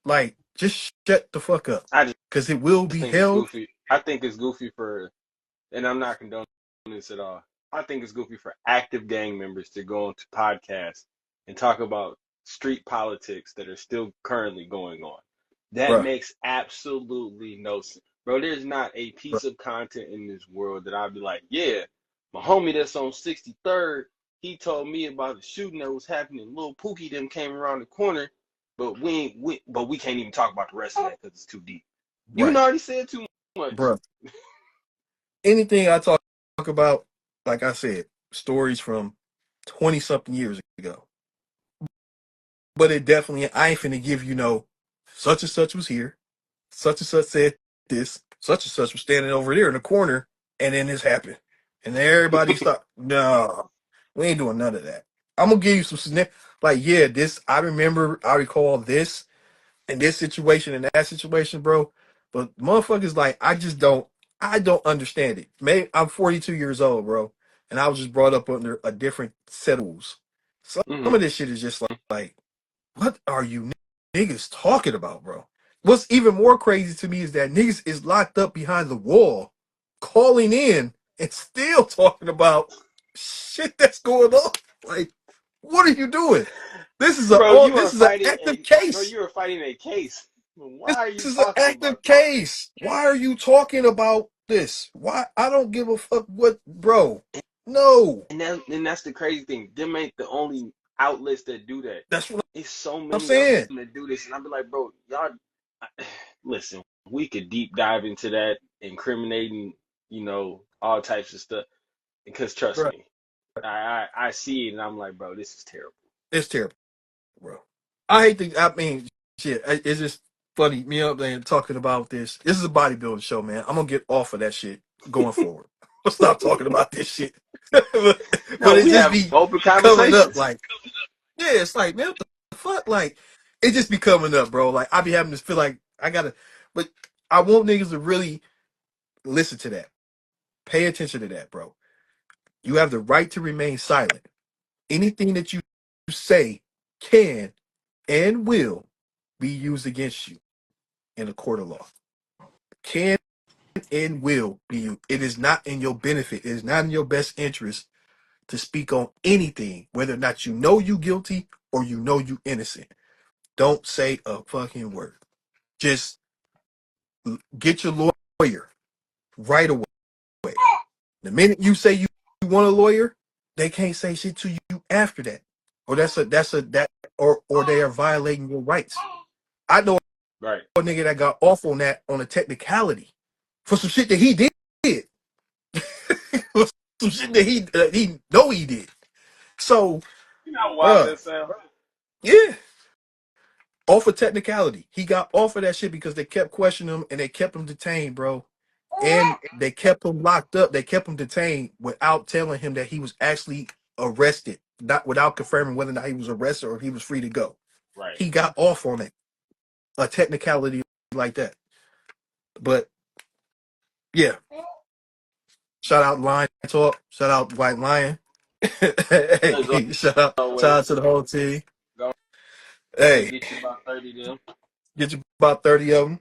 Like, just shut the fuck up, I just because it will be think it's held. goofy. I think it's goofy for, and I'm not condoning this at all. I think it's goofy for active gang members to go onto podcasts and talk about street politics that are still currently going on. That Bruh, makes absolutely no sense. Bro, there's not a bruh, piece of content in this world that I'd be like, yeah, my homie that's on 63rd, he told me about the shooting that was happening. Lil Pookie them came around the corner, but we can't even talk about the rest of that because it's too deep. You right, already said too much. bruh. Anything I talk about, like I said, stories from 20 something years ago. But it definitely, I ain't finna give you no, such and such was here, such and such said this, such and such was standing over there in the corner, and then this happened. And everybody stopped. No, we ain't doing none of that. I'm gonna give you some like, yeah, this, I recall this in this situation and that situation, bro. But motherfuckers, like, I don't understand it. Maybe I'm 42 years old, bro, and I was just brought up under a different set of rules. Some Hmm. of this shit is just like what are you niggas talking about, bro? What's even more crazy to me is that niggas is locked up behind the wall, calling in and still talking about shit that's going on. Like, what are you doing? Bro, This is an active you case. are fighting a case. This Why are you is an talking about active this? case. Why are you talking about this? Why? I don't give a fuck what, bro. No. And that's the crazy thing. Them ain't the only outlets that do that. That's what It's so I'm many of saying. them that do this, and I'll be like, bro, y'all, listen. We could deep dive into that, incriminating, all types of stuff. Because trust Bro, me, I see it, and I'm like, bro, this is terrible. it's terrible, bro. I hate to. I mean, shit. It's just funny. Me up there talking about this. This is a bodybuilding show, man. I'm gonna get off of that shit going forward. I'll stop talking about this shit. but No, it we just have be open coming up. conversations. Like, yeah, it's like, man, what the fuck? Like, it just be coming up, bro. Like, I be having to feel like I gotta. But I want niggas to really listen to that. Pay attention to that, bro. You have the right to remain silent. Anything that you say can and will be used against you in a court of law. Can and will be used. It is not in your benefit. It is not in your best interest to speak on anything, whether or not you know you guilty or you know you innocent. Don't say a fucking word. Just get your lawyer right away. The minute you say you want a lawyer, they can't say shit to you after that. Or or they are violating your rights. I know Right, a nigga that got off on that on a technicality for some shit that he did. Some shit that he know he did. So, you know how wild bruh, that sound. yeah, off of technicality, he got off of that shit because they kept questioning him and they kept him detained, bro. And they kept him locked up. They kept him detained without telling him that he was actually arrested, not without confirming whether or not he was arrested or if he was free to go. Right. He got off on it, a technicality like that. But yeah, Shout out Lion Talk. Shout out White Lion. As Hey, shout always, out to the whole team. go Hey, get you about 30 of them. get you about 30 of them.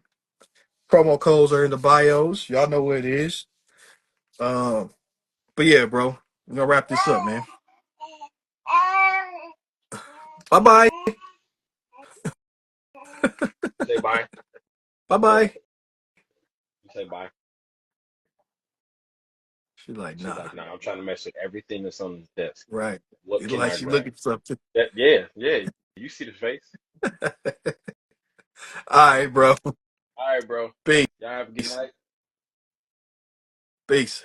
Promo codes are in the bios. Y'all know what it is. Um, but yeah, bro, we're gonna wrap this up, man. Bye bye. Say bye. Bye bye. You say bye. She's like, She's nah. like, nah, I'm trying to mess with everything that's on the desk. Right. What It's can like I she grab? looking for something. Yeah, yeah. You see the face. All right, bro. All right, bro. Peace. Y'all have a good night. Peace.